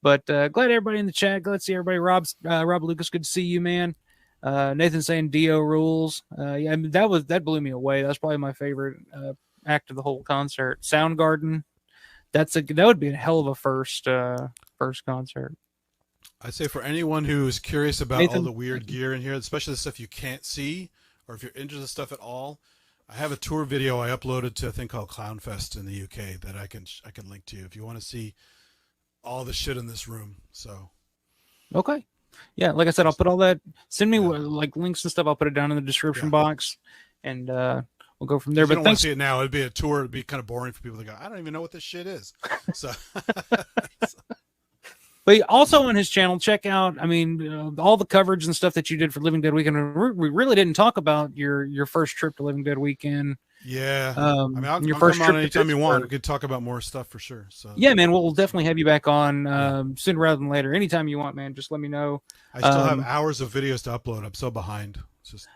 But glad everybody in the chat. Glad to see everybody. Rob Lucas, good to see you, man. Nathan saying Dio rules. Yeah, I mean, that blew me away. That's probably my favorite act of the whole concert. Soundgarden. That would be a hell of a first concert.
I'd say for anyone who's curious about all the weird gear in here, especially the stuff you can't see, or if you're into the stuff at all, I have a tour video I uploaded to a thing called ClownFest in the UK that I can link to you if you want to see all the shit in this room. So
okay, yeah, like I said, I'll put all that. Send me like links and stuff. I'll put it down in the description box, and we'll go from there. But
don't want to see it now. It'd be a tour. It'd be kind of boring for people to go, I don't even know what this shit is. So,
but also on his channel, check out. I mean, all the coverage and stuff that you did for Living Dead Weekend. We really didn't talk about your first trip to Living Dead Weekend.
Yeah, I mean, I'll
your first
come
trip
on anytime you want. We could talk about more stuff for sure. So
yeah, man, we'll definitely have you back on sooner rather than later. Anytime you want, man. Just let me know.
I still have hours of videos to upload. I'm so behind. It's just.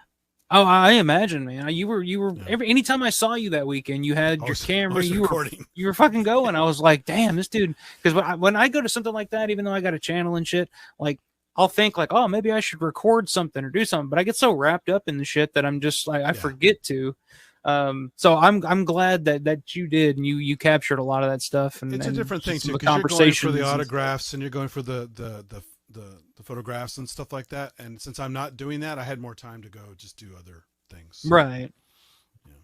Oh, I imagine, man. You were anytime I saw you that weekend, you had your camera, you were fucking going. I was like, damn, this dude. Because when I go to something like that, even though I got a channel and shit, like I'll think like, oh, maybe I should record something or do something. But I get so wrapped up in the shit that I'm just like, I forget to. So I'm glad that you did and you captured a lot of that stuff. And
it's a different thing too, because you're going for the autographs and you're going for the photographs and stuff like that. And since I'm not doing that, I had more time to go just do other things. So,
right.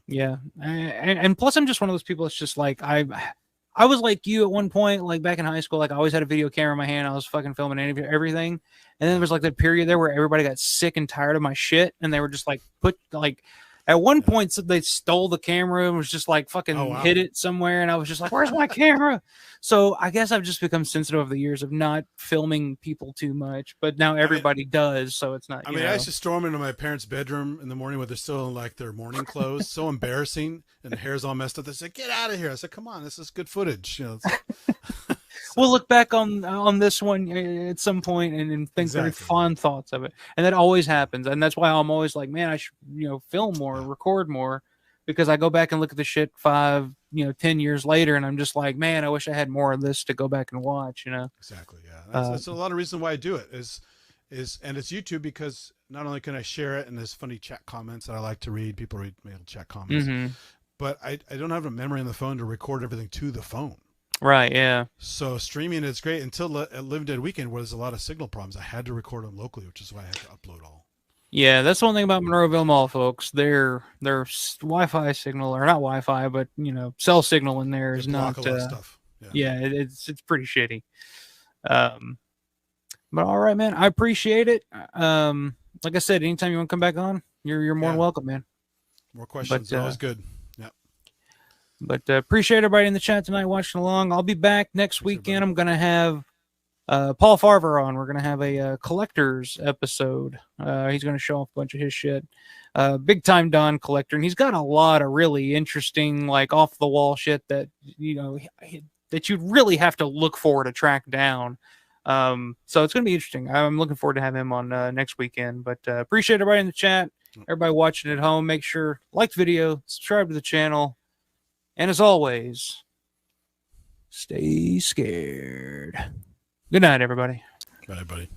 Yeah. And plus I'm just one of those people that's just like, I was like you at one point, like back in high school, like I always had a video camera in my hand. I was fucking filming everything. And then there was like that period there where everybody got sick and tired of my shit. And they were just like, at one point, so they stole the camera and was just like fucking hid it somewhere. And I was just like, where's my camera? So I guess I've just become sensitive over the years of not filming people too much. But now everybody does. So it's not.
I used to storm into my parents' bedroom in the morning when they're still in like their morning clothes. So embarrassing. And the hair's all messed up. They said, get out of here. I said, come on. This is good footage.
We'll look back on this one at some point and think very fond thoughts of it. And that always happens. And that's why I'm always like, man, I should, film more, record more, because I go back and look at the shit 5, 10 years later. And I'm just like, man, I wish I had more of this to go back and watch,
Exactly. Yeah. That's a lot of reason why I do it is and it's YouTube because not only can I share it and there's funny chat comments that I like to read. People read my chat comments, but I don't have a memory on the phone to record everything to the phone.
Right. Yeah.
So streaming is great until at Live Dead Weekend where there's a lot of signal problems. I had to record them locally, which is why I had to upload all.
Yeah, that's one thing about Monroeville Mall, folks. Their Wi-Fi signal, or not Wi-Fi, but cell signal in there is not.
A lot of stuff.
Yeah, it's pretty shitty. But all right, man, I appreciate it. Like I said, anytime you want to come back on, you're more than welcome, man.
More questions, always good. Yeah.
But appreciate everybody in the chat tonight watching along. I'll be back next weekend. I'm gonna have Paul Farver on. We're gonna have a collector's episode. He's gonna show off a bunch of his shit. Big time Don collector, and he's got a lot of really interesting, like off the wall shit that that you'd really have to look for to track down. So it's gonna be interesting. I'm looking forward to having him on next weekend. But appreciate everybody in the chat, everybody watching at home. Make sure like the video, subscribe to the channel, and as always, stay scared. Good night, everybody.
Bye, buddy.